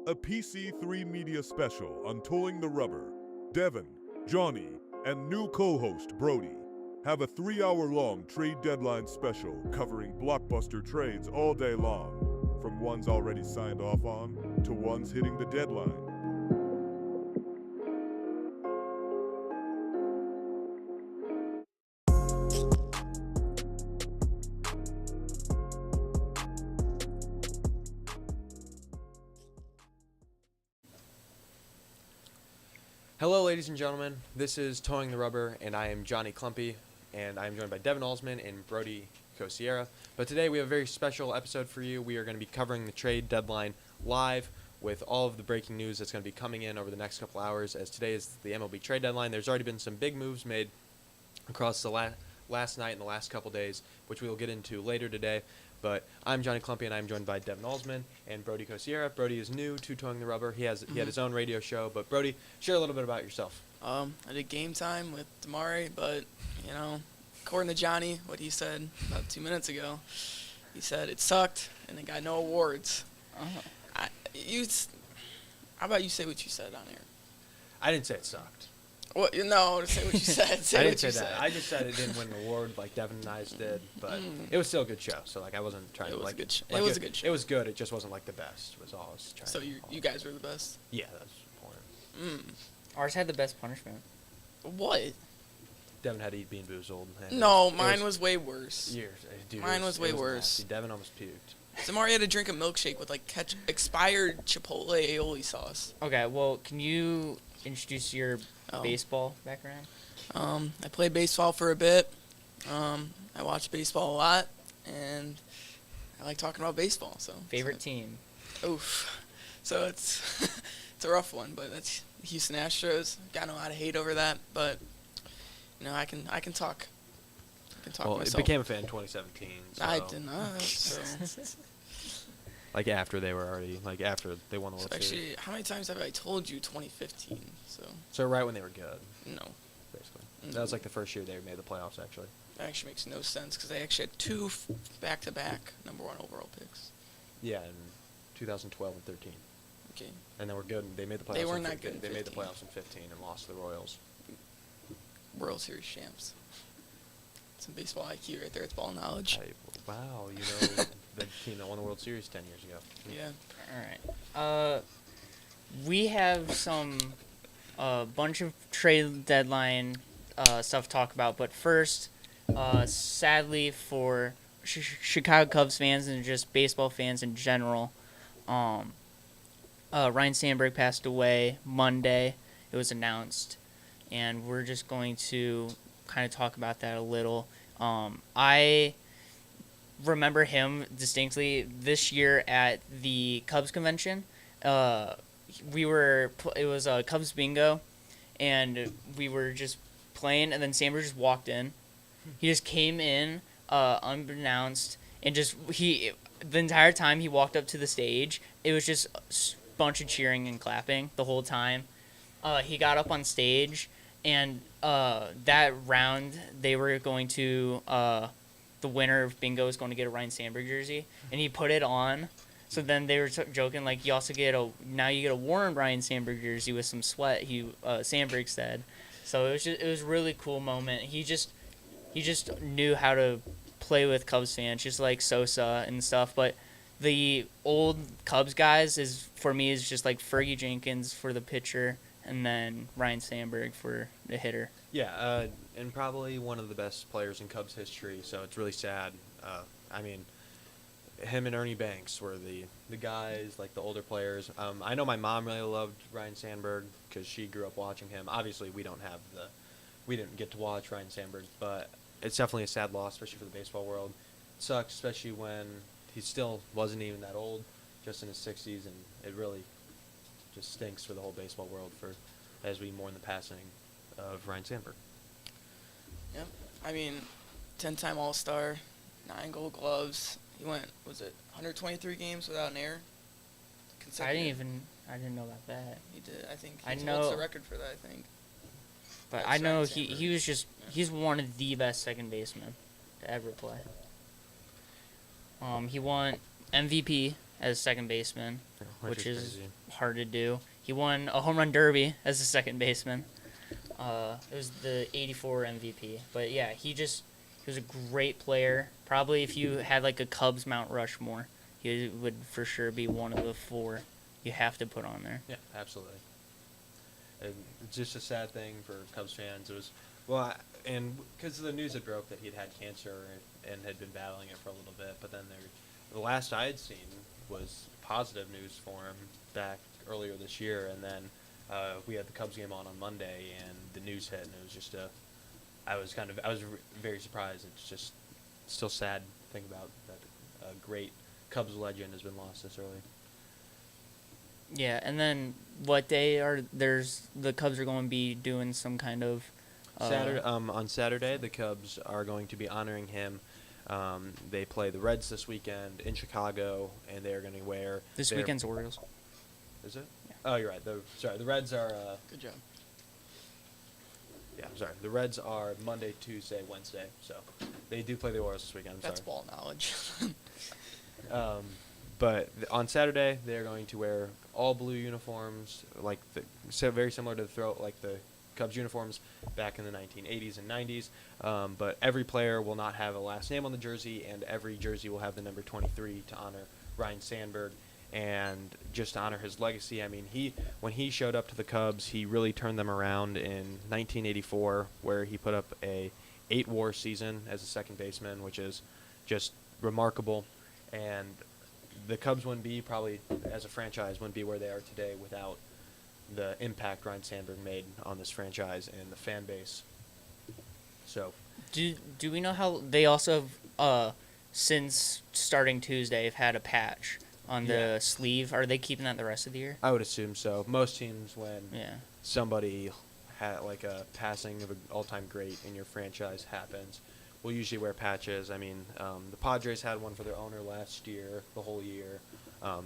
A PC3 media special on Towing the Rubber. Devon, Jonny, and new co-host Brody have a 3-hour-long trade deadline special covering blockbuster trades all day long, from ones already signed off on to ones hitting the deadline. Hello, ladies and gentlemen. This is Towing the Rubber, and I am Johnny Clumpy, and I am joined by Devon Alsman and Brody Cosierra. But today we have a very special episode for you. We are going to be covering the trade deadline live with all of the breaking news that's going to be coming in over the next couple hours, as today is the MLB trade deadline. There's already been some big moves made across the last night and the last couple days, which we will get into later today. But I'm Johnny Clumpy, and I'm joined by Devon Alsman and Brody Cosierra. Brody is new to Towing the Rubber. He had his own radio show. But Brody, share a little bit about yourself. I did Game Time with Damari, but, according to Johnny, what he said about 2 minutes ago, he said it sucked and it got no awards. How about you say what you said on here? I didn't say it sucked. Well, no, say what you said. I didn't say that. I just said it didn't win an award like Devon and I did, but it was still a good show. So I wasn't trying to It was like. a good show. Like It was a good show. It was good. It just wasn't like the best. Was all I was trying. So you guys were the best. Yeah, that's the point. Ours had the best punishment. What? Devon had to eat Bean Boozled. No, mine was way worse. Dude, Mine was way worse. Nasty. Devon almost puked. Damari had to drink a milkshake with expired Chipotle aioli sauce. Okay, well, can you introduce your baseball background? I played baseball for a bit. I watched baseball a lot, and I like talking about baseball. Favorite team? Oof. So it's it's a rough one, but that's the Houston Astros. Got a lot of hate over that, but I can talk. Well, myself. it became a fan in 2017. So. I did not. So. Like after they were already after they won the World Series. Actually, how many times have I told you 2015? So right when they were good. No. Basically. That was like the first year they made the playoffs, actually. That actually makes no sense because they actually had two back-to-back number one overall picks. Yeah, in 2012 and 13. Okay. And they were good. They made the playoffs. They weren't that good in They made the 15. playoffs in 15 and lost to the Royals. World Series champs. Some baseball IQ right there. It's ball knowledge. Wow, the team that won the World Series 10 years ago. Yeah. All right. We have some bunch of trade deadline stuff to talk about, but first, sadly for Chicago Cubs fans and just baseball fans in general, Ryan Sandberg passed away Monday. It was announced, and we're just going to kind of talk about that a little. I remember him distinctly this year at the Cubs convention. It was Cubs bingo, and we were just playing, and then Sandberg just walked in. He just came in unbeknownst, and the entire time he walked up to the stage, it was just a bunch of cheering and clapping the whole time. He got up on stage, and that round they were going to the winner of bingo was going to get a Ryan Sandberg jersey, and he put it on. So then they were joking like, you also get a worn Ryan Sandberg jersey with some sweat. Sandberg said, so it was a really cool moment. He just knew how to play with Cubs fans, just like Sosa and stuff. But the old Cubs guys is just like Fergie Jenkins for the pitcher, and then Ryan Sandberg for the hitter. Yeah, and probably one of the best players in Cubs history, so it's really sad. Him and Ernie Banks were the guys, like the older players. I know my mom really loved Ryan Sandberg because she grew up watching him. Obviously, we didn't get to watch Ryan Sandberg, but it's definitely a sad loss, especially for the baseball world. It sucks, especially when he still wasn't even that old, just in his 60s, and it really just stinks for the whole baseball world as we mourn the passing of Ryan Sandberg. Yep. 10-time All-Star, 9 Gold Gloves. He went, 123 games without an error? I didn't know about that. He did. I think I he know, holds the record for that, I think. But I know he's one of the best second basemen to ever play. He won MVP as second baseman, which is crazy. hard to do. He won a home run derby as a second baseman. It was the '84 MVP. But yeah, he was a great player. Probably if you had like a Cubs Mount Rushmore, he would for sure be one of the 4 you have to put on there. Yeah, absolutely. It's just a sad thing for Cubs fans. It was, well, and because the news had broke that he'd had cancer and had been battling it for a little bit, but then the last I had seen was positive news for him back earlier this year, and then we had the Cubs game on Monday, and the news hit, and it was just I was very surprised. It's just still sad to think about that a great Cubs legend has been lost this early. Yeah, and then what day the Cubs are going to be doing some kind of On Saturday, the Cubs are going to be honoring him. They play the Reds this weekend in Chicago, and they're going to wear this weekend's Orioles. Is it? Yeah. Oh, you're right. The Reds are. Good job. Yeah, I'm sorry. The Reds are Monday, Tuesday, Wednesday. So they do play the Orioles this weekend. That's sorry. ball knowledge. But on Saturday, they're going to wear all blue uniforms, very similar to the Cubs uniforms back in the 1980s and 90s. But every player will not have a last name on the jersey, and every jersey will have the number 23 to honor Ryne Sandberg and just to honor his legacy. I mean, when he showed up to the Cubs, he really turned them around in 1984, where he put up a 8-WAR season as a second baseman, which is just remarkable. And the Cubs wouldn't be, probably as a franchise, wouldn't be where they are today without the impact Ryne Sandberg made on this franchise and the fan base. So, Do we know how they also have, since starting Tuesday, have had a patch on the sleeve? Are they keeping that the rest of the year? I would assume so. Most teams, when Yeah. somebody had like a passing of an all-time great in your franchise happens, will usually wear patches. I mean, the Padres had one for their owner last year, the whole year.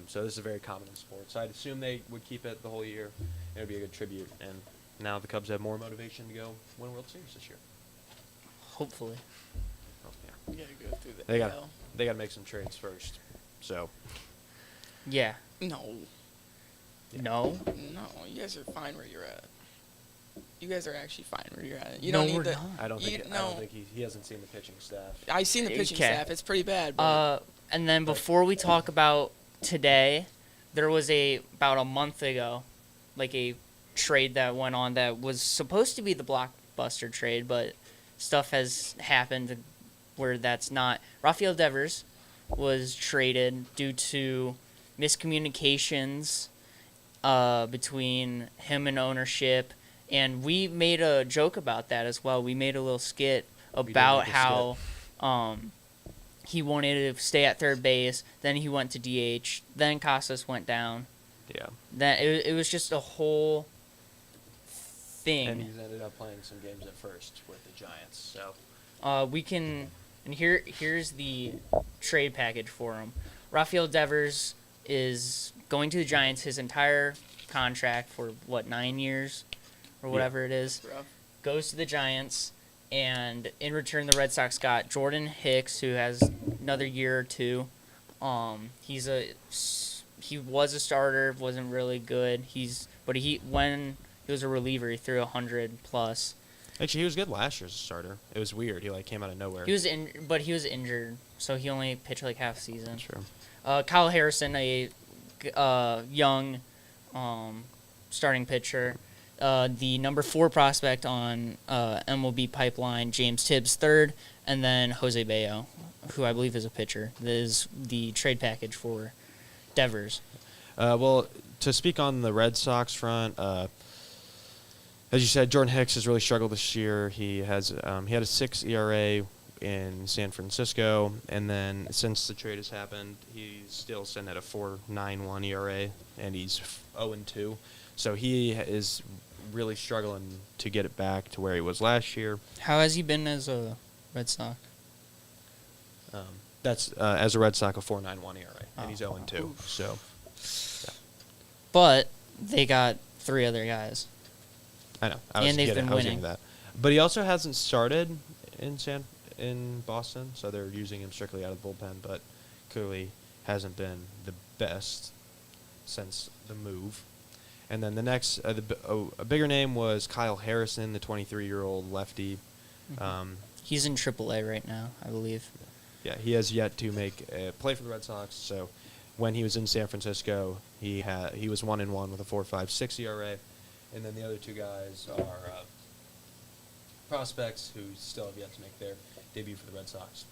So this is very common in sports. So I'd assume they would keep it the whole year. It would be a good tribute. And now the Cubs have more motivation to go win a World Series this year. Hopefully. Oh, yeah. You gotta go through the They got AL. they got to make some trades first. So Yeah. No. Yeah. No. No, you guys are fine where you're at. You guys are actually fine where you're at. You No, don't need we're the. not. I don't think No. he hasn't seen the pitching staff. I've seen the pitching Okay. staff. It's pretty bad. But And then before we talk about today, there was about a month ago, like a trade that went on that was supposed to be the blockbuster trade, but stuff has happened where that's not. Rafael Devers was traded due to miscommunications between him and ownership, and we made a joke about that as well. We made a little skit about make a how he wanted to stay at third base, then he went to DH, then Casas went down. Yeah. Then it was just a whole thing. And he's ended up playing some games at first with the Giants. So We can, and here's the trade package for him. Rafael Devers is going to the Giants. His entire contract for 9 years or whatever it is rough. goes to the Giants, and in return the Red Sox got Jordan Hicks, who has another year or two. He was a starter, wasn't really good. When he was a reliever, he threw 100 plus. actually, he was good last year as a starter. It was weird. He came out of nowhere. He was injured, so he only pitched like half season. True. Kyle Harrison, a young starting pitcher. The number 4 prospect on MLB pipeline, James Tibbs third, and then Jose Bayo, who I believe is a pitcher. This is the trade package for Devers. Well, to speak on the Red Sox front, as you said, Jordan Hicks has really struggled this year. He had a 6 ERA in San Francisco, and then since the trade has happened, he's still sitting at a 4.91 ERA, and he's 0-2. So he is really struggling to get it back to where he was last year. How has he been as a Red Sox? That's as a Red Sox a 4.91 ERA, and Oh. he's 0-2. So But they got 3 other guys. I know. I And was they've getting been I was winning. getting that. But he also hasn't started in Boston, so they're using him strictly out of the bullpen. But clearly hasn't been the best since the move. And then the next, a bigger name was Kyle Harrison, the 23-year-old lefty. He's in AAA right now, I believe. Yeah, he has yet to make a play for the Red Sox. So when he was in San Francisco, he was 1-1 with a 4.56 ERA. And then the other two guys are prospects who still have yet to make their debut for the Red Sox.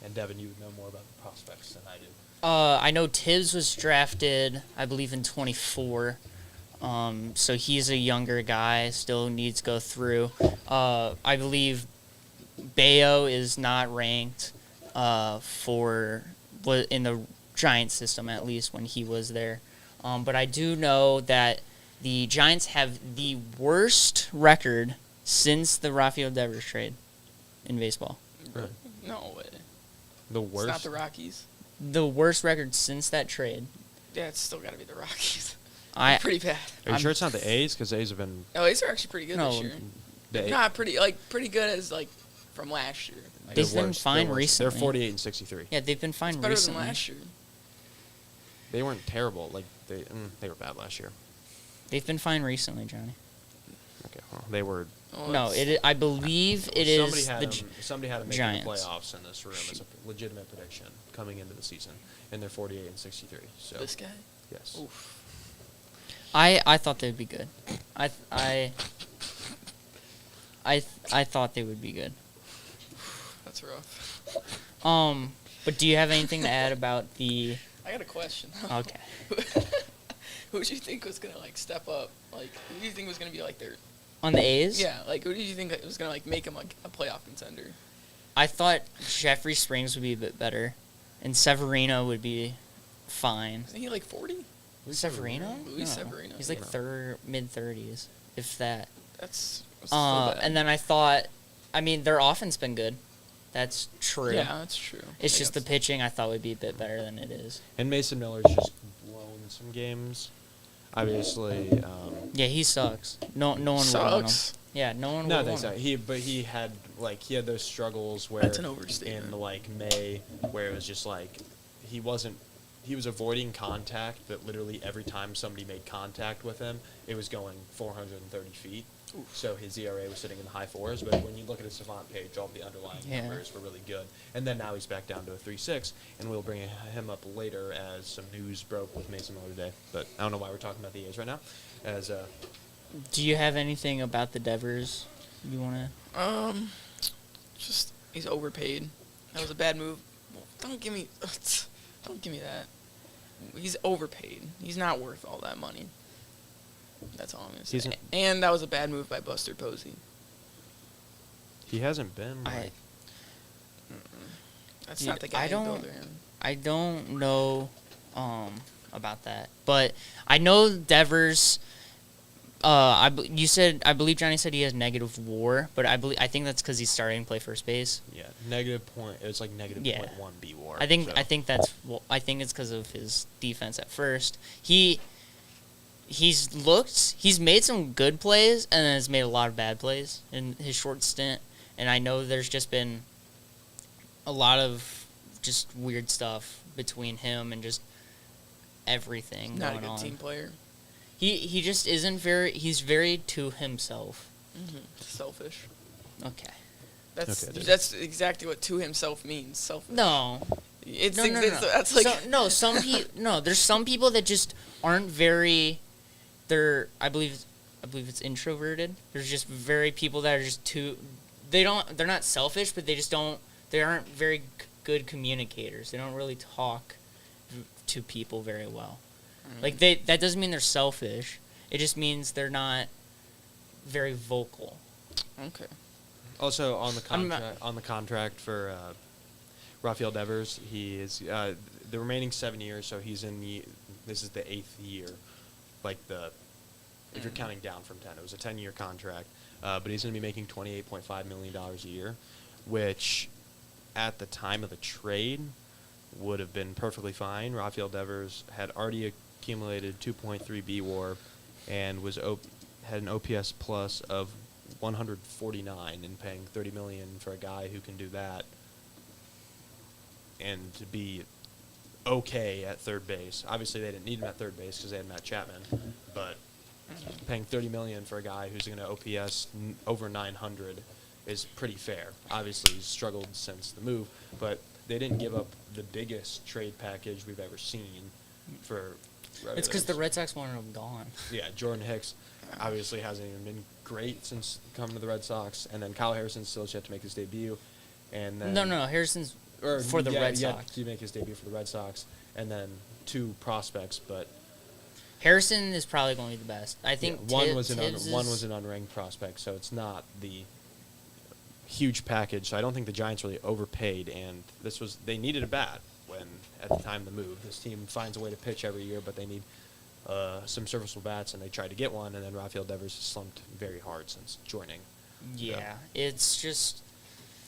And Devon, you would know more about the prospects than I do. I know Tibbs was drafted, I believe, in 24. So he's a younger guy, still needs to go through. I believe Bayo is not ranked in the Giants system, at least when he was there. But I do know that the Giants have the worst record since the Rafael Devers trade in baseball. Right. No way. The worst? It's not the Rockies. The worst record since that trade. Yeah, it's still got to be the Rockies. I Pretty bad. Are you sure it's not the A's? Because A's have been... Oh, A's are actually pretty good No, this year. The Not pretty good as from last year. They're They've been worse. fine They're worse. recently. They're 48 and 63. Yeah, they've been fine It's better recently. than last year. They weren't terrible. Like they were bad last year. They've been fine recently, Johnny. Okay, well, they were. Oh, No, it's- I believe it somebody is had the them, somebody had to make Giants. the playoffs in this room as a legitimate prediction coming into the season, and they're 48 and 63. So This guy? yes. Oof. I thought they'd be good. I thought they would be good. That's rough. But do you have anything to add about the? I got a question. Okay. Who do you think was gonna step up? Who do you think was gonna be their? On the A's? Yeah, who do you think was gonna make them a playoff contender? I thought Jeffrey Springs would be a bit better, and Severino would be fine. Isn't he 40? Severino? Luis Severino. He's mid-30s, if that. That's so bad. And then I thought, their offense been good. That's true. Yeah, that's true. It's just the pitching I thought would be a bit better than it is. And Mason Miller's just blown some games. Obviously. Yeah, he sucks. No one will want him. Sucks. Yeah, no one No, will they want him. suck. He had those struggles where That's an overstatement. in May where it was just he was avoiding contact, but literally every time somebody made contact with him, it was going 430 feet. Oof. So his ERA was sitting in the high fours, but when you look at his savant page, all the underlying numbers were really good. And then now he's back down to a 3.6, and we'll bring him up later as some news broke with Mason Miller today. But I don't know why we're talking about the A's right now. Do you have anything about the Devers you want to? Just he's overpaid. That was a bad move. Don't give me that. He's overpaid. He's not worth all that money. That's all I'm gonna say. And that was a bad move by Buster Posey. He hasn't been. That's not the guy who built him. I don't know about that, but I know Devers. I believe Johnny said he has negative WAR, but I think that's because he's starting to play first base. Yeah, negative point. It was negative Yeah. 0.1 B WAR. I think it's because of his defense at first. He's made some good plays and then has made a lot of bad plays in his short stint. And I know there's just been a lot of just weird stuff between him and just everything Not going a good on. team player. He just isn't he's very to himself. Mm-hmm. Selfish. Okay. That's exactly what to himself means. Selfish. No. It's No. that's There's some people that just aren't very. I believe it's introverted. There's just very people that are just too. They're not selfish, but they aren't very good communicators. They don't really talk to people very well. That doesn't mean they're selfish. It just means they're not very vocal. Okay. Also on the contract for Rafael Devers, he is the remaining 7 years. So he's this is the 8th year, if you're counting down from 10, it was a 10-year contract. But he's going to be making $28.5 million a year, which at the time of the trade would have been perfectly fine. Rafael Devers had already accumulated 2.3 B WAR and had an OPS plus of 149, and paying $30 million for a guy who can do that and to be okay at third base. Obviously, they didn't need him at third base because they had Matt Chapman, but paying $30 million for a guy who's going to OPS over 900 is pretty fair. Obviously, he's struggled since the move, but they didn't give up the biggest trade package we've ever seen for. It's because the Red Sox wanted him gone. Yeah, Jordan Hicks obviously hasn't even been great since coming to the Red Sox, and then Kyle Harrison's still yet to make his debut, and then No. Harrison's for the Red Sox. To make his debut for the Red Sox, and then 2 prospects, but Harrison is probably going to be the best. I think one was an unranked prospect, so it's not the huge package. So I don't think the Giants really overpaid, and they needed a bat when at the time of the move. This team finds a way to pitch every year, but they need some serviceable bats, and they tried to get one, and then Rafael Devers has slumped very hard since joining. Yeah, it's just.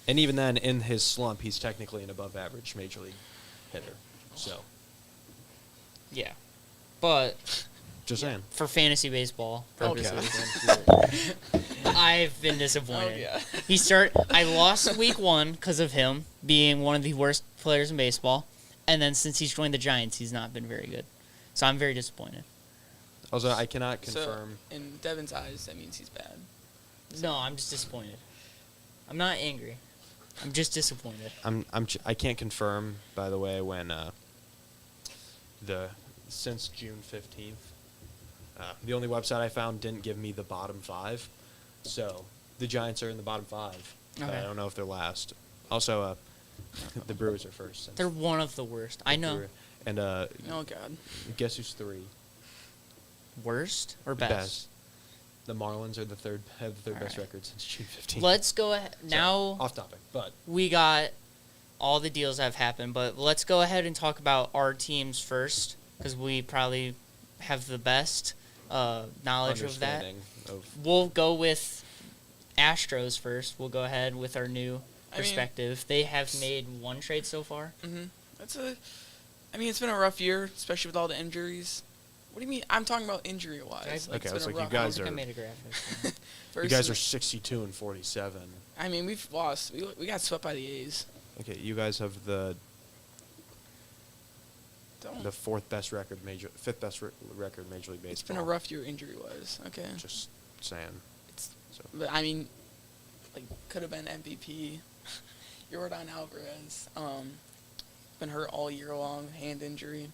And even then, in his slump, he's technically an above-average major league hitter. So. Yeah, but. Just saying. For fantasy baseball purposes, Okay. I've been disappointed. Oh, yeah. I lost week 1 because of him being one of the worst players in baseball, and then since he's joined the Giants, he's not been very good. So I'm very disappointed. Also, I cannot confirm. So, in Devon's eyes, that means he's bad. No, I'm just disappointed. I'm not angry. I'm just disappointed. I can't confirm, by the way, when since June 15th, the only website I found didn't give me the bottom 5, so the Giants are in the bottom 5. But Okay. I don't know if they're last. Also, the Brewers are first. They're one of the worst. I know. And Oh, God. guess who's 3? Worst or best? The Marlins are have the third best Alright. record since June 15th. Let's go ahead. So, Now off topic, but we got all the deals that have happened, but let's go ahead and talk about our teams first because we probably have the best knowledge of that. understanding of We'll go with Astros first. We'll go ahead with our new perspective. They have made 1 trade so far. Mm-hmm. It's been a rough year, especially with all the injuries. What do you mean? I'm talking about injury-wise. Okay, it's it's been like a you rough- guys I are made a graphic. you guys are 62 and 47. I mean, we've lost. We got swept by the A's. Okay, you guys have the Don't. 5th best record Major League Baseball. It's been a rough year injury-wise. Okay. Just saying. But I mean, could have been MVP. Yordan Alvarez. Been hurt all year long, hand injury.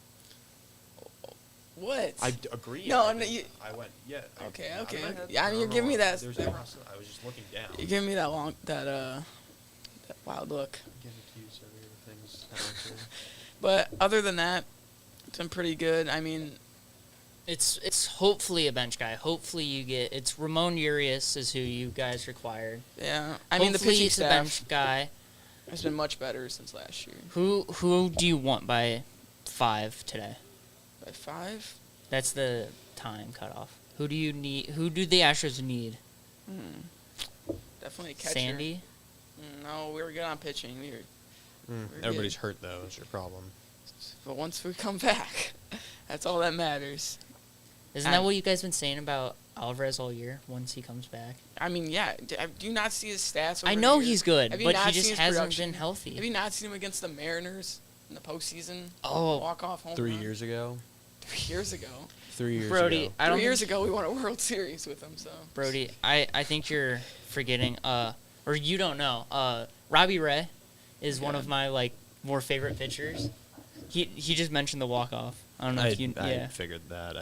What? I agree. No, I no, I went. Yeah. Okay, I okay. read it. Yeah, I mean, don't you're giving me know. that- There's that- I was just looking down. You give me that that wild look. Getting accused of weird things happening. But other than that, it's been pretty good. I mean, It's hopefully a bench guy. Hopefully you get it's Ramon Urias is who you guys required. yeah. I mean, the Hopefully pitching it's a staff bench guy. has been much better since last year. Who do you want by 5 today? By 5? That's the time cutoff. Who do you need? Who do the Astros need? Definitely a catcher. Sandy. No, we were good on pitching. We're Everybody's good. hurt though. Is your problem? But once we come back, that's all that matters. Isn't that what you guys been saying about Alvarez all year? Once he comes back, I mean, yeah. Do you not see his stats? I over know the years? he's good, Have you but not he seen just his hasn't production? been healthy. Have you not seen him against the Mariners in the postseason? Oh. Walk-off home 3 run? years ago. 3 years ago. 3 years Brody, ago. I don't 3 years think- ago, we won a World Series with him. So Brody, I think you're forgetting. Or you don't know. Robbie Ray is one of my more favorite pitchers. He just mentioned the walk off. I don't know if you. I Yeah. figured that.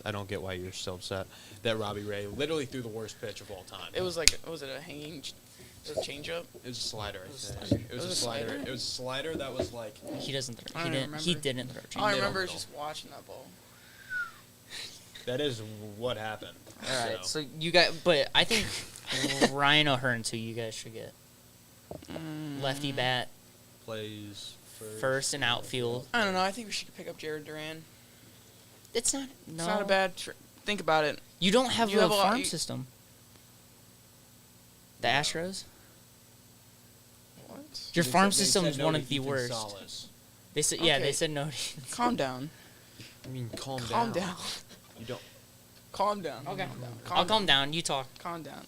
I don't get why you're so upset that Robbie Ray literally threw the worst pitch of all time. it was was it a hanging changeup? It was a slider, I think. It was a slider. It was a slider that was like. He doesn't throw. I He don't didn't. He remember. didn't throw. All I middle, remember is middle. just watching that ball. That is what happened. All right. So you got, but I think Ryan O'Hearn's who you guys should get. Lefty bat, Plays first and outfield. I don't know. I think we should pick up Jared Duran. It's not. No. It's not a bad. Think about it. You don't have You a have a lot- farm you- system. The Astros. What? Your farm system is one of the worst. Solace. They said, yeah, they Okay. said no. Calm down. I mean, calm Calm down. You don't. Calm down. Okay. Calm down. I'll calm down. You talk. Calm down.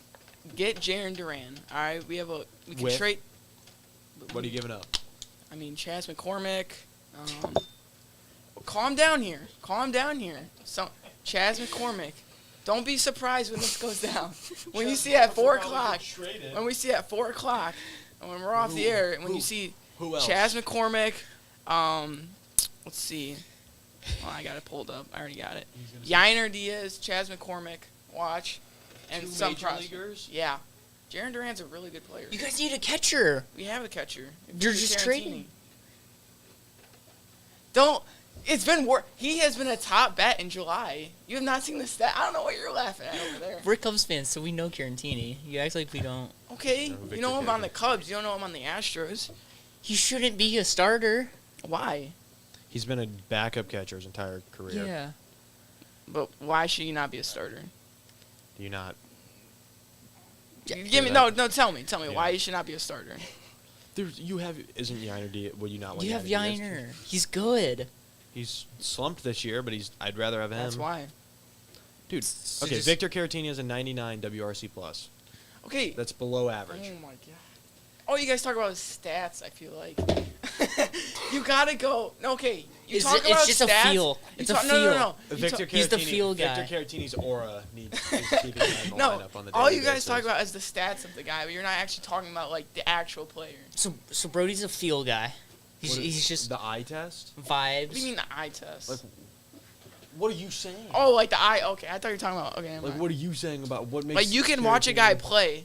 Get Jaron Duran. All right. We can With? trade. What are you giving up? I mean, Chas McCormick. calm down here. Calm down here. So, Chaz McCormick. Don't be surprised when this goes down. When you see at 4 o'clock. When we see at 4 o'clock, and when we're off the air, when you see Who else? Chaz McCormick, let's see. Oh, I got it pulled up. I already got it. Yiner Diaz, Chaz McCormick, watch, and Two some major prospects. leaguers? Yeah, Jaron Duran's a really good player. You guys need a catcher. We have a catcher. You're It's just Tarantini. trading. Don't. It's been He has been a top bet in July. You have not seen the stat. I don't know what you're laughing at over there. We're Cubs fans, so we know Garantini. You act like we don't. Okay, No, you Victor know him on Caratini. the Cubs. You don't know him on the Astros. He shouldn't be a starter. Why? He's been a backup catcher his entire career. Yeah. But why should he not be a starter? Do you not? Give me that- no. Tell me Yeah. why he should not be a starter. Isn't Yiner Diaz? Would you not want? You have Diaz? Yiner. He's good. He's slumped this year, but I'd rather have him. That's why. Dude. So Okay, just- Victor Caratini has a 99 WRC plus. Okay. That's below average. Oh my god. Oh, you guys talk about his stats. I feel like you gotta go. No, okay. You It's- talk it's about just a stats. feel. You It's a talk- No, no, feel. no. You Victor talk- He's the Caratini- feel guy. Victor Caratini's aura needs keeping in the No, lineup on the all daily you guys talk basis. about is the stats of the guy, but you're not actually talking about like the actual player. So Brody's a feel guy. He's just the eye test. vibes. What do you mean the eye test? Like, what are you saying? Oh, like the eye. Okay, I thought you were talking about. Okay, never Like, mind. what are you saying about what makes? Like you can watch a guy Caratini- play.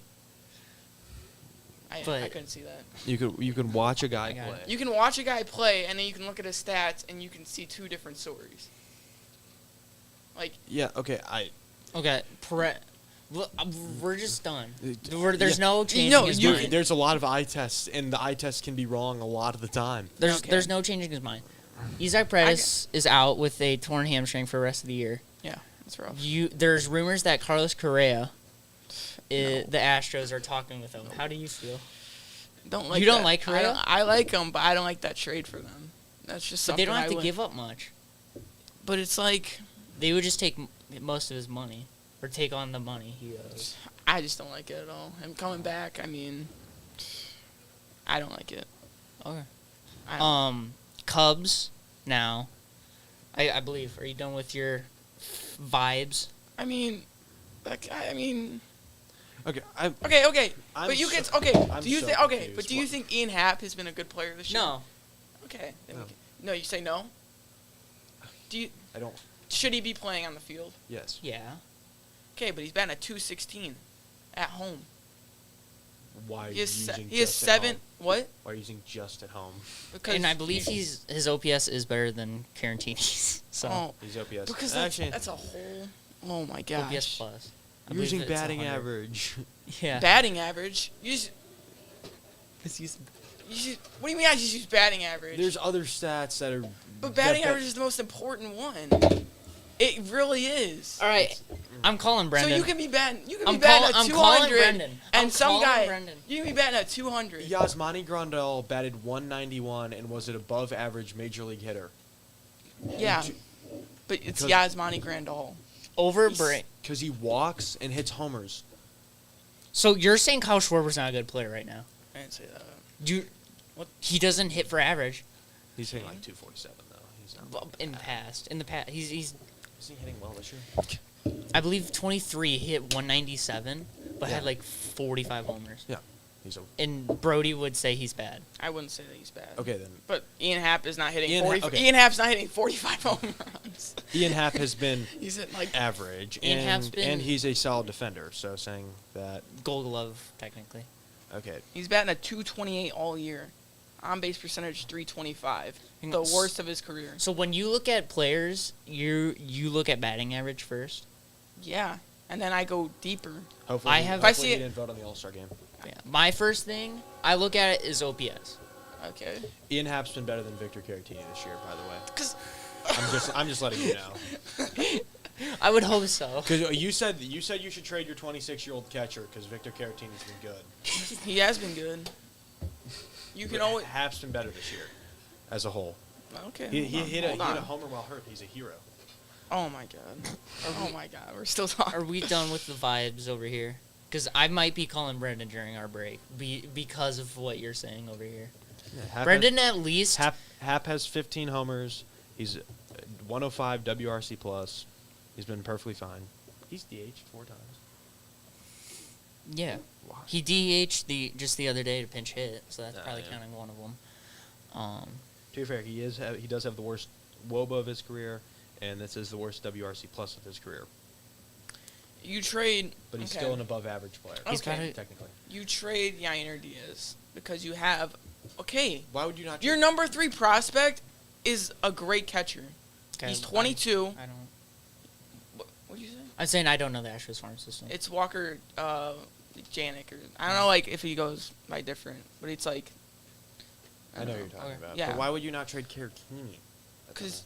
I But- couldn't see that. You could watch a guy I got play. it. You can watch a guy play, and then you can look at his stats, and you can see two different stories. Like, Yeah. Okay. Okay, we're just done. Uh, There's yeah. no changing No, his you mind. can- There's a lot of eye tests, and the eye tests can be wrong a lot of the time. Okay. There's no changing his mind. Isaac Perez is out with a torn hamstring for the rest of the year. yeah, that's rough. There's rumors that Carlos Correa, No. the Astros are talking with him. How do you feel? Don't like You don't that. like Correa? I like him, but I don't like that trade for them. That's just But something they don't have I to would- give up much. But it's like They would just take most of his money, or take on the money he owes. I just don't like it at all. Him coming back, I mean, I don't like it. Okay. I don't- Cubs now. I believe. Are you done with your vibes? I mean, like, I mean, Okay. okay. I'm But you can so- okay. I'm Do you so think okay? confused. But do you What- think Ian Happ has been a good player this year? No. Okay. Then No. no, you say no. Do you? I don't. Should he be playing on the field? Yes. Yeah. Okay, but he's batting at 216 at home. Why are He you is using he is just at 7. home? What? Why are you using just at home? Because And I believe his OPS is better than Carantini's. So Oh, He's OPS. because Actually, that's a whole. Oh my gosh. OPS plus. I you're believe using it's batting 100. average. Yeah. Batting average. You just, Let's use- what do you mean? I just use batting average. There's other stats that are. But batting that- average is the most important one. It really is. All right. I'm calling Brendan. So you can be batting. You can I'm be batting calling- at I'm calling 200, Brendan. and I'm some calling guy. Brendan. You can be batting at 200. Yasmani Grandal batted 191 and was an above average major league hitter. Yeah, but it's Because- Yasmani Grandal. Over break. Because he walks and hits homers. So you're saying Kyle Schwarber's not a good player right now? I didn't say that. You, he doesn't hit for average. He's hitting like 247 though. He's not. In the past, he's Is he hitting well this year? I believe 23 hit 197, but Yeah. had like 45 homers. Yeah. He's a. And Brody would say he's bad. I wouldn't say that he's bad. Okay then. But Ian Happ is not hitting Ian 40. Ha- okay. Ian Happ's not hitting 45 home runs. Ian Happ has been He's at like. average, Ian Happ's and been- and he's a solid defender. So saying that, Gold Glove, technically. okay, He's batting at 228 all year. On base percentage 325. You The know, worst of his career. So when you look at players, you look at batting average first. Yeah. And then I go deeper. hopefully, I have- If I hopefully see he it- didn't vote on the All-Star game. Yeah. My first thing I look at it is OPS. Okay. Ian Happ's been better than Victor Caratini this year, by the way. Because I'm just letting you know. I would hope so. Because you said you should trade your 26-year-old catcher because Victor Caratini's been good. he has been good. You can But always. Happ's been better this year, as a whole. Okay. He hold on, hit hold a on. homer while hurt. He's a hero. Oh my god. Oh my god. We're still talking. Are we done with the vibes over here? Because I might be calling Brendan during our break because of what you're saying over here. Yeah, Happ Brendan at least. Happ has 15 homers. He's 105 WRC plus. He's been perfectly fine. He's DH'd 4 times. Yeah. Wow. He DH'd just the other day to pinch hit, so that's probably yeah. counting one of them. To be fair, he does have the worst WOBA of his career, and this is the worst WRC plus of his career. You trade. But he's okay. still an above-average player. He's Okay. Technically. You trade Yainer Diaz because you have. Okay. Why would you not? Your number 3 prospect is a great catcher. Okay, He's 22. I don't. What did you say? I'm saying I don't know the Astros farm system. It's Walker Janik, or I don't know, like if he goes by different, but it's like. I know what you're know. talking Okay. about. Yeah. But why would you not trade Caratini? Because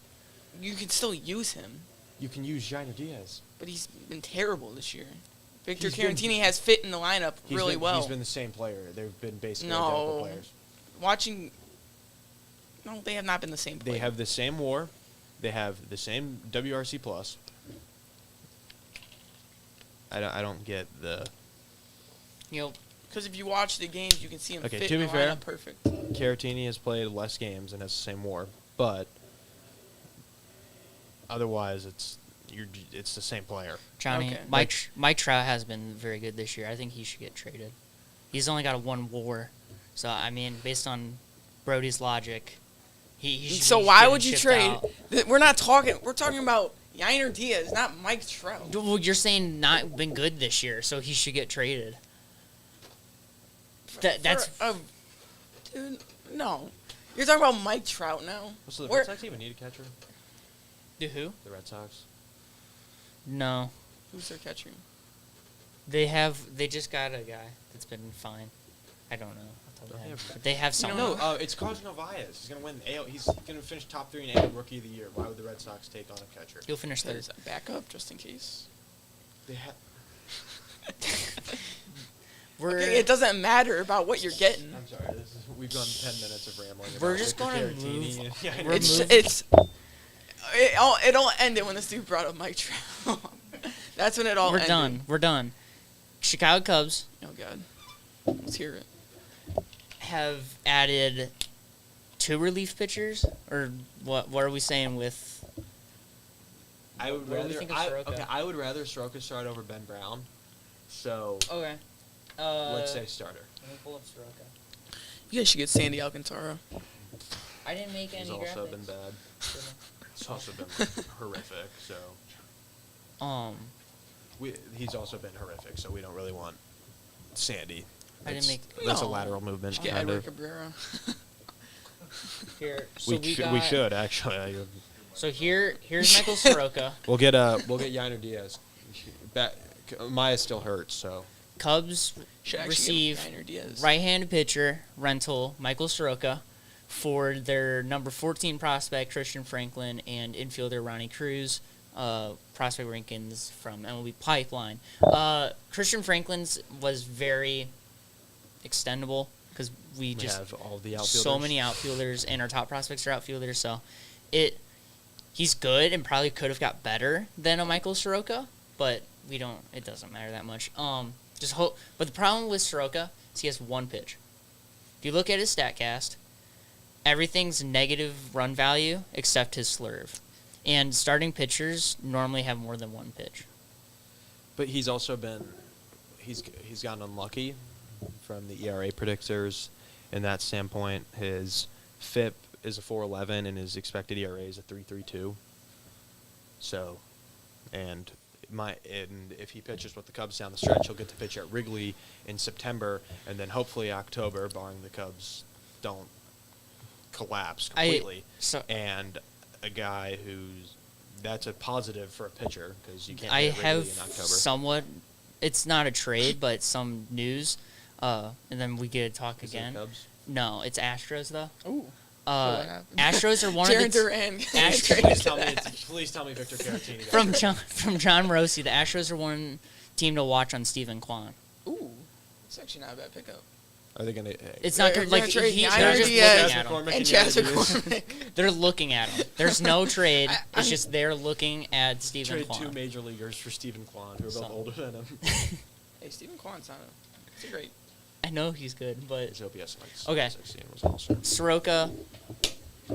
you can still use him, you can use Jainer Diaz. but he's been terrible this year. Victor He's been- Caratini has fit in the lineup really well. He's been the same player. They've been basically No. identical players. Watching. No, they have not been the same player. They have the same WAR. They have the same WRC plus. I don't get the. You know, Because if you watch the games, you can see him Okay, fit to in be the fair- lineup perfect. Caratini has played less games and has the same WAR, but otherwise it's the same player. Johnny, Okay. Mike Trout has been very good this year. I think he should get traded. He's only got a 1 WAR, so I mean, based on Brody's logic, he should So be why getting would you shipped trade? out. We're not talking. We're talking about Yainer Diaz, not Mike Trout. Well, you're saying not been good this year, so he should get traded. That's Dude, no. You're talking about Mike Trout now. So the Where- Red Sox even need a catcher? who? The Red Sox. No, Who's their catcher? they just got a guy that's been fine. I don't know. off the top of my head. But they have someone. No, it's Carlos Narvaez. He's gonna win AL. He's gonna finish top 3 in AL Rookie of the Year. Why would the Red Sox take on a catcher? He'll finish third. There's a backup just in case. They have. Okay, it doesn't matter about what you're getting. I'm sorry. We've gone 10 minutes of rambling. We're about just Victor gonna Caratini. move- Yeah, we're It all ended when this dude brought up Mike Trout. That's when it all We're ended. done. We're done. Chicago Cubs Oh God. Let's hear it. have added 2 relief pitchers, or what? What are we saying with? I would What do we rather. think of Soroka? I would rather Soroka start over Ben Brown. So Okay. let's say starter. Let me pull up Soroka. You guys should get Sandy Alcantara. I didn't make any He's also graphics. been bad. It's also been horrific. So he's also been horrific. So we don't really want Sandy. I didn't make. That's a No. lateral movement. Just get kind Edward of. Cabrera. Here, so We should actually. So here's Michael Soroka. We'll get Yainer Diaz. Maya still hurts, so Cubs Should actually receive get Yainer Diaz. right-handed pitcher rental Michael Soroka for their number 14 prospect Christian Franklin and infielder Ronnie Cruz. Prospect rankings from MLB Pipeline. Christian Franklin's was very extendable because we just have all the outfielders. so many outfielders and our top prospects are outfielders. So he's good and probably could have got better than a Michael Soroka, but we don't. It doesn't matter that much. Just hope. But the problem with Soroka is he has 1 pitch. If you look at his StatCast, everything's negative run value except his slurve. And starting pitchers normally have more than 1 pitch. But he's also been he's gotten unlucky from the ERA predictors. In that standpoint, his FIP is a 4.11 and his expected ERA is a 3.32. So, and if he pitches with the Cubs down the stretch, he'll get to pitch at Wrigley in September, and then hopefully October, barring the Cubs don't collapse completely. And a guy that's a positive for a pitcher because you can't I hit Wrigley have in October. somewhat. It's not a trade, but some news. And then we get to talk Is it again. Cubs? No, it's Astros though. Ooh. what happened? Astros are one of Jared the Duran. Please tell me Victor Caratini. from John Rossi. The Astros are one team to watch on Stephen Kwan. Ooh. It's actually not a bad pickup. Are they gonna? It's not They're good. Like gonna trade they're Yainer just Diaz looking at him. McCormick And Yainer Chaz Diaz. McCormick. They're looking at him. There's no trade. I'm- It's just they're looking at Stephen Trade Kwan. 2 major leaguers for Stephen Kwan, who are both So. older than him. Hey, Stephen Kwan's not it's a great. I know he's good, but His OPS like Okay. 16 was also. Soroka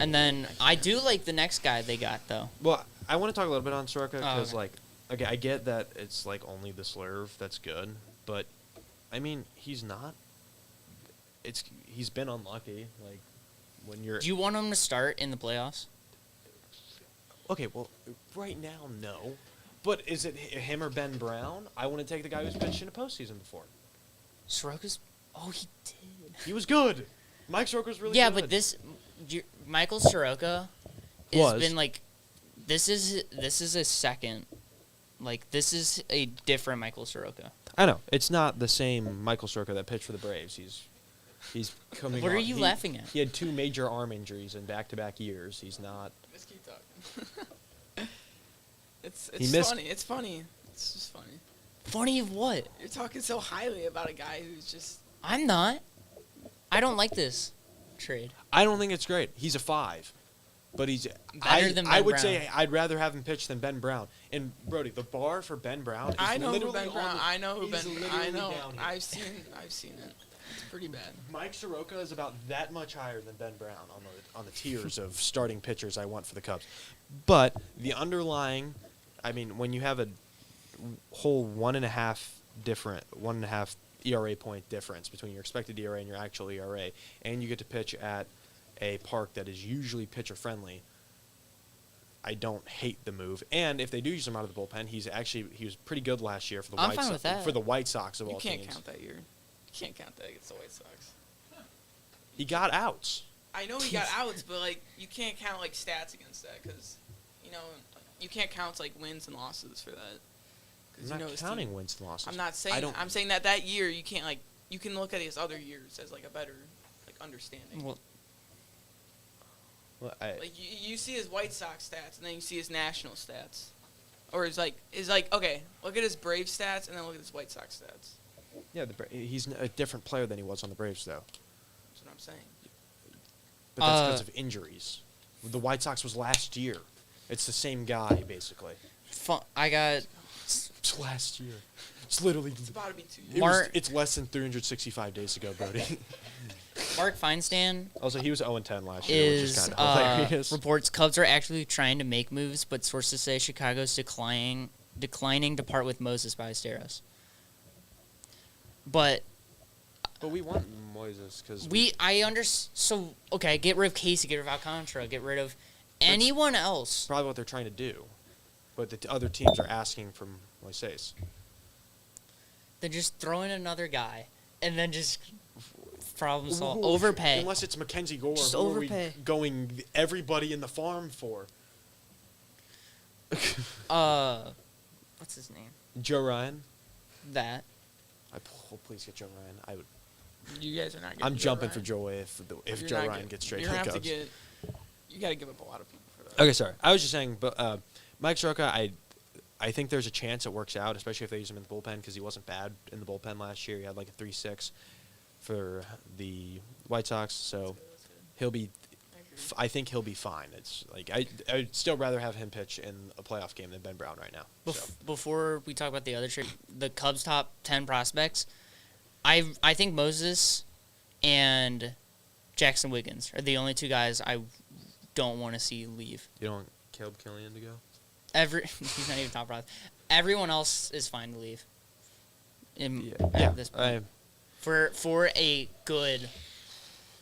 And then I do like the next guy they got though. Well, I want to talk a little bit on Soroka because, okay. like, okay, I get that it's like only the slurve that's good, but I mean, he's not. He's been unlucky. Like, when you're. Do you want him to start in the playoffs? Okay, well, right now, no. But is it him or Ben Brown? I want to take the guy who's pitched in a postseason before. Soroka's. Oh, he did. He was good. Mike Soroka's really Yeah, good. but Michael Soroka has Was. been like. This is a second. Like, this is a different Michael Soroka. I know. It's not the same Michael Soroka that pitched for the Braves. He's coming What are on- you he- laughing at? He had 2 major arm injuries in back-to-back years. He's not. Let's keep talking. it's He missed- funny. It's funny. It's just funny. Funny of what? You're talking so highly about a guy who's just. I'm not. I don't like this trade. I don't think it's great. He's a 5. But he's Better than I Ben would Brown. say I'd rather have him pitch than Ben Brown. And Brody, the bar for Ben Brown is I know who literally Ben on Brown. the- I know who he's Ben. literally I know. down here. I've seen it. It's pretty bad. Mike Soroka is about that much higher than Ben Brown on the tiers of starting pitchers I want for the Cubs. But the underlying, I mean, when you have a whole 1.5 ERA point difference between your expected ERA and your actual ERA, and you get to pitch at a park that is usually pitcher friendly, I don't hate the move. And if they do use him out of the bullpen, he was pretty good last year for the I'm White fine Sox. with that. For the White Sox of You all can't teams, count that year. You can't count that against the White Sox. he got outs. I know he got outs, but like you can't count like stats against that because, you can't count like wins and losses for that. 'Cause I'm not his counting team- wins and losses. I'm not saying. I'm saying that year you can't like you can look at his other years as like a better like understanding. Well, Well, Like you see his White Sox stats and then you see his national stats, or is like okay, look at his Brave stats and then look at his White Sox stats. yeah, he's a different player than he was on the Braves, though. That's what I'm saying. But that's because of injuries. The White Sox was last year. It's the same guy, basically. I got It's last year. It's literally. It's about to be 2 years. It's less than 365 days ago, Brody. Mark Feinstan Also, he was 0-10 last year, which is is kind of hilarious. reports Cubs are actually trying to make moves, but sources say Chicago's declining to part with Moses Ballesteros. But But we want Moises because so okay, get rid of Casey, get rid of Alcantara, get rid of anyone else. probably what they're trying to do. But the other teams are asking for Moises. Then just throw in another guy, and then just problem solve. Ooh, Overpay. Unless it's Mackenzie Gore. Just who overpay. Are we going everybody in the farm for? What's his name? Joe Ryan. That. Please get Joe Ryan. I would. You guys are not. Getting I'm Joe jumping Ryan. for Joe if You're Joe not Ryan get- gets straight You're to gonna the have to Cubs. get. You got to give up a lot of people for that. Okay, sorry. I was just saying, but Mike Soroka, I think there's a chance it works out, especially if they use him in the bullpen because he wasn't bad in the bullpen last year. He had like a 3.6 for the White Sox, so he'll be. I think he'll be fine. It's like I'd still rather have him pitch in a playoff game than Ben Brown right now. So. Before we talk about the other trade, the Cubs' top 10 prospects, I think Moses and Jackson Wiggins are the only two guys I don't want to see leave. You don't want Caleb Killian to go? He's not even top prospect. Everyone else is fine to leave. Yeah. At this point. For a good.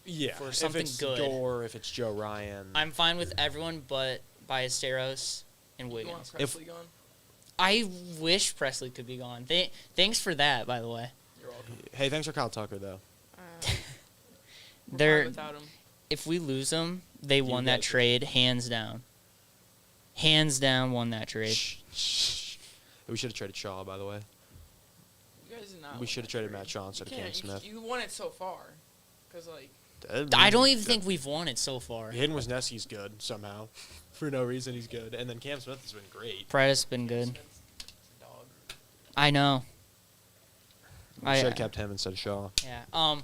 Yeah. For something if it's good. Gore, if it's Joe Ryan. I'm fine with everyone but Ballesteros and You want Wiggins. Presley gone? I wish Presley could be gone. Thanks for that, by the way. You're welcome. Hey, thanks for Kyle Tucker though. We're They're fine without him. if we lose them, they won that guys- trade hands down. Hands down, won that trade. Shh. We should have traded Shaw, by the way. You guys did not. We win should have that traded trade. Matt Shaw instead of You Cam can't- Smith. You won it so far, because like I don't even think we've won it so far. Hayden Wesneski's good somehow. For no reason, he's good. And then Cam Smith has been great. Pride's been good. Smith's a dog. I know. We should have kept him instead of Shaw. Yeah.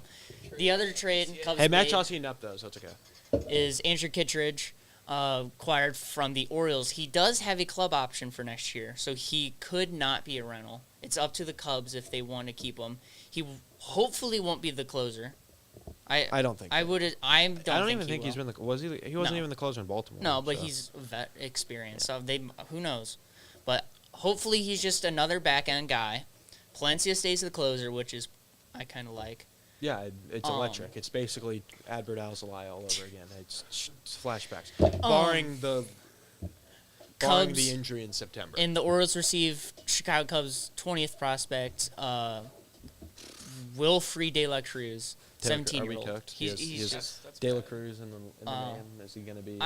The other trade Cubs Hey, Matt made Shaw's heating up, though, so it's okay. is Andrew Kittredge, acquired from the Orioles. He does have a club option for next year, so he could not be a rental. It's up to the Cubs if they want to keep him. He hopefully won't be the closer. I don't think. I would. I don't even think he's been. Was he? He wasn't No. even the closer in Baltimore. No, but so. he's vet experience. So who knows? But hopefully he's just another back end guy. Palencia stays the closer, which is I kind of like. Yeah, it's electric. It's basically Adbert Alzolay all over again. It's flashbacks, barring the injury in September. And the Orioles receive Chicago Cubs' 20th prospect, Wilfrey De La Cruz, 17-year-old. Are we cooked? He's that's De La bad. Cruz in the name. Is he gonna be?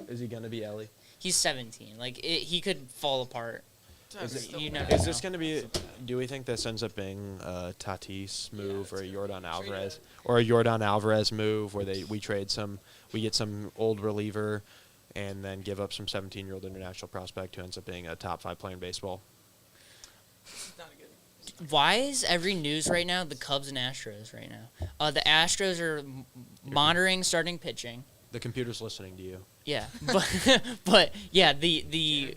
Is he gonna be Ellie? He's 17. Like he could fall apart. You never Is know. this gonna be? Do we think this ends up being a Tatis move or a Yordan Alvarez or a Yordan Alvarez move where we get some old reliever, and then give up some 17-year-old international prospect who ends up being a top 5 player in baseball? Not a good. Why is every news right now the Cubs and Astros right now? The Astros are monitoring starting pitching. The computer's listening to you. Yeah, but yeah, the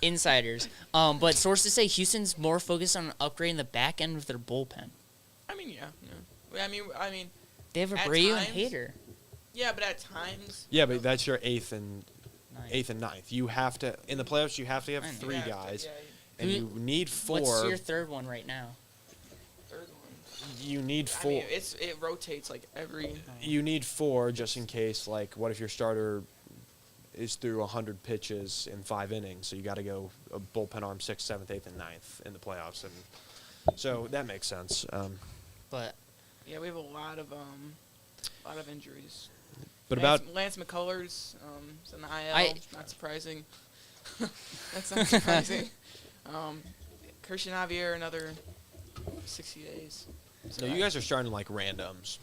insiders. But sources say Houston's more focused on upgrading the back end of their bullpen. I mean, yeah. I mean, They have At Abreu and times- Hader. yeah, but at times. Yeah, but that's your eighth and Nice. ninth. You have to in the playoffs. You have to have I know. 3 you have to- guys, yeah, and Who- you need 4. What's your third one right now? third one. You need 4. I mean, it rotates like every. You need 4 just in case. Like, what if your starter is through 100 pitches in 5 innings? So you got to go a bullpen arm 6th, 7th, 8th, and 9th in the playoffs, and so that makes sense. But Yeah, we have a lot of injuries. But about Lance McCullers is in the IL. I- Not surprising. That's not surprising. Christian Javier, another 60 days. So no, you guys are starting like randoms.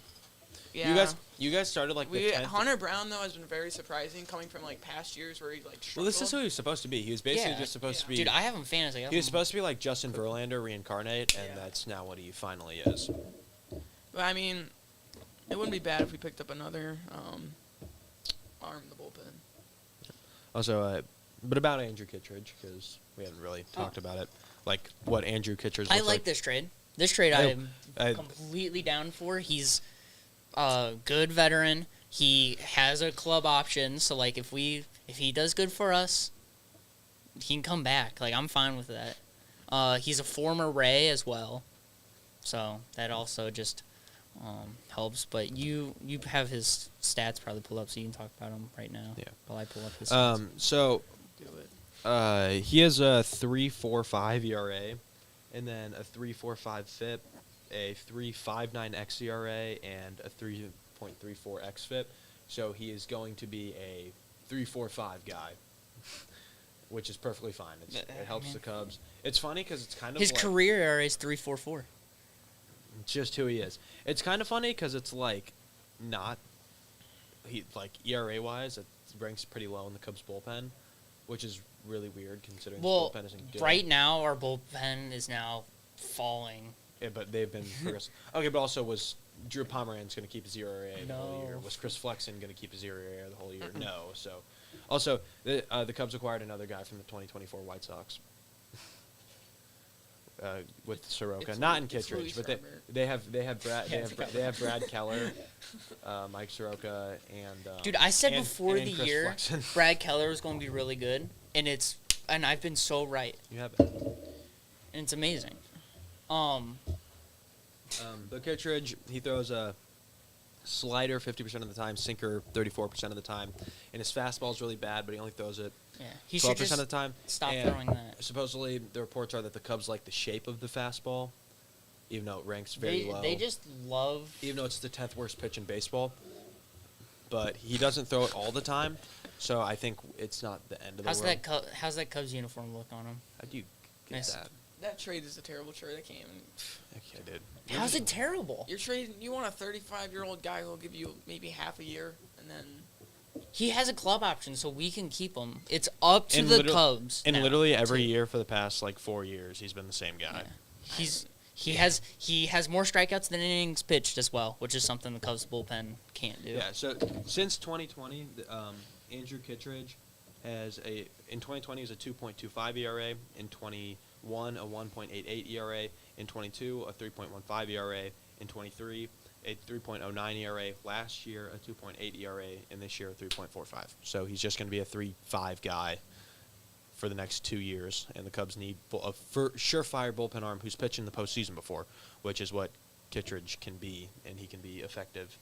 Yeah. You guys started like the 10th. Hunter Brown though has been very surprising coming from like past years where he like struggled. Well, this is who he was supposed to be. He was basically Yeah. just supposed to be. dude, I have him fantasy. He was supposed to be like Justin Verlander reincarnate, and Yeah. that's now what he finally is. But I mean, it wouldn't be bad if we picked up another arm in the bullpen. Also, but about Andrew Kittredge, because we haven't really talked about it, like what Andrew Kittredge looks I like this trade. This trade I- I'm I- completely down for. He's a good veteran. He has a club option, so like if he does good for us, he can come back. Like I'm fine with that. He's a former Ray as well, so that also just helps. But you have his stats probably pulled up, so you can talk about him right now. Yeah. While I pull up his stats. So Do it. he has a 3.45 ERA, and then a 3.45 FIP, a 3.59 xERA, and a 3.34 xFIP. So he is going to be a 3.45 guy, which is perfectly fine. It helps the Cubs. It's funny because it's kind of His like, career ERA is 3.44. it's just who he is. It's kind of funny because it's like not he like ERA wise, it ranks pretty low in the Cubs bullpen, which is really weird considering Well, the bullpen isn't good. right now our bullpen is now falling. Yeah, but they've been progressive. Okay, but also was Drew Pomeranz going to keep his ERA the whole year? No. Was Chris Flexen going to keep his ERA the whole year? No. So, also the Cubs acquired another guy from the 2024 White Sox. With Soroka, It's not in It's Kittredge, Luis but Robert. they have Brad Yeah, they have Brad Keller, Mike Soroka, and Dude, I said and- before and the Chris year Flexen. Brad Keller was going to be really good, and I've been so right, You have it. and it's amazing. But Kittredge, he throws a slider 50% of the time, sinker 34% of the time, and his fastball is really bad, but he only throws it Yeah, he 12% should of just the time. stop And throwing that. Supposedly, the reports are that the Cubs like the shape of the fastball, even though it ranks very low. They just love. Even though it's the 10th worst pitch in baseball, but he doesn't throw it all the time, so I think it's not the end of the world. How's that Cubs uniform look on him? How do you get Nice. that? That trade is a terrible trade. I can't even. Okay, dude. How's it terrible? You're trading. You want a 35-year-old guy who'll give you maybe half a year, and then He has a club option, so we can keep him. It's up to And the literal- Cubs. And now literally every to- year for the past like 4 years, he's been the same guy. Yeah. He has more strikeouts than innings pitched as well, which is something the Cubs bullpen can't do. Yeah. So since 2020, Andrew Kittredge in 2020 is a 2.25 ERA, in 21 a 1.88 ERA, in 22 a 3.15 ERA, in 23 a 3.09 ERA last year, a 2.8 ERA, and this year a 3.45. So he's just going to be a 3.5 guy for the next 2 years, and the Cubs need a surefire bullpen arm who's pitched in the postseason before, which is what Kittredge can be, and he can be effective.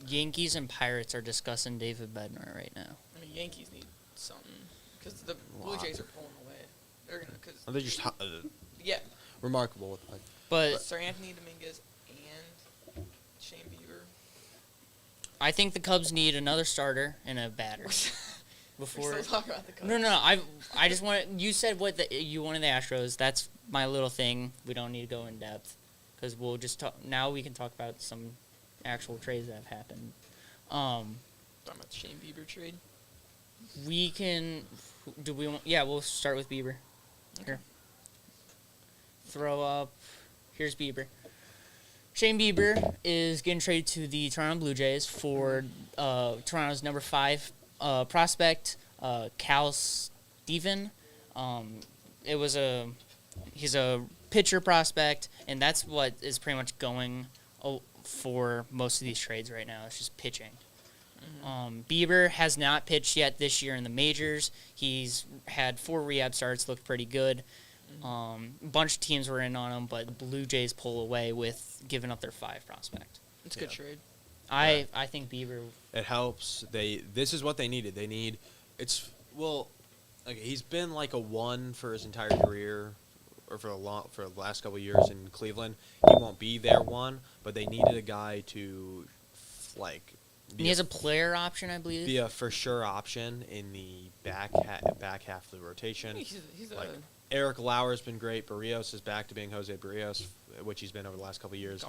Yankees and Pirates are discussing David Bednar right now. I mean, Yankees need something because the Blue Jays are pulling away. They're gonna They're just yeah. remarkable with But Sir Anthony Dominguez and Shane Bieber. I think the Cubs need another starter and a batter. Before We're still talking about the Cubs. No. I just want you said you wanted the Astros. That's my little thing. We don't need to go in depth because we'll just talk. Now we can talk about some actual trades that have happened. Talking about the Shane Bieber trade. We can. Do we want? Yeah, we'll start with Bieber. Here. Throw up. Here's Bieber. Shane Bieber is getting traded to the Toronto Blue Jays for Toronto's number 5 prospect, Cal Steven. He's a pitcher prospect, and that's what is pretty much going for most of these trades right now. It's just pitching. Bieber has not pitched yet this year in the majors. He's had 4 rehab starts, looked pretty good. A bunch of teams were in on him, but the Blue Jays pull away with giving up their 5 prospect. It's a good trade. I think Bieber. It helps. This is what they needed. They need. Okay, he's been like a 1 for his entire career, or for the last couple of years in Cleveland. He won't be their 1, but they needed a guy to, like. He has a player option, I believe. Be a for sure option in the back half of the rotation. He's like Eric Lauer's been great. Barrios is back to being Jose Barrios, which he's been over the last couple of years.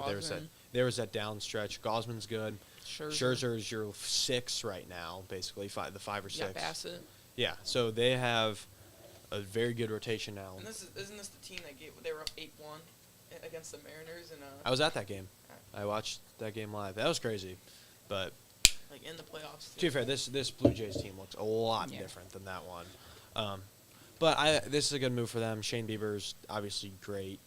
There was that down stretch. Gosman's good. Scherzer is your 6 right now, basically the 5 or 6. Yeah, Bassett. Yeah, so they have a very good rotation now. And isn't this the team that they were up 8-1 against the Mariners? I was at that game. I watched that game live. That was crazy, but. Like in the playoffs. To be fair, this Blue Jays team looks a lot different than that one. But this is a good move for them. Shane Bieber's obviously great.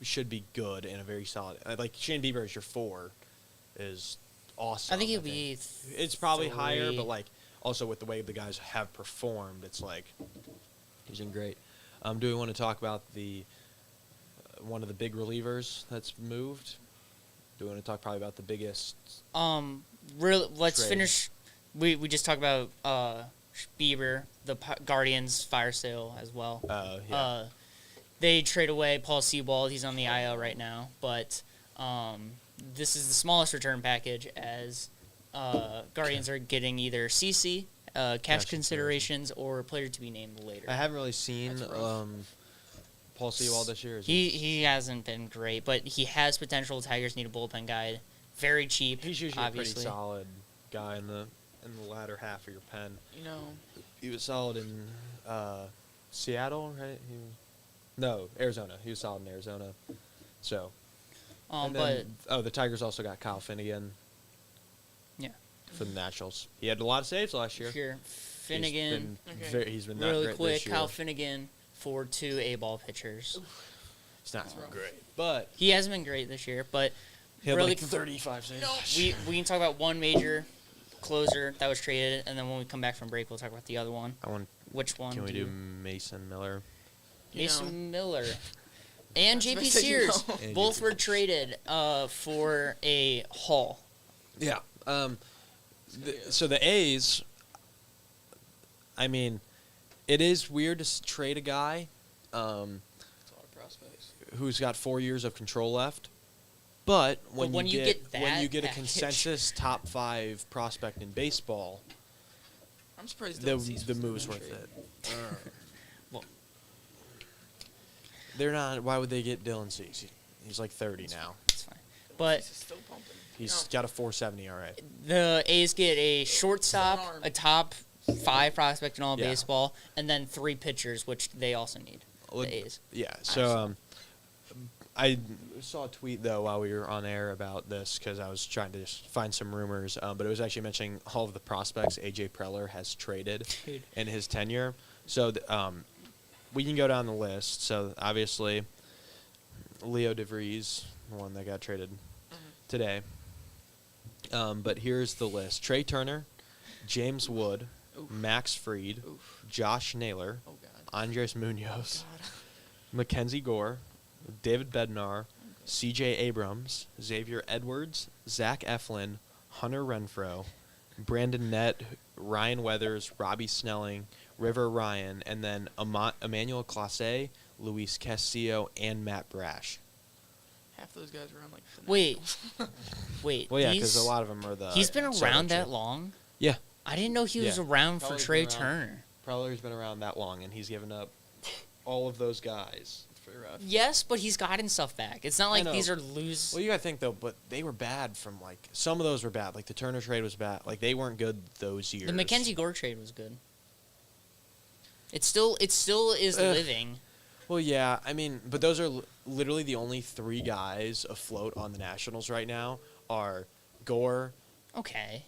Should be good and a very solid. Like Shane Bieber as your 4 is awesome. I think he'll be. It's probably higher, but like also with the way the guys have performed, it's like he's been great. Do we want to talk about the one of the big relievers that's moved? Do we want to talk probably about the biggest? Let's trade? finish. We just talked about Bieber, the Guardians fire sale as well. Yeah. They trade away Paul Sewald. He's on the IL right now, but this is the smallest return package as Guardians are getting either CC, cash considerations, or player to be named later. I haven't really seen Paul Sewald this year. He hasn't been great, but he has potential. Tigers need a bullpen guy. Very cheap. He's usually obviously. a pretty solid guy in the latter half of your pen. You know, He was solid in Seattle, right? Arizona. He was solid in Arizona. So. The Tigers also got Kyle Finnegan. Yeah. For the Nationals. He had a lot of saves last year. Sure. Finnegan. He's been not really great quick. this year. Kyle Finnegan for 2 A-ball pitchers. It's not great, but he hasn't been great this year. But he had really, like 35 saves. We can talk about one major closer that was traded, and then when we come back from break, we'll talk about the other one. Which one? Can we do Mason Miller? Mason Miller. And JP Sears. Both were traded for a haul. Yeah. So the A's, I mean, it is weird to trade a guy who's got 4 years of control left. But when you get a consensus top 5 prospect in baseball, I'm surprised the move's worth it. They're not. Why would they get Dylan Cease? He's like 30 now. It's fine. But he's still pumping. He's got a 4.70 ERA. The A's get a shortstop, a top 5 prospect in all of Yeah. baseball, and then 3 pitchers, which they also need. The A's. Yeah. So I saw a tweet though while we were on air about this because I was trying to just find some rumors, but it was actually mentioning all of the prospects AJ Preller has traded in his tenure. So we can go down the list. So obviously, Leo DeVries, the one that got traded today. But here's the list: Trey Turner, James Wood, Oof. Max Fried, Oof. Josh Naylor, Oh God. Andres Munoz, God. Mackenzie Gore, David Bednar, C.J. Abrams, Xavier Edwards, Zach Eflin, Hunter Renfro, Brandon Nett, Ryan Weathers, Robbie Snelling, River Ryan, and then Emmanuel Classe, Luis Castillo, and Matt Brash. Half those guys were on like. The Wait. Nationals. Wait. Well, yeah, because a lot of them are the. He's been Southern around that Trade. long? Yeah. I didn't know he was Yeah. around for Probably Trey been around. Turner. Preller's been around that long, and he's given up all of those guys. It's pretty rough. Yes, but he's gotten stuff back. It's not like know. these are loose. Well, you gotta think though, but they were bad from like some of those were bad. Like the Turner trade was bad. Like they weren't good those years. The Mackenzie Gore trade was good. It still is living. Well, yeah, I mean, but those are literally the only 3 guys afloat on the Nationals right now are Gore. Okay.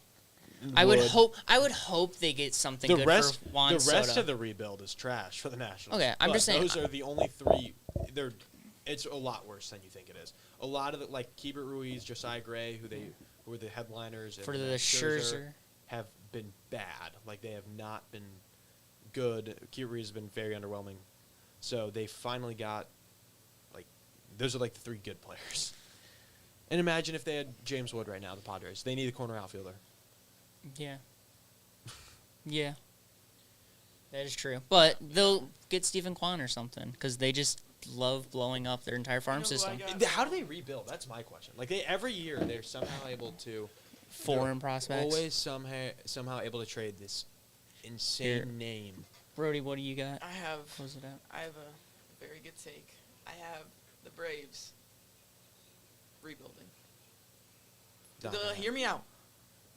I would Wood. hope they get something The good rest, for Juan the rest Soto. of the rebuild is trash for the Nationals. Okay, I'm But just saying- those are the only 3. It's a lot worse than you think it is. A lot of the like Keibert Ruiz, Josiah Gray, who were the headliners, and For the Max Scherzer. have been bad. Like they have not been good. Keibert Ruiz has been very underwhelming. So they finally got like those are like the 3 good players. And imagine if they had James Wood right now, the Padres. They need a corner outfielder. Yeah. Yeah. That is true. But they'll get Stephen Kwan or something because they just love blowing up their entire farm know who I system. got? How do they rebuild? That's my question. Like every year they're somehow able to Foreign they're prospects. Always somehow able to trade this insane Here. name. Brody, what do you got? I have. Close it out. I have a very good take. I have the Braves rebuilding. Not gonna Hear me out.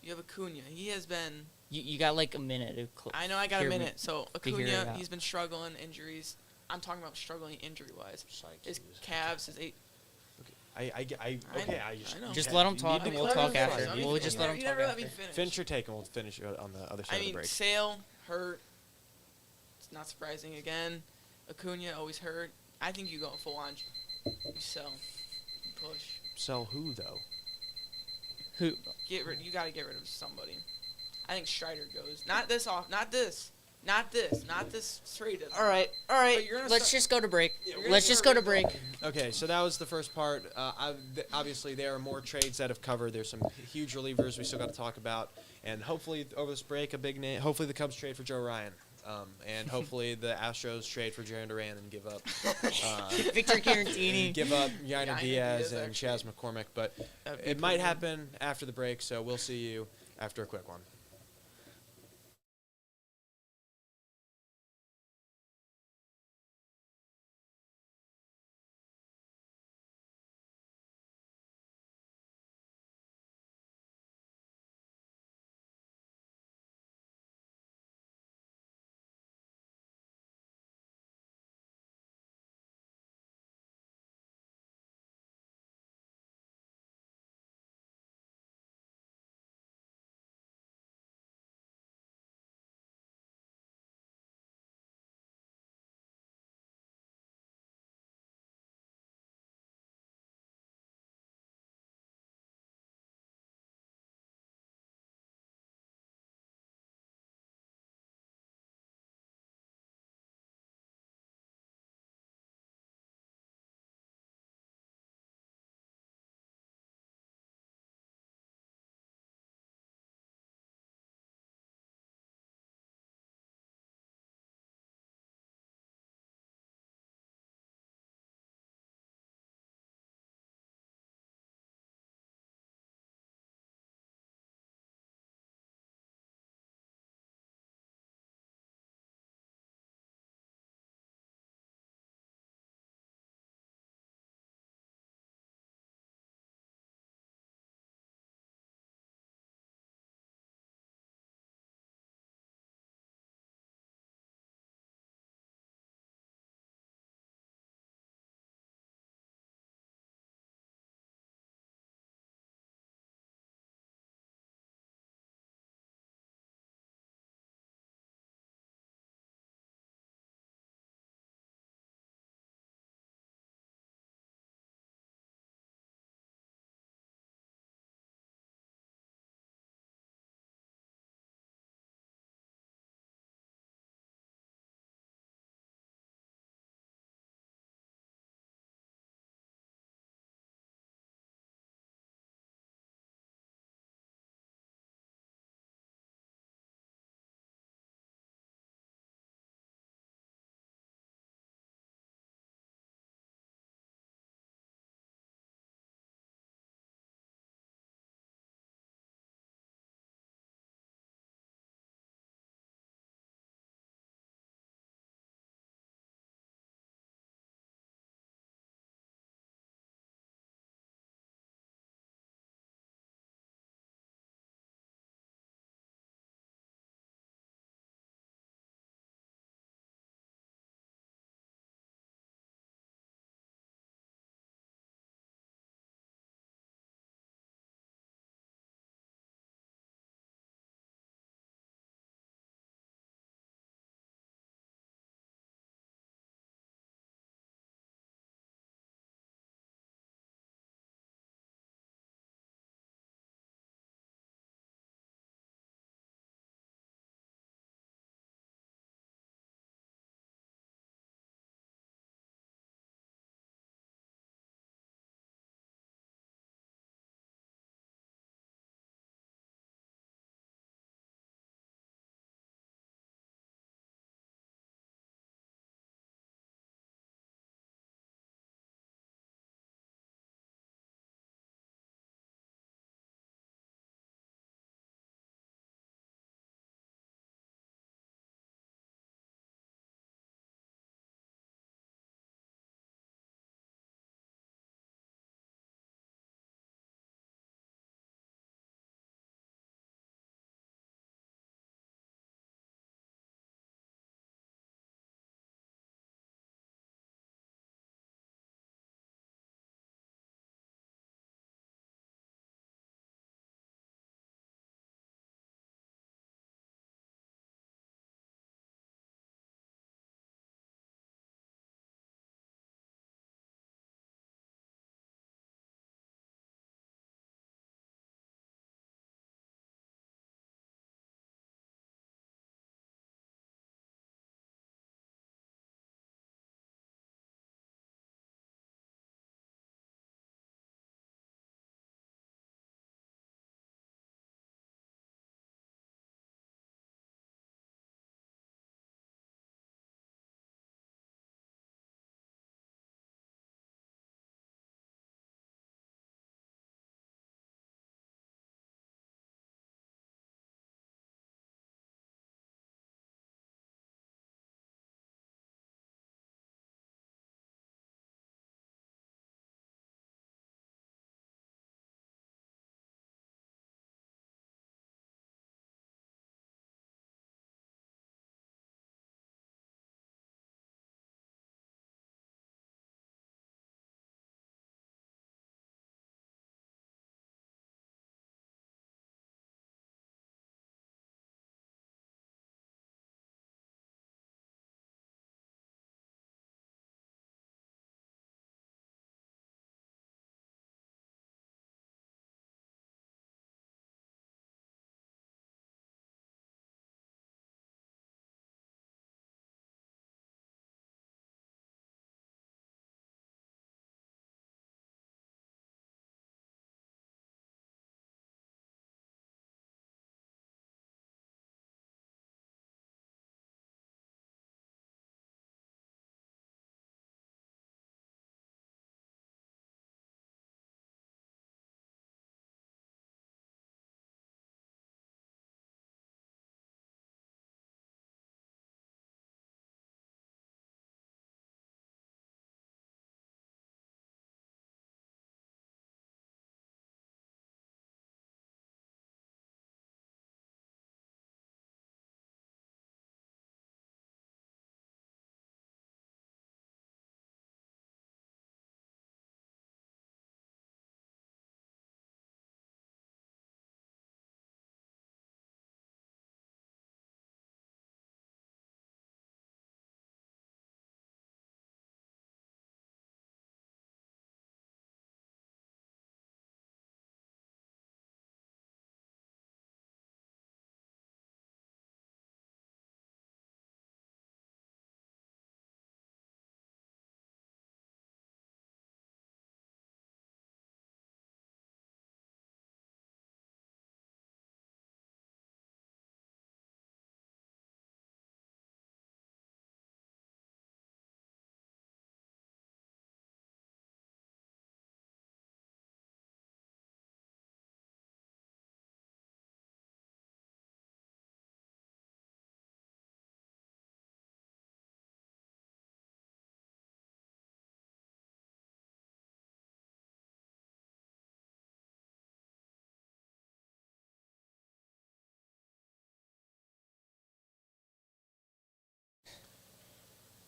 You have Acuna. He has been. You got like a minute. To I know I got a hear me- minute. So figure it Acuna, out. he's been struggling injuries. I'm talking about struggling injury-wise. Psych, His he was- calves, his eight. I know. Just let him talk you and need we'll to- talk let him after. finish. We'll just let him You talk never let me after. finish. Finish your take and we'll finish on the other side I of the mean, break. Sale hurt. It's not surprising again. Acuna always hurt. I think you go full on. You sell. You push. Sell who though? Who? Get rid. You got to get rid of somebody. I think Strider goes. Not this off. Not this. Not this. Not this trade. All right. But you're gonna Let's start- just go to break. Yeah, we're gonna Let's just start go to break. Okay, so that was the first part. Obviously, there are more trades that have covered. There's some huge relievers we still got to talk about, and hopefully over this break, a big name. Hopefully, the Cubs trade for Joe Ryan, and hopefully the Astros trade for Jaron Duran and give up Victor Caratini. give up Yainer Yainer Diaz Diaz, and actually. Chas McCormick. But That'd be it might pretty good. happen after the break. So we'll see you after a quick one.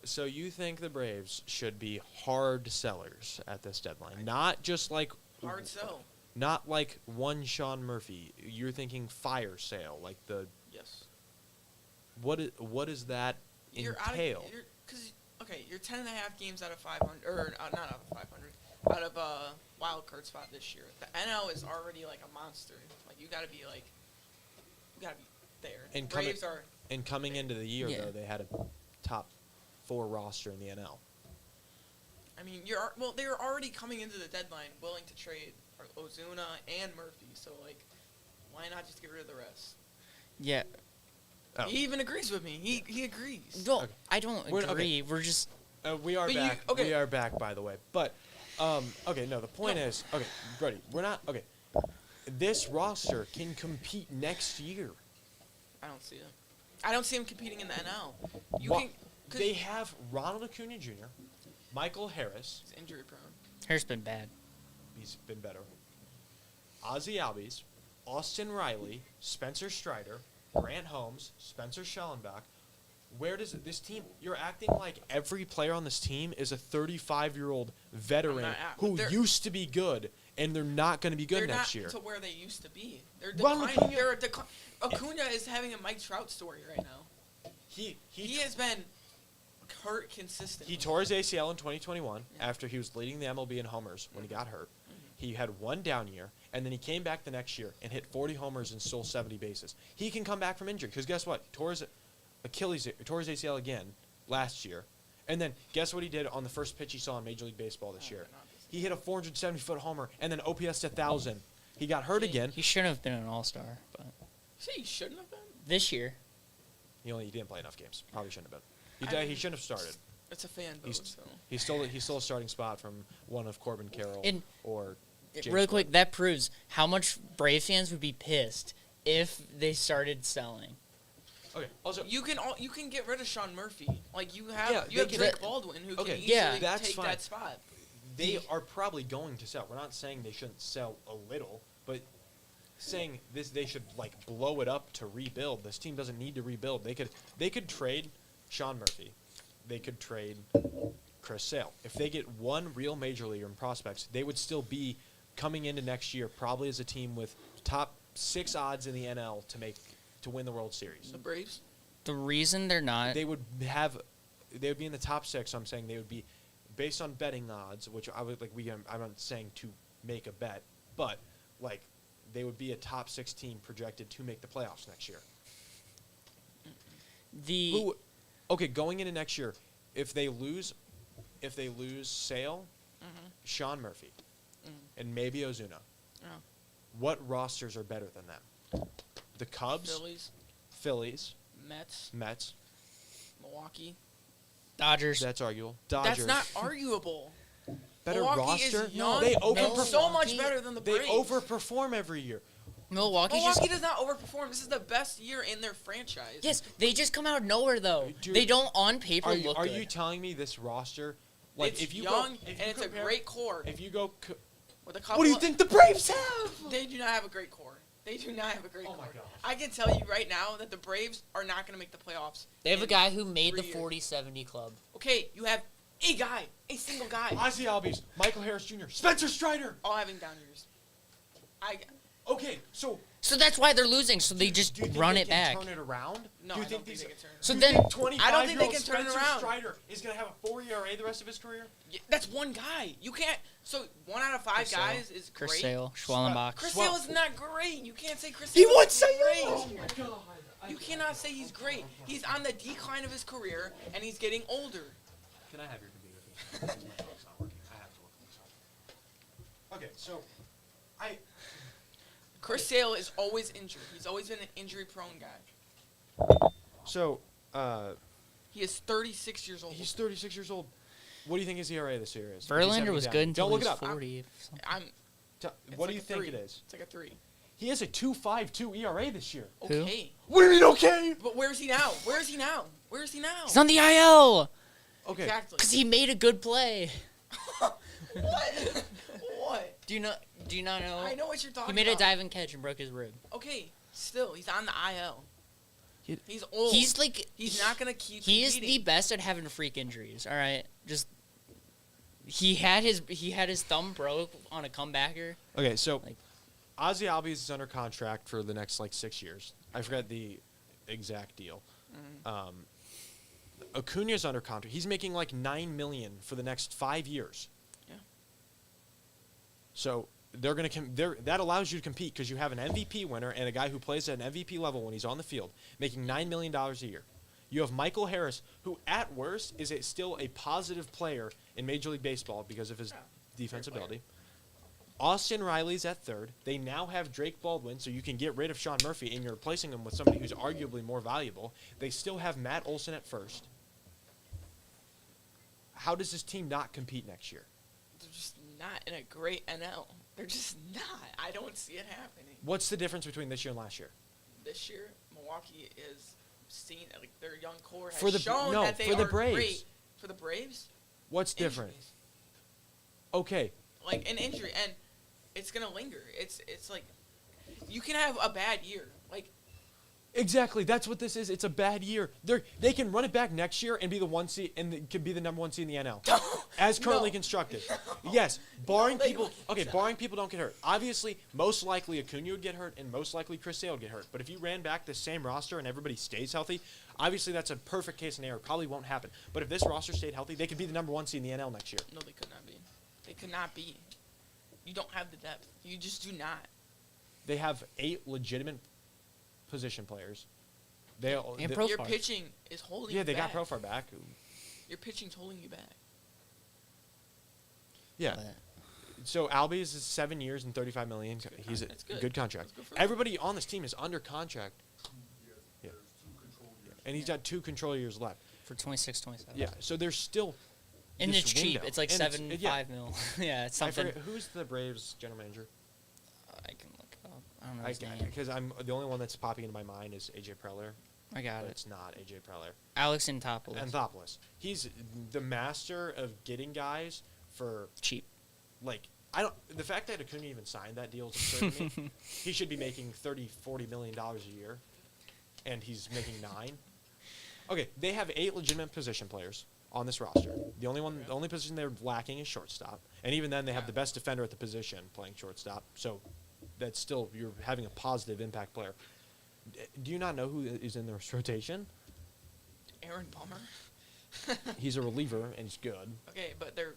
So you think the Braves should be hard sellers at this deadline, not just like Hard sell. not like one Sean Murphy. You're thinking fire sale, like the Yes. what is that entail? You're 10 and a half games out of 500, or not out of 500, out of a wild card spot this year. The NL is already like a monster. Like you gotta be there. And Braves are. And coming into the year, Yeah. though, they had a top 4 roster in the NL. I mean, they were already coming into the deadline willing to trade Ozuna and Murphy. So like, why not just get rid of the rest? Yeah. Oh. He even agrees with me. He agrees. No, Okay. I don't agree. We're just We are But back. okay. We are back, by the way. But, okay, no, the point is, okay, Brody, we're not, okay. This roster can compete next year. I don't see it. I don't see him competing in the NL. They have Ronald Acuna Jr., Michael Harris. He's injury prone. Harris been bad. He's been better. Ozzy Albies, Austin Riley, Spencer Strider, Grant Holmes, Spencer Schellenbach. Where does this team? You're acting like every player on this team is a 35-year-old veteran who used to be good, and they're not going to be good next year. They're not to where they used to be. They're Ronald declining. Acuna is having a Mike Trout story right now. He has been hurt consistently. He tore his ACL in 2021 Yeah. after he was leading the MLB in homers when he got hurt. He had one down year, and then he came back the next year and hit 40 homers and stole 70 bases. He can come back from injury because guess what? Tore his ACL again last year, and then guess what he did on the first pitch he saw in Major League Baseball this year? He hit a 470-foot homer and then OPS 1,000. He got hurt again. He shouldn't have been an all-star, but See, he shouldn't have been. this year, He didn't play enough games. Probably shouldn't have been. He shouldn't have started. It's a fan vote. He stole a starting spot from one of Corbin Carroll And- or James really Wood. quick, that proves how much Brave fans would be pissed if they started selling. Okay. Also, You can get rid of Sean Murphy. Like you have Yeah, you have they Drake can- Baldwin who okay, can easily yeah, that's take fine. that spot. they are probably going to sell. We're not saying they shouldn't sell a little, but saying they should like blow it up to rebuild. This team doesn't need to rebuild. They could trade Sean Murphy. They could trade Chris Sale. If they get one real major leaguer in prospects, they would still be coming into next year probably as a team with top 6 odds in the NL to win the World Series. The Braves. The reason they're not, They would be in the top 6. So I'm saying they would be based on betting odds, which I would like. I'm not saying to make a bet, but like they would be a top 6 team projected to make the playoffs next year. Okay, going into next year, if they lose Sale, Sean Murphy, and maybe Ozuna, what rosters are better than them? The Cubs, Phillies, Mets, Milwaukee. Dodgers. That's arguable. Dodgers. That's not arguable. better Milwaukee roster. is young They and so much Milwaukee- better than the They Braves. overperform every year. Milwaukee Milwaukee does not overperform. This is the best year in their franchise. Yes, they just come out of nowhere though. Dude, they don't on paper Are you, look are good. you telling me this roster, like It's if you young go, if and you it's compare- a great core. If you go, With a couple what do you think the Braves have? They do not have a great core. They do not have a great Oh core. my gosh. I can tell you right now that the Braves are not going to make the playoffs. They have a in guy who made the 3 years. 40-70 club. Okay, you have a guy, a single guy, Ozzy Albies, Michael Harris Jr., Spencer Strider. all having down years. Okay, so So that's why they're losing. So they just do you think run they it can back. Turn it around? No, do you I don't think these? they can turn it So do you then- think 25 I don't think they year-old can turn it Spencer around. Strider is gonna have a 4 ERA the rest of his career? That's one guy. You can't. So 1 out of 5 Chris Sale. guys is great. Chris Sale, Schwallenbach. Chris Well- Sale is not great. You can't say Chris He Sale won is Cy great. Young. Oh my god. You cannot say he's great. He's on the decline of his career, and he's getting older. Can I have your computer? Please? My phone not working. I have to work on this. Okay, so Chris Sale is always injured. He's always been an injury-prone guy. So, He is 36 years old. he's 36 years old. What do you think his ERA this year is? Verlander was good until Don't he look was it up. 40. I'm. What it's do like you a think 3. it is? It's like a 3. He has a 2.52 ERA this year. Who? Okay. What do you mean okay? But where is he now? Where is he now? Where is he now? He's on the IL Okay. Exactly. because he made a good play. What? What? Do you not know? I know what you're talking He made a about. dive and catch and broke his rib. Okay. Still, he's on the IL. He's old. He's like He's not gonna keep. He is the competing. best at having freak injuries. All right, just he had his thumb broke on a comebacker. Okay, so Like- Ozzy Albies is under contract for the next 6 years. I forgot the exact deal. Acuna's under contract. He's making $9 million for the next 5 years. Yeah. So they're gonna that allows you to compete because you have an MVP winner and a guy who plays at an MVP level when he's on the field, making $9 million a year. You have Michael Harris, who at worst is still a positive player in Major League Baseball because of his defensive ability. Austin Riley's at third. They now have Drake Baldwin, so you can get rid of Sean Murphy, and you're replacing him with somebody who's arguably more valuable. They still have Matt Olson at first. How does this team not compete next year? They're just not in a great NL. They're just not. I don't see it happening. What's the difference between this year and last year? This year, Milwaukee is seen their young core has For the- shown no, that they for the are Braves. great. For the Braves, What's different? injuries. Okay, Like an injury, and it's gonna linger. It's like you can have a bad year. Like exactly. That's what this is. It's a bad year. They can run it back next year and be the 1 seed and could be the number 1 seed in the NL. As currently No. constructed. Yes, barring they people. won't. Okay, barring people don't get hurt. Obviously, most likely Acuna would get hurt, and most likely Chris Sale would get hurt. But if you ran back the same roster and everybody stays healthy, obviously that's a perfect case scenario. Probably won't happen. But if this roster stayed healthy, they could be the number 1 seed in the NL next year. no, they could not be. They could not be. You don't have the depth. You just do not. They have 8 legitimate position players. They And they- Profar. Your pitching is holding. yeah, you they back. got Profar back. Your pitching's holding you back. Yeah. But So Albies is 7 years and $35 million. He's a That's good. good contract. That's good for them. Everybody on this team is under contract. Yeah. And he's got 2 control years left. for 26, 27. Yeah. So there's still. And this it's cheap. window. It's like And 7, yeah. 5 mil. Yeah, it's I something. forget who's the Braves general manager. I can look it up. I don't know his name. Because I'm the only one that's popping into my mind is AJ Preller, I got but it. it's not AJ Preller. Alex Anthopoulos. Anthopoulos. He's the master of getting guys for Cheap. I don't. The fact that Acuna even signed that deal is absurd to me. He should be making $30-40 million a year, and he's making 9. Okay, they have 8 legitimate position players on this roster. The only position they're lacking is shortstop, and even then they have the best defender at the position playing shortstop. So that's still you're having a positive impact player. Do you not know who is in this rotation? Aaron Bummer. He's a reliever and he's good. Okay, but their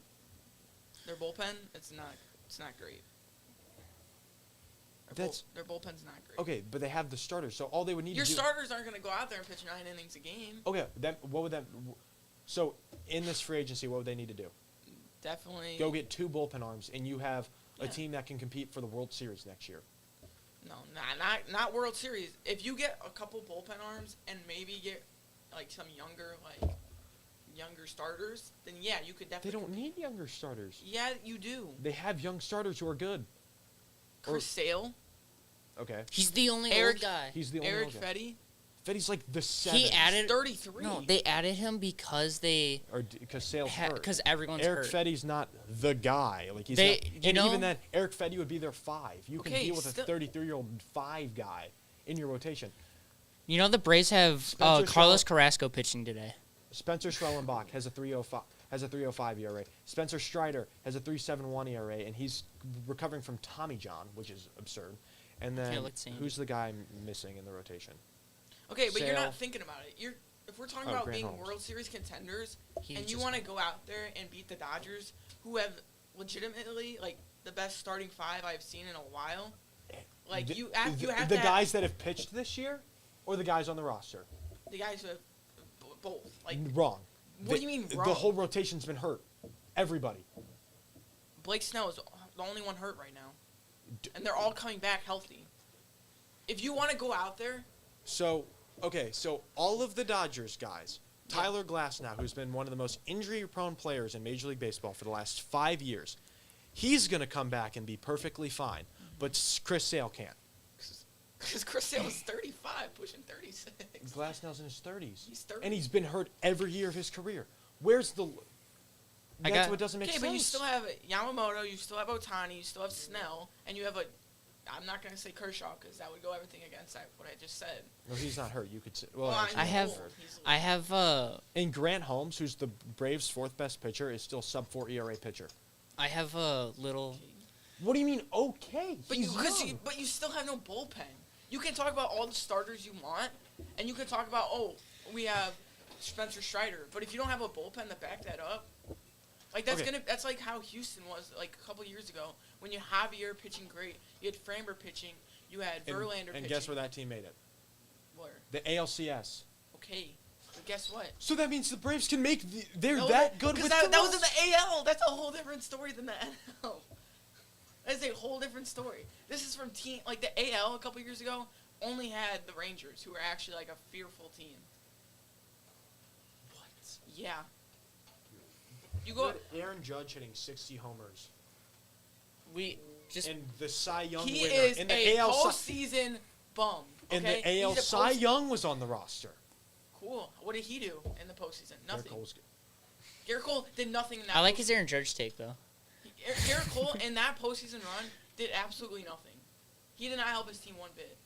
bullpen, it's not great. Their bullpen's not great. Okay, but they have the starters, so all they would need Your to do. starters aren't going to go out there and pitch 9 innings a game. Okay, what would that? So in this free agency, what would they need to do? Definitely. Go get 2 bullpen arms, and you have a Yeah. team that can compete for the World Series next year. No, not World Series. If you get a couple bullpen arms and maybe get some younger starters, then yeah, you could They definitely. don't need younger starters. Yeah, you do. They have young starters who are good. Chris Sale, Okay, He's the only Eric- old guy. he's the only Eric old guy. Fetty, Fetty's like the 7th. He added 33. No, they added him because they or because Sale's hurt. because everyone's Eric hurt. Fetty's not the guy. Like he's They- not, you and know- even then, Eric Fetty would be their 5. You can Okay, deal with a still- 33-year-old 5 guy in your rotation. You know the Braves have Spencer Carlos Shaw- Carrasco pitching today. Spencer Schwellenbach has a 3.05 ERA. Spencer Strider has a 3.71 ERA, and he's recovering from Tommy John, which is absurd. And then let's see. who's the guy missing in the rotation? Okay, but you're Sale. not thinking about it. If we're talking Oh, about Grant being Holmes. World Series contenders, He's and you just- want to go out there and beat the Dodgers, who have legitimately the best starting 5 I've seen in a while, you have the to guys that have pitched this year, or the guys on the roster? the guys who have both. Wrong. What do you mean The wrong? whole rotation's been hurt. Everybody. Blake Snell is the only one hurt right now, and they're all coming back healthy. If you want to go out there, So all of the Dodgers guys, Tyler Glasnow, who's been one of the most injury-prone players in Major League Baseball for the last 5 years, he's going to come back and be perfectly fine. But Chris Sale can't. because Chris Sale is 35, pushing 36. Glasnow's in his 30s. He's 30. And he's been hurt every year of his career. Where's the... That's what doesn't make Okay, sense. but you still have Yamamoto, you still have Otani, you still have Snell, and you have a I'm not gonna say Kershaw because that would go everything against what I just said. No, he's not hurt. You could say. Well, Well, actually, I have- he's hurt. I have And Grant Holmes, who's the Braves' fourth best pitcher, is still sub-4 ERA pitcher. I have a little. What do you mean? Okay, But he's young. but you still have no bullpen. You can talk about all the starters you want, and you can talk about we have Spencer Strider. But if you don't have a bullpen to back that up, like that's like how Houston was like a couple years ago when you have Javier pitching great, you had Framber pitching, you had Verlander pitching. And guess where that team made it? Where? The ALCS. Okay, but guess what? So that means the Braves can make. They're No, that good because with that the was in the AL. That's a whole different story than the NL. That's a whole different story. This is from team like the AL a couple years ago only had the Rangers, who were actually like a fearful team. What? Yeah. You go. Aaron Judge hitting 60 homers. We just. And the Cy Young He winner. is in the a AL postseason bum. Okay? And the AL He's a Cy Young was on the roster. Cool. What did he do in the postseason? Garrett Nothing. Cole's- Garrett Cole did nothing in that. I like his Aaron Judge take though. Garrett Cole in that postseason run did absolutely nothing. He did not help his team one bit.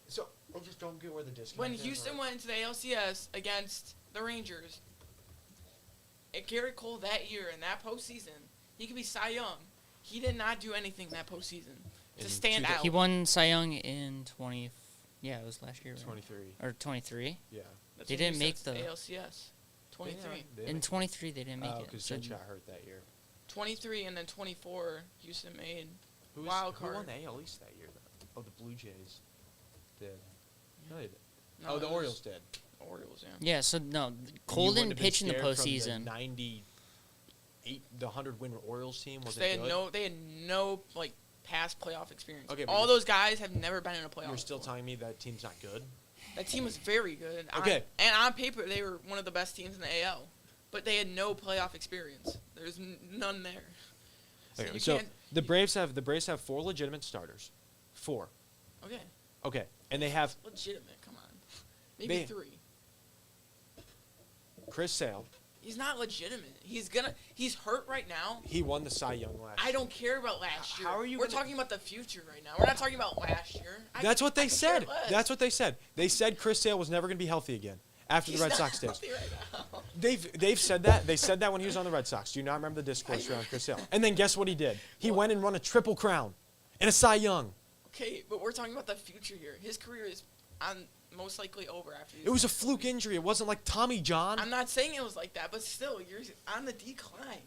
So I just don't get where the disconnect When is, Houston right? went into the ALCS against the Rangers, Garrett Cole that year in that postseason, he could be Cy Young. He did not do anything that postseason to In stand out. He won Cy Young in 20. Yeah, it was last year. Right? 23. Or 23. Yeah. That's They what he didn't make says, the- ALCS. 23. In 23, they didn't make it. Because So Judge got hurt that year. 23 and then 24, Houston made Who wild Who won card. the AL East that year, though? Oh, the Blue Jays did. No, they did. No, Oh, the it was Orioles did. Orioles, yeah. yeah, so no, And Cole you wouldn't didn't have been pitch in the scared from postseason. The 98, the 100-win Orioles team was They it had good? they had no like past playoff experience. Okay, but all you're- those guys have never been in a playoff. You're still before. telling me that team's not good? That team was very good. Okay. And on paper, they were one of the best teams in the AL. But they had no playoff experience. There's none there. Okay, you so can't- the Braves have 4 legitimate starters. 4. Okay. Okay, and they have Legitimate, come on. Maybe They- 3. Chris Sale. He's not legitimate. He's hurt right now. He won the Cy Young last I don't care about last year. How are you We're gonna- talking about the future right now. We're not talking about last year. That's what they I could care said. less. That's what they said. They said Chris Sale was never going to be healthy again after He's the Red not Sox days. healthy right now. They've said that. They said that when he was on the Red Sox. Do you not remember the discourse around Chris Sale? And then guess what he did? He went and won a Triple Crown and a Cy Young. Okay, but we're talking about the future here. His career is most likely over after these. It was a fluke injury. It wasn't like Tommy John. I'm not saying it was like that, but still, you're on the decline.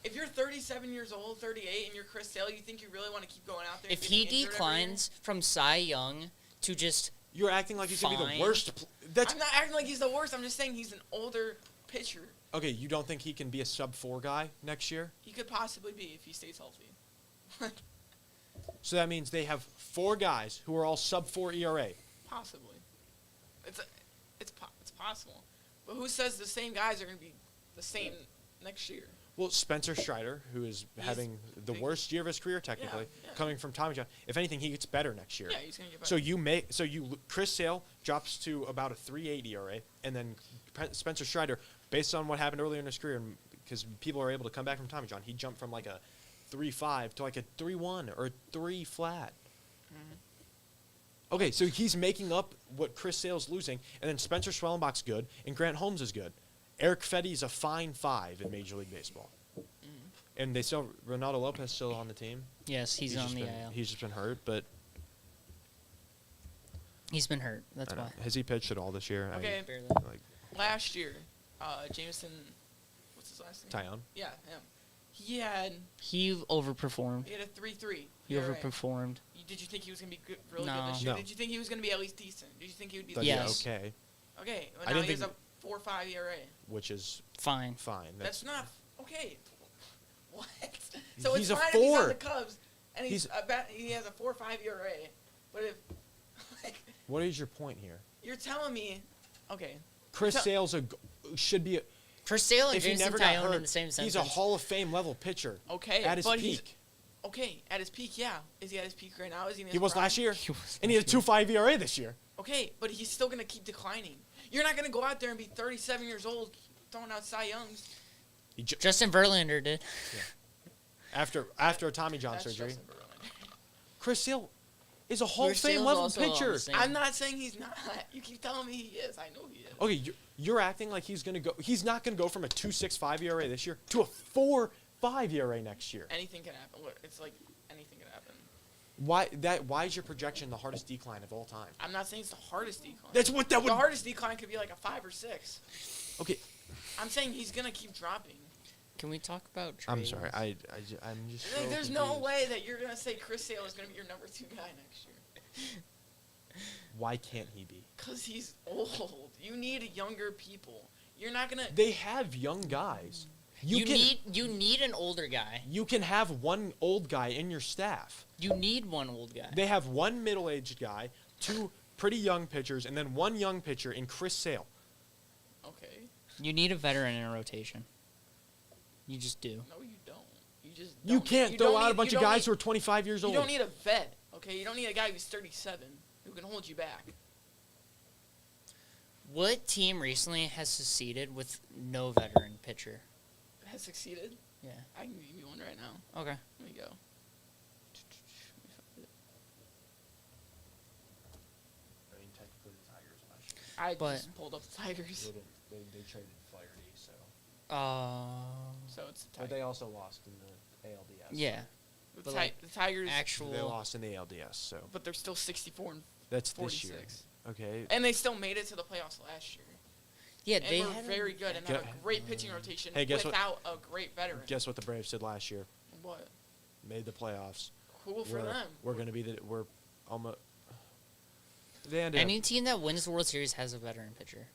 If you're 37 years old, 38, and you're Chris Sale, you think you really want to keep going out there? If and he getting injured every declines from Cy Young to just You're acting like he's going to be Fine. the worst. year? That's I'm not acting like he's the worst. I'm just saying he's an older pitcher. okay. You don't think he can be a sub-4 guy next year? He could possibly be if he stays healthy. So that means they have 4 guys who are all sub-4 ERA. Possibly. It's possible. But who says the same guys are going to be the same next year? Well, Spencer Strider, who is having the big. worst year of his career technically, Yeah. coming from Tommy John. If anything, he gets better next year. Yeah, he's going to get better. Chris Sale drops to about a 3.8 ERA, and then Spencer Strider, based on what happened earlier in his career, because people are able to come back from Tommy John, he jumped from like a 3.5 to like a 3.1 or a 3 flat. Okay, so he's making up what Chris Sale's losing, and then Spencer Schwellenbach's good, and Grant Holmes is good. Eric Fetty's a fine 5 in Major League Baseball. And they still Ronaldo Lopez still on the team. yes, he's on just the been, IL. He's just been hurt, but He's been hurt. That's I don't why. know. Has he pitched at all this year? Okay. Barely. Like Last year, Jameson, what's his last name? Tyon. Yeah, him. He had He overperformed. a 3.3. He ERA. overperformed. Did you think he was going to be good, really No. good this year? No. Did you think he was going to be at least decent? Did you think he would be Thought decent? he Yes. was okay, Okay, well, I now didn't he has a think- 4.5 ERA. which is Fine. fine. That's not okay. What? So He's a it's fine if he's 4. on the Cubs and He's- he has a 4.5 ERA. But if like, What is your point here? you're telling me, okay, Chris So- Sale's should be. For Sale and If he Jameson never got Tyone hurt, in the same sentence. he's a Hall of Fame level pitcher. okay, At his but he's peak, okay at his peak. Yeah, is he at his peak right now? Is he? In his he was prime? last year, He was and he had a last year. 2.5 ERA this year. Okay, but he's still gonna keep declining. You're not gonna go out there and be 37 years old throwing out Cy Youngs. He ju- Justin Verlander did. after a Tommy John That's surgery. Justin Verlander. Chris Sale is a Hall of Chris Fame Sale's level also on pitcher. the same- I'm not saying he's not. You keep telling me he is. I know he is. Okay, you're acting like he's gonna go. He's not gonna go from a 2.65 ERA this year to a 4.5 ERA next year. Anything can happen. It's like anything can happen. Why is your projection the hardest decline of all time? I'm not saying it's the hardest decline. That's what that would. The hardest decline could be like a 5 or 6. Okay, I'm saying he's gonna keep dropping. Can we talk about I'm trades? sorry. I'm just. Like, So there's no confused. way that you're gonna say Chris Sale is gonna be your number 2 guy next year. Why can't he be? Cause he's old. You need younger people. You're not gonna. They have young guys. You need an older guy. You can have one old guy in your staff. You need one old guy. They have one middle-aged guy, 2 pretty young pitchers, and then 1 young pitcher in Chris Sale. Okay. You need a veteran in a rotation. You just do. No, you don't. You just. You don't. can't You throw don't out a need- bunch you of don't guys need- who are 25 years You old. don't need a vet. Okay. You don't need a guy who's 37 who can hold you back. What team recently has succeeded with no veteran pitcher? Has succeeded. Yeah. I can give you one right now. Okay. Let me go. I mean, technically the Tigers last year. I But- just pulled up the Tigers. They traded Flaherty, so. So it's the But Tigers. they also lost in the ALDS. Yeah. The, but Ti- like, the Tigers. Actual. They lost in the ALDS, so. But they're still 64 and That's 46. this year. Okay. And they still made it to the playoffs last year. Yeah, And they were had very good and have Gu- a great pitching rotation Hey, guess what- without a great veteran. Guess what the Braves did last year? What? Made the playoffs. Cool for them. We're gonna be we're almost. They ended Any up, team that wins the World Series has a veteran pitcher.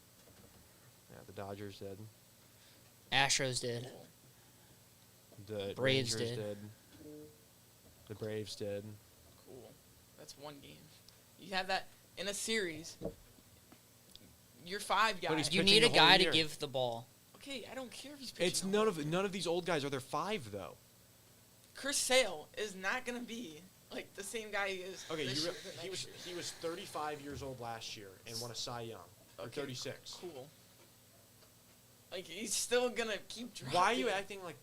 yeah, the Dodgers did. Astros did. Cool. The Braves Rangers did. The Braves did. Cool. That's one game. You have that in a series. Your 5 But guys. he's You pitching need a the whole guy year. to give the ball. Okay, I don't care if he's pitching. It's the none whole of these old guys are there 5 though. Chris Sale is not gonna be like the same guy he is. Okay, this year, he next was year. 35 years old last year and won a Cy Young. Or Okay, 36. Cool. Like he's still gonna keep dropping. Why are you acting like?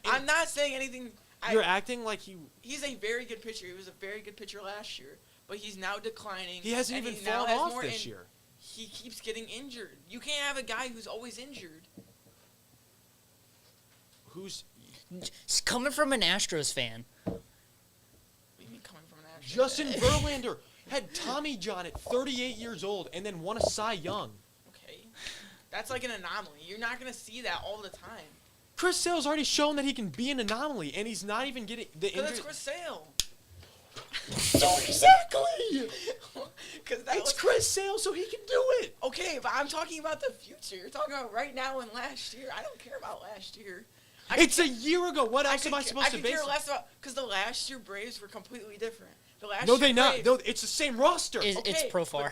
I'm not saying anything. You're acting like He's a very good pitcher. He was a very good pitcher last year, but he's now declining. he hasn't and even he now fallen has off more this in- year. He keeps getting injured. You can't have a guy who's always injured. Who's It's coming from an Astros fan. What do you mean coming from an actual Justin guy? Verlander had Tommy John at 38 years old and then won a Cy Young. Okay. That's like an anomaly. You're not going to see that all the time. Chris Sale's already shown that he can be an anomaly, and he's not even getting the Because injury. it's Chris Sale. So exactly. Because that It's was Chris Sale, so he can do it. okay. But I'm talking about the future. You're talking about right now and last year. I don't care about last year. It's a year ago. What else could am I ca- supposed to could base? care less about because the last year Braves were completely different. The last No, year they not. Braves- No, it's the same roster. It's Okay, Profar.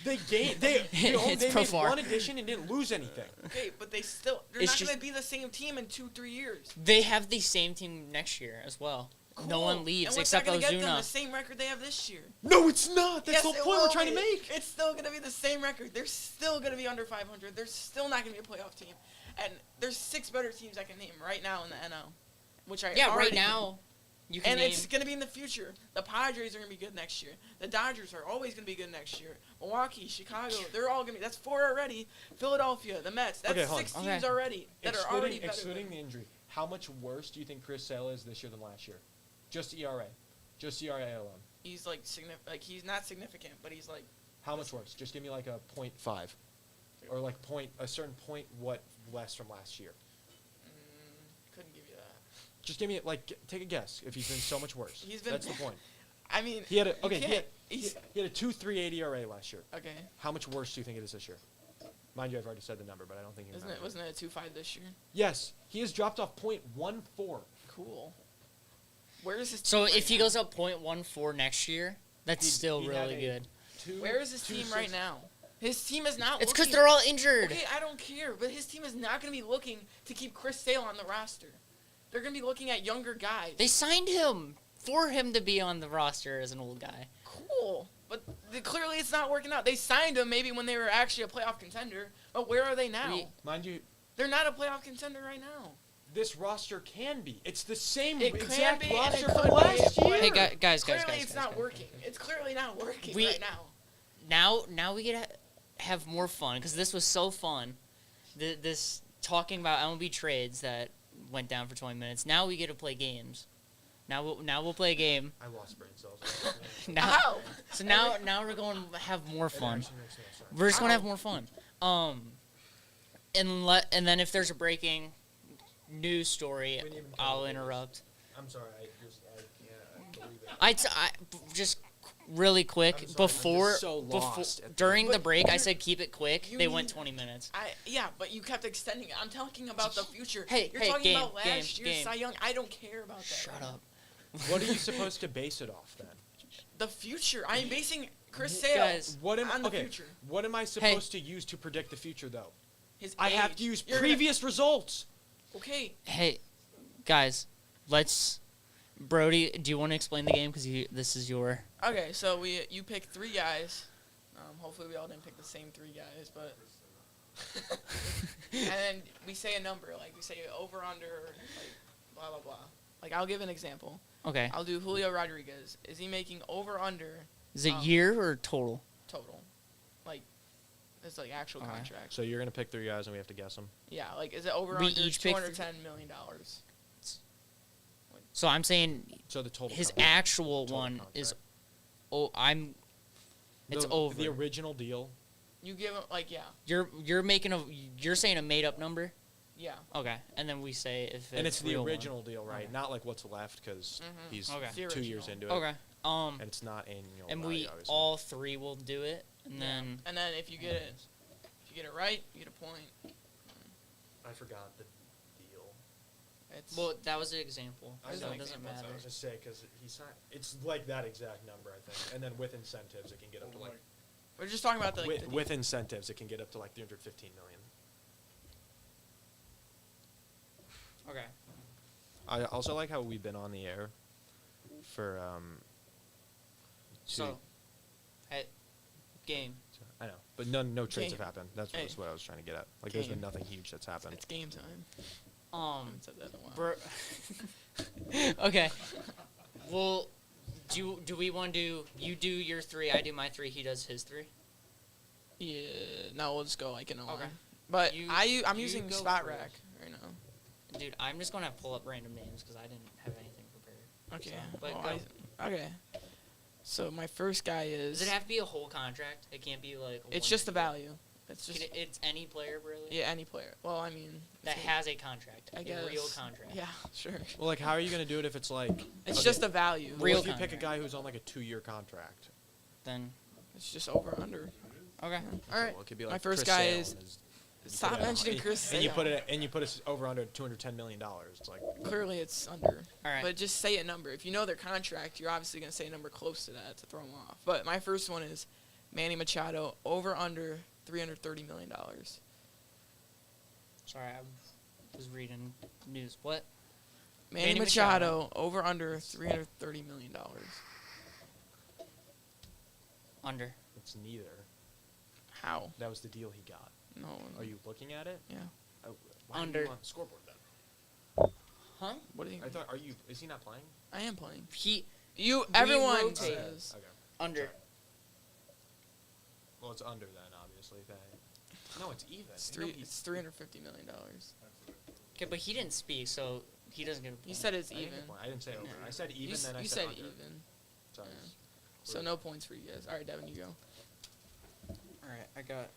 They gained. They It's they made Profar. one addition and didn't lose anything. Okay, but they're It's not just- going to be the same team in 2-3 years. They have the same team next year as well. No Cool. one leaves and what's except that gonna get them? Ozuna. The same record they have this year. No, it's not. That's Yes, the it whole point will we're trying to be. make. It's still going to be the same record. They're still going to be under 500. They're still not going to be a playoff team. And there's 6 better teams I can name right now in the NL. Which I Yeah, already right now, you can And name. it's going to be in the future. The Padres are going to be good next year. The Dodgers are always going to be good next year. Milwaukee, Chicago, they're all going to be. That's 4 already. Philadelphia, the Mets. That's Okay, hold on. 6 teams Okay. already that are already better. Excluding than- the injury, how much worse do you think Chris Sale is this year than last year? Just ERA. Just ERA alone. He's like he's not significant, but he's like How much worse? Just give me like a 0.5. Or like a certain point what less from last year. couldn't give you that. Just give me take a guess if he's been so much worse. He's been- That's the point. I mean, He had you he can't- had, he's- he had a 2.38 ERA last year. okay. How much worse do you think it is this year? Mind you, I've already said the number, but I don't think he Wasn't it a 2.5 this year? Yes, he has dropped off 0.14. Cool. Where is his So team if right he now? goes up .14 next year, that's He- still he had really a good. Where is his team right now? His team is not It's because looking- they're all injured. Okay, I don't care, but his team is not going to be looking to keep Chris Sale on the roster. They're going to be looking at younger guys. They signed him for him to be on the roster as an old guy. Cool. But clearly it's not working out. They signed him maybe when they were actually a playoff contender, but where are they now? We- Mind you, They're not a playoff contender right now. this roster can be. It's the same It can exact be, and roster it from could last be, year. Hey, guys. Clearly, it's not working. It's clearly not working We- right now. Now we get to have more fun because this was so fun. This talking about MLB trades that went down for 20 minutes. Now we get to play games. Now we'll play a game. I lost brain cells. Now, Ow! so now we're going to have more fun. We're just going to have more fun. And then if there's a breaking news story, I'll interrupt. I'm sorry. I can't believe it. I just really quick I'm sorry, I'm before just so lost at the- during the But break I you- said keep it quick. you They went need- 20 minutes. Yeah, but you kept extending it. I'm talking about the future. Hey, You're hey, talking game, about last game, year's game. Cy Young. I don't care about that. Shut right now. up. What are you supposed to base it off then? The future. I'm basing Chris Guys, Sale What am on the okay? future. What am I supposed to use to predict the future though? His I have age. to use You're previous results. Okay. Hey, guys, let's. Brody, do you want to explain the game? Because this is your. Okay, so you pick 3 guys. Hopefully we all didn't pick the same 3 guys, but. And then we say a number, like we say over under, like blah blah blah. Like I'll give an example. Okay. I'll do Julio Rodriguez. Is he making over under Is it um, year or total? total? Like it's like actual Okay. contract. So you're gonna pick 3 guys and we have to guess them. Yeah, like is it over We under each pick $210 million? So I'm saying So the total. his contract. actual Total one contract. is. Oh, I'm. It's The- over. The original deal. You give him like You're making a. You're saying a made up number. yeah. Okay, and then we say if And it's the real one. original deal, right? Okay. Not like what's left because Mhm. he's Okay. The 2 years original. into it. Okay. And it's not annual. And value, we obviously. all 3 will do it, and Yeah. then And then if you get it right, you get a point. I forgot the deal. It's well, that was an example, I so know. it doesn't I matter. was just say because he's not. It's like that exact number, I think. And then with incentives, it can get up to like. we're just talking about the With incentives, it can get up to like 315 million. Okay. I also like how we've been on the air for So, game. I know, but no trades Game. have happened. That's Hey. what I was trying to get at. Like, there's been Game. nothing huge that's happened. it's game time. I Um. haven't said that in a while. Okay. Well, do we want to do? You do your 3, I do my 3, he does his 3. Yeah, no, we'll just go like in a Okay. line. But I'm you using go Spot first. Rack right now. Dude, I'm just gonna pull up random names because I didn't have anything prepared. Okay. So, but well, go. okay. So my first guy is. Does it have to be a whole contract? It can't be like. It's one just the year. value. It's Can just it's any player really. yeah, any player. Well, I mean That it's- has a contract. I a guess real contract. Yeah, sure. Well, like, how are you gonna do it if it's like? It's okay, just the value. well, Real if you pick a contract. guy who's on like a 2-year contract. Then It's just over under. okay. All right. Well, it could be My like first Chris guy Sale is- and his- you Stop put it at- mentioning Chris And you Sale. put it over under $210 million. It's like Clearly, it's under. All right. But just say a number. If you know their contract, you're obviously gonna say a number close to that to throw them off. But my first one is Manny Machado over under $330 million. Sorry, I was reading news. What? Manny Machado over under $330 million. Under. it's neither. How? That was the deal he got. No. Are you looking at it? Yeah. Oh, why are Under. you on the scoreboard then? Huh? What do you? I thought. Is he not playing? I am playing. He Everyone rotate. says. Okay. under. Sorry. Well, it's under then, obviously. No, it's even. It's No, It's $350 million. Okay, but he didn't speak, so he doesn't get a point. You said it's I didn't even. get one. I didn't say over. Yeah. I said even. Then I you said said under. even. Sorry. Yeah. So no points for you guys. All right, Devin, you go. All right, I got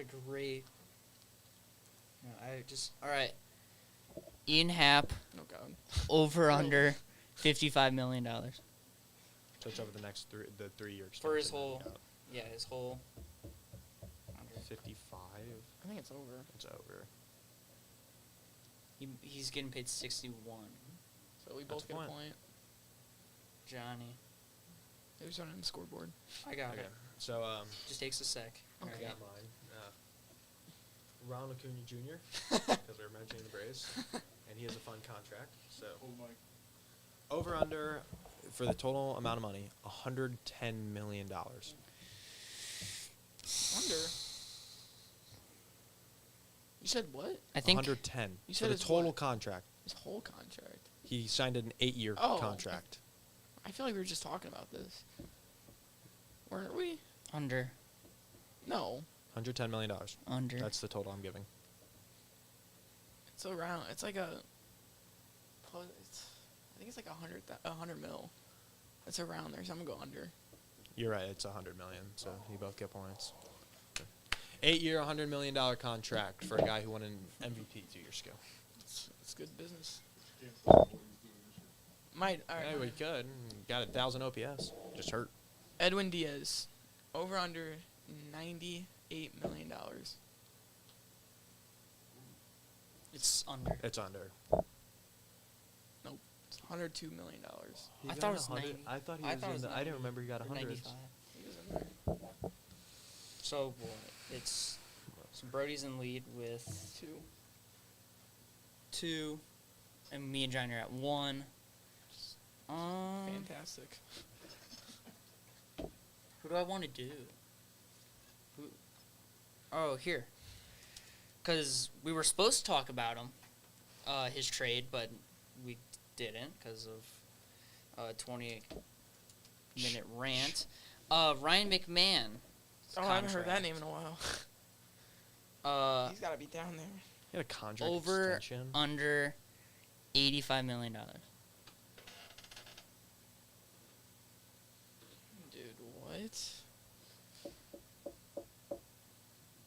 a great. No, all right. Ian Happ Oh God. over under $55 million. So it's over the next 3 years. For his whole- Yeah, his whole. Under. 55. I think it's over. It's over. He's getting paid 61. So we That's both a get a point. point. Johnny, Who's on the scoreboard? I got Okay. it. So Just takes a sec. I All right. got mine. Ron Acuna Jr. Because we were mentioning the Braves, and he has a fun contract. So over under for the total amount of money, $110 million. Under. You You said what? I think 110 You for said the his total what? contract. His whole contract. He signed an 8-year Oh. contract. I feel like we were just talking about this. Weren't we? under. No. $110 million. Under. That's the total I'm giving. It's around. It's like a. I think it's like 100 mil. It's around there, so I'm gonna go under. You're right. It's $100 million. So you both get points. 8-year, $100 million contract for a guy who won an MVP 2 years ago. It's good business. Might. All right. Yeah, we could. Got 1,000 OPS. Just hurt. Edwin Diaz, over under $98 million. It's under. It's under. It's $102 million. I thought it was 90. I thought he I was thought it in was the. I 90 didn't remember he got or 100. 95. He was in there. So Brody's in lead with 2, and me and Johnny are at 1. Fantastic. Who do I want to do? Who? Oh, here. Because we were supposed to talk about him, his trade, but we didn't because of a 20-minute rant. Ryan McMahon. Oh, I haven't heard that name in a while. He's got to be down there. He had a contract Over, extension. under $85 million. Dude, what?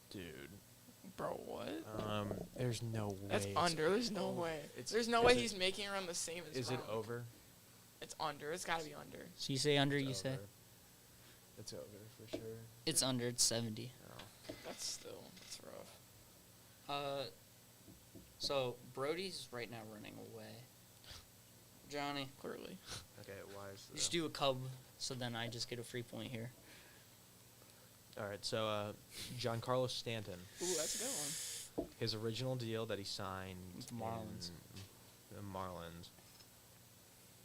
Dude. Bro, what? There's no way. That's it's under. There's no over. way. It's- There's no is way it- he's making around the same as Is it Ron. over? It's under. It's got to be under. So you say under, It's you say? over. It's over for sure. It's under, it's 70. That's rough. So Brody's right now running away. Johnny, Clearly. Okay, why is this? just do a Cub, so then I just get a free point here. All right, so Giancarlo Stanton, Ooh, that's a good one. his original deal that he signed With the Marlins. in the Marlins,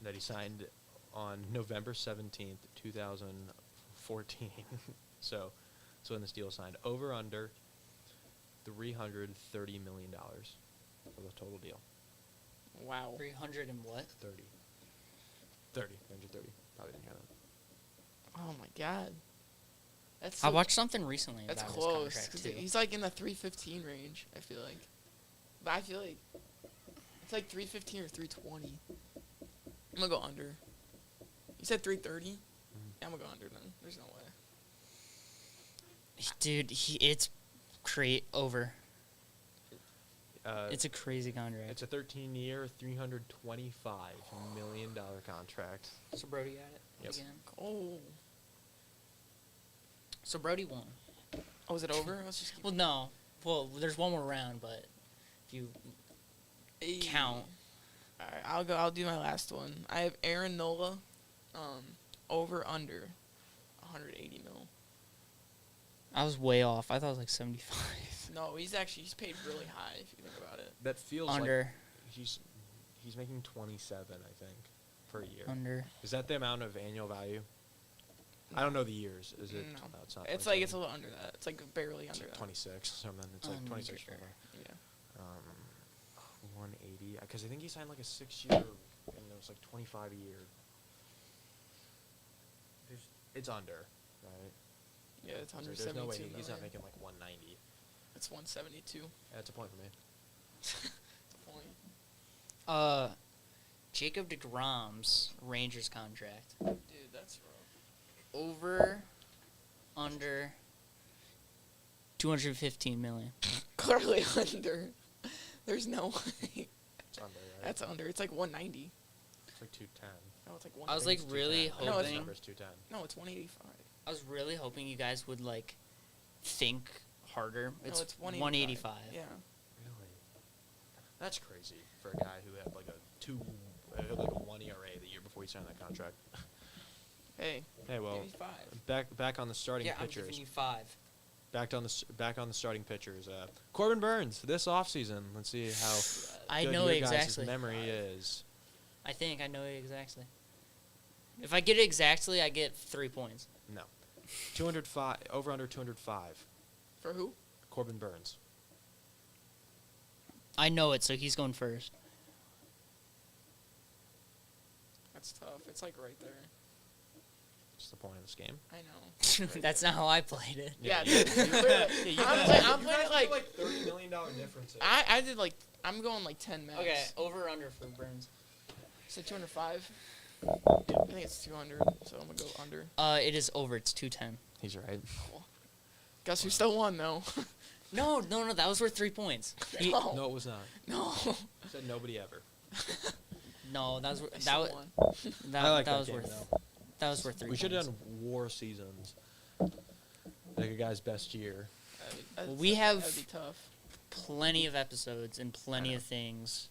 that he signed on November 17th, 2014. so when this deal was signed, over under $330 million for the total deal. Wow. 300 and what? 330. Probably didn't hear that. Oh my God. That's. I watched something recently That's about close. his contract, 'Cause too. he's like in the 315 range. I feel like. But I feel like it's like 315 or 320. I'm gonna go under. You said 330. Yeah, I'm gonna go under then. There's no way. Dude, it's over. It's a crazy contract. It's a 13-year, $325 million contract. So Brody got it Yep. again. Oh. So Brody won. Oh, is it over? Let's just keep. Well, no. Well, there's one more round, but if you count. All right, I'll do my last one. I have Aaron Nola, over under 180 mil. I was way off. I thought it was like 75. No, he's paid really high if you think about it. That feels Under. like he's making 27, I think, per year. Under. Is that the amount of annual value? I don't know the years. Is it? No. No, it's not. It's like it's a little under that. It's like barely It's under like that. 26 or something. It's like I'm 26 sure. something. Yeah. 180. Because I think he signed like a 6-year, and it was like 25 a year. It's under, right? Yeah, it's under There's no 72 way he's not million. making like 190. It's 172. That's a point for me. It's a point. Jacob DeGrom's Rangers contract. Dude, that's rough. Over, under, 215 million. Clearly under. There's no way. It's under, right? That's under. It's like 190. It's like 210. No, it's like I was like 190. really No, it's- hoping. Number's 210. No, it's 185. I was really hoping you guys would like think harder. No, It's, it's 185. Yeah. Really? That's crazy for a guy who had like a 1 ERA the year before he signed that contract. Hey. Hey, well, 85. back on the starting Yeah, I'm pitchers. giving you 5. Back on the starting pitchers. Corbin Burns this offseason. Let's see how I good know your guys' exactly. memory is. I think I know it exactly. If I get it exactly, I get 3 points. No. 205 over under 205. For who? Corbin Burns. I know it, so he's going first. That's tough. It's like right there. What's the point of this game? I know. That's not how I played it. Yeah, you- I'm playing it like $30 million differences. I did like I'm going like 10 max. Okay, over or under for Burns? So 205. I think it's 200. So I'm gonna go under. It is over. It's 210. He's right. Guess who still won though? No, that was worth 3 points. No. No, it was not. No. I said nobody ever. No, that was I that still was won. that was game, worth though. that was worth 3 We points. should have done war seasons. Like a guy's best year. We have- That'd be tough. plenty of episodes and plenty of things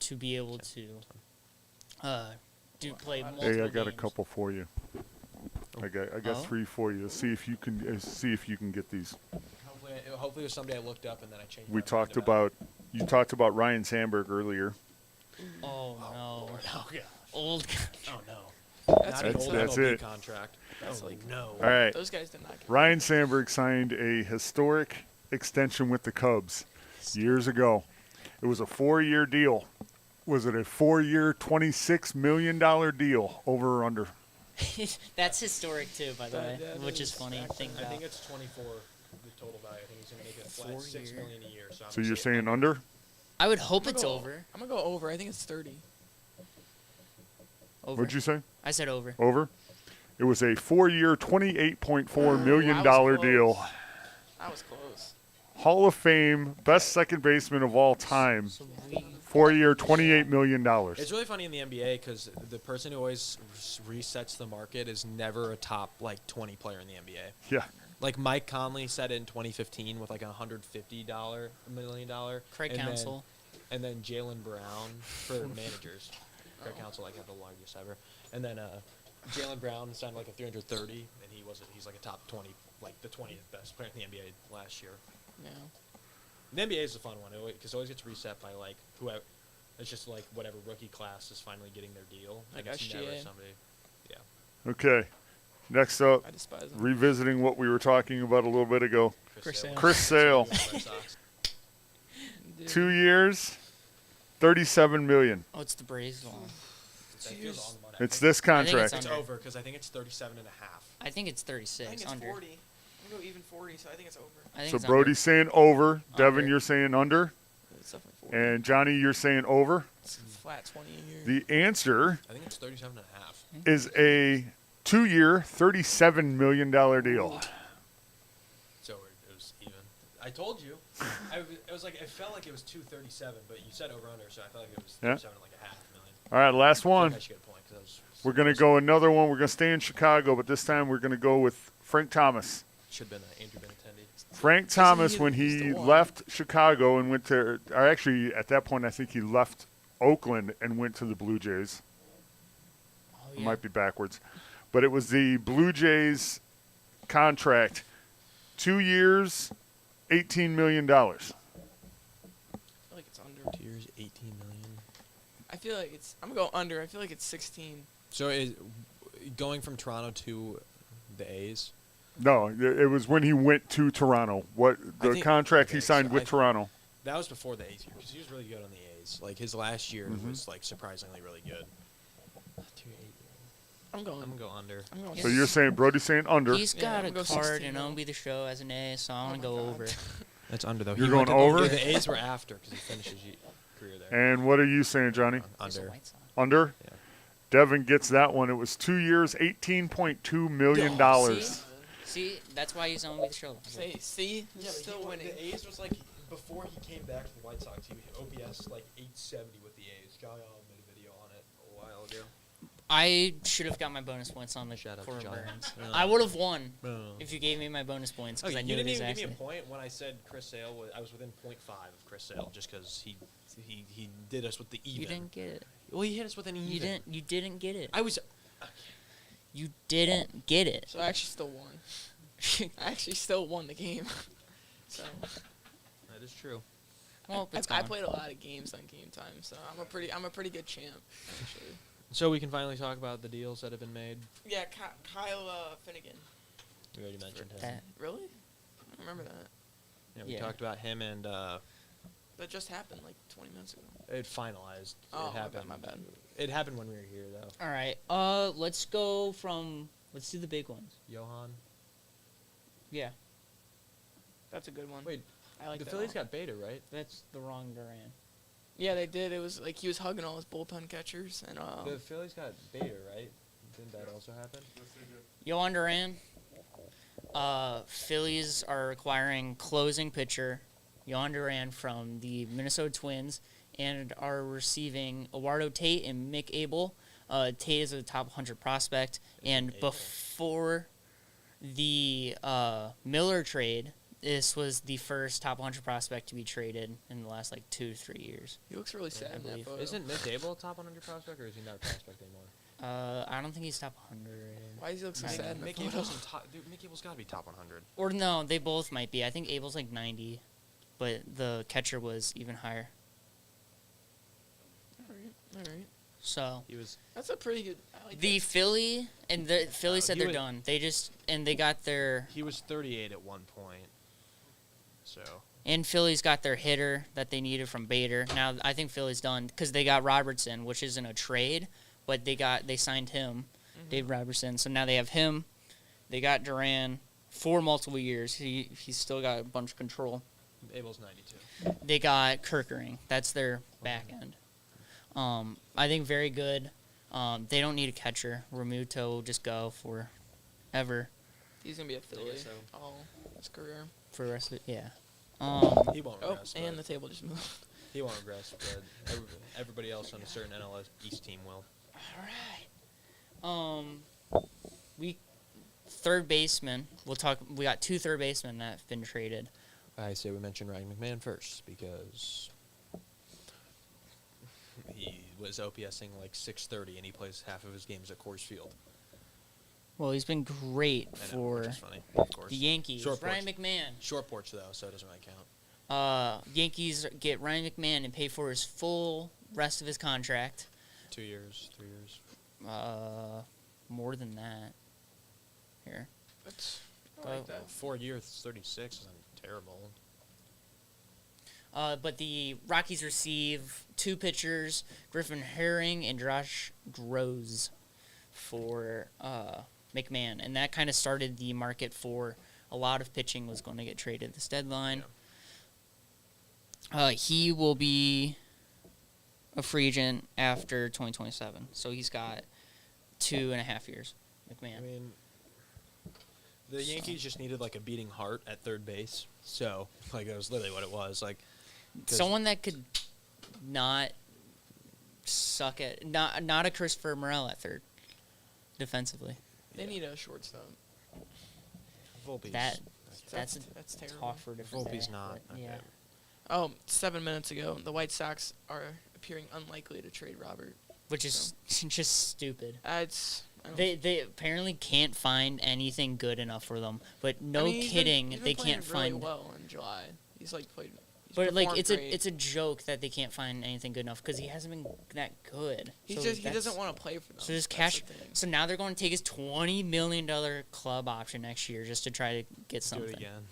to be able to play multiple Hey, I got a games. couple for you. I got Oh? 3 for you. See if you can get these. Hopefully it was somebody I looked up and then I changed. We my mind talked about you talked about Ryan Sandberg earlier. Oh no, Oh yeah. old. Oh no. That's Not an what old that's MLB it. contract. That's Oh, like- no. All right. Those guys did not get Ryan Sandberg signed a historic extension with the Cubs years ago. It was a 4-year deal. Was it a 4-year, $26 million deal, over or under? That's historic too, by the way, That which is is funny. accurate. Think I about. think it's 24 the total value. I think he's gonna make it a flat 4 $6 year. million a year. So, I'm So gonna you're say saying under? I would hope I'm it's gonna go- over. I'm gonna go over. I think it's 30. Over. What'd you say? I said over. Over? It was a 4-year, $28.4 million I was deal. close. I was close. Hall of Fame, best second baseman of all time. So we 4-year, $28 million. It's really funny in the NBA because the person who always resets the market is never a top like 20 player in the NBA. Yeah. Like Mike Conley said it in 2015 with like $150 million. Craig and Counsell. And then Jalen Brown for managers. Craig Counsell like had the largest ever. And then Jalen Brown signed like a 330, and he's like a top 20, like the 20th best player in the NBA last year. Yeah. The NBA is a fun one because it always gets reset by like whoever. It's just like whatever rookie class is finally getting their deal. Like and it's never SGA. somebody. Okay. Next up, I despise them. revisiting what we were talking about a little bit ago. Chris Sale. Chris Sale, Red Sox. Dude. 2 years, $37 million. Oh, it's the Braves one. That feels on the money. It's this I think contract. it's It's under. over because I think it's 37 and a half. I think it's 36. I think it's under. 40. I'm gonna go even 40, so I think it's over. I think So it's Brody's saying over. Devin, Under. you're saying under. It's definitely 40. And Johnny, you're saying over. It's flat 20 a year. The answer I think it's 37 and a half. is a 2-year, $37 million deal. So it was even. I told you. It was like it felt like it was 237, but you said over under, so I felt like it was Yeah. 37 and like a half million. All right, last I think one. I should get a point 'cause that was. We're going to go another one. We're going to stay in Chicago, but this time we're going to go with Frank Thomas. Should have been Andrew Benintendi. Frank Thomas, he- when he's he the one. left Chicago and went to, or actually at that point, I think he left Oakland and went to the Blue Jays. Oh, It yeah. might be backwards. But it was the Blue Jays contract. 2 years, $18 million. I feel like it's under. 2 years, 18 million. I feel like it's. I'm gonna go under. I feel like it's 16. So is going from Toronto to the A's? No, it was when he went to Toronto. What I the think- contract okay, he signed so with Toronto. That was before the A's year because he was really good on the A's. Like his last year Mhm. was like surprisingly really good. 2 8. I'm going. I'm gonna go under. I'm going. So you're saying Brody's saying under. He's Yeah, got I'm a gonna go card 16 and though. MLB The Show as an A, so I'm Oh going to my go God. over. That's under though. You're He went going to over? The A's were after because he finished his career there. And what are you saying, Johnny? He's a Under. White Sox. Under? Yeah. Devin gets that one. It was 2 years, $18.2 million. See, that's why he's on MLB The Show. See, he's still winning. The A's was like before he came back to the White Sox. He OPS like 870 with the A's. John Allen made a video on it a while ago. I should have got my bonus points on the Shout out to Corbin John. Burns. Yeah. I would have won Oh. if you gave me my bonus points because Okay, I you knew didn't it even give exactly. me a point when I said Chris Sale. I was within 0.5 of Chris Sale just because he did us with the even. You didn't get it. Well, he hit us with an even. You didn't get it. I was. You didn't get it. So I actually still won. I actually still won the game. So That is true. Well, it's I gone. played a lot of games on Game Time, so I'm a pretty good champ. Actually. So we can finally talk about the deals that have been made. Yeah, Kyle Finnegan. We already mentioned him. That- Really? I don't remember that. Yeah, we Yeah. talked about him and That just happened like 20 minutes ago. It finalized. Oh, It happened. my bad. It happened when we were here, though. All right. Let's do the big ones. Johan. Yeah, That's a good one. Wait, I like the that Phillies one. got Bader, right? that's the wrong Duran. Yeah, they did. It was like he was hugging all his bullpen catchers, and The Phillies got Bader, right? Didn't that also happen? Yohan Duran. Phillies are acquiring closing pitcher Yohan Duran from the Minnesota Twins and are receiving Eduardo Tate and Mick Abel. Tate is a top 100 prospect, and Abel. before the Miller trade, this was the first top 100 prospect to be traded in the last like 2 to 3 years. he looks really sad in that believe. photo. Isn't Mick Abel a top 100 prospect, or is he not a prospect anymore? I don't think he's top 100. Why does he look so Mick- sad in the Mick photo? Abel's in top. Dude, Mick Abel's got to be top 100. Or no, they both might be. I think Abel's like 90, but the catcher was even higher. All right. So He was. That's a pretty good. I like the that. Philly and the Philly said he they're was- done. They just and they got their He was 38 at one point. So. and Philly's got their hitter that they needed from Bader. Now I think Philly's done because they got Robertson, which isn't a trade, but they signed him, Dave Robertson. So now they have him. They got Duran for multiple years. He's still got a bunch of control. Abel's 92. They got Kirkering. That's their back end. I think very good. They don't need a catcher. Remuto will just go forever He's gonna be a Philly so. all his career. for the rest of it. Yeah. He won't Oh, regress. and the but table just moved. he won't regress, but everybody else on a certain NL East team will. All right. Third baseman. We'll talk. We got 2 third basemen that have been traded. I say we mention Ryan McMahon first because he was OPSing like 630 and he plays half of his games at Coors Field. Well, he's been great I know, for which is funny, of course. the Yankees. Short Ryan porch. McMahon. Short porch though, so it doesn't really count. Yankees get Ryan McMahon and pay for his full rest of his contract. 2 years, 3 years. More than that. Here. That's, I Oh. like that. 4 years, 36 isn't terrible. But the Rockies receive 2 pitchers, Griffin Herring and Josh Grosz, for McMahon. And that kind of started the market for a lot of pitching was going to get traded this deadline. He will be a free agent after 2027. So he's got 2.5 years, McMahon. I mean, the Yankees just needed like a beating heart at third base. So, like, that was literally what it was. Like, 'cause Someone that could not suck at not a Christopher Morel at third defensively. They need a shortstop. Volpe's, That's That's a terrible. talk for a different Volpe's day, not. but Okay. Yeah. Oh, 7 minutes ago, the White Sox are appearing unlikely to trade Robert. Which is just stupid. It's I don't- They apparently can't find anything good enough for them. But no I mean, he's been- kidding, he's been they playing can't really find. well in July. He's like played. He's But like performed it's great. a joke that they can't find anything good enough because he hasn't been that good. He So just he that's- doesn't want to play for them. So just That's cash. the thing. So now they're going to take his $20 million club option next year just to try to get Do something. it again.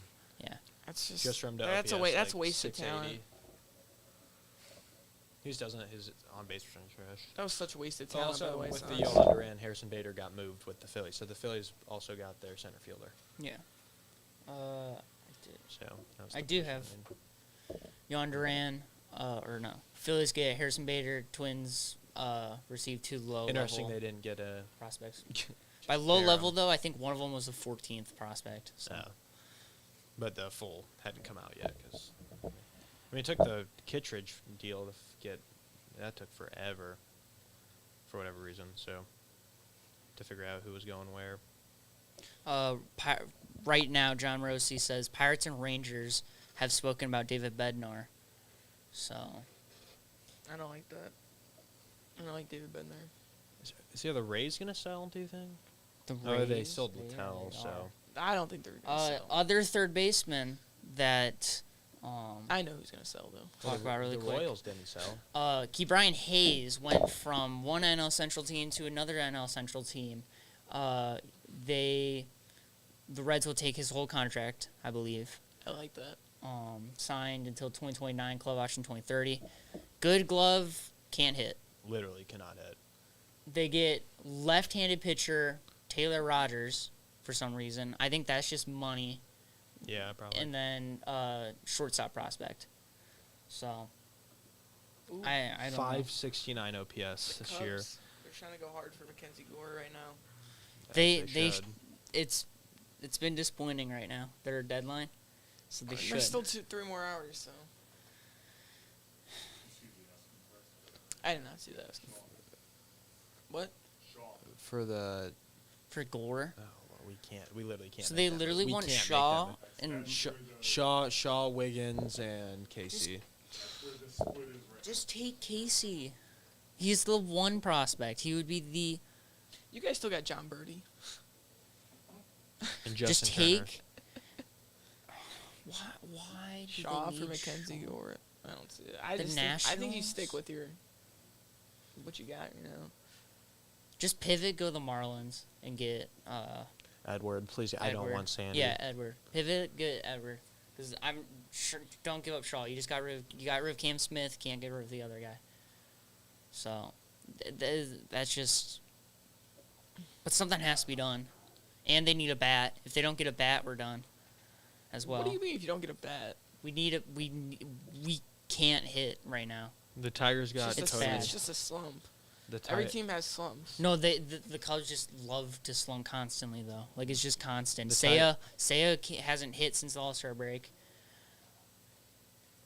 That's Just from the that's a OPS, that's like, wasted 680. talent. He just doesn't. His on base percentage trash. That was such wasted talent. by Also, the White with the Sox. Yohan Duran, Harrison Bader got moved with the Phillies, so the Phillies also got their center fielder. Yeah. So that was I the do position have- they- Yon Duran, or no. Phillies get Harrison Bader. Twins receive 2 low Interesting, level they didn't get a. prospects. By low fair level, on- though, I think one of them was the 14th prospect. So. But the full hadn't come out yet because. I mean, it took the Kittredge deal to get. That took forever. For whatever reason, so. To figure out who was going where. Right now, John Rossi says Pirates and Rangers have spoken about David Bednar. So, I don't like that. I don't like David Bednar. Is the other Rays gonna sell? Do you think? the Or they Rays, sold they Littell, already so. are. I don't think they're gonna sell. Other third baseman that I know who's gonna sell though. talk about really the quick. Royals didn't sell. Key Brian Hayes went from one NL Central team to another NL Central team. The Reds will take his whole contract, I believe. I like that. signed until 2029, club option 2030. Good glove, can't hit. Literally cannot hit. They get left-handed pitcher Taylor Rogers for some reason. I think that's just money. Yeah, probably. And then shortstop prospect. So Ooh. I don't know. 569 OPS The this year. Cubs, they're trying to go hard for Mackenzie Gore right now. They should. It's been disappointing right now. Their deadline, so they should. There's still 3 more hours, so. I did not see that. What? For the For Gore. oh, well, we can't. We literally can't. So make they that literally move. We want can't make Shaw that move. and Shaw, Wiggins, and Casey. just take Casey. He's the one prospect. He would be the You guys still got John Birdie. And just Justin Turner. take. Why do Shaw they for need Mackenzie Shaw? Gore. I don't see it. The I think you Nationals? stick with what you got, you know. Just pivot, go the Marlins, and get Edward, please. I don't Edward. want Sandy. Yeah, Edward. Pivot, get Edward. Because I'm sure, don't give up Shaw. You just got rid of Cam Smith. Can't get rid of the other guy. So that's just. But something has to be done, and they need a bat. If they don't get a bat, we're done. As well. What do you mean if you don't get a bat? We need a we can't hit right now. The Tigers got It's totally. bad. It's just a slump. The Every Ti- team has slumps. No, the Cubs just love to slump constantly though. Like it's just constant. The Seiya hasn't hit since the All-Star break.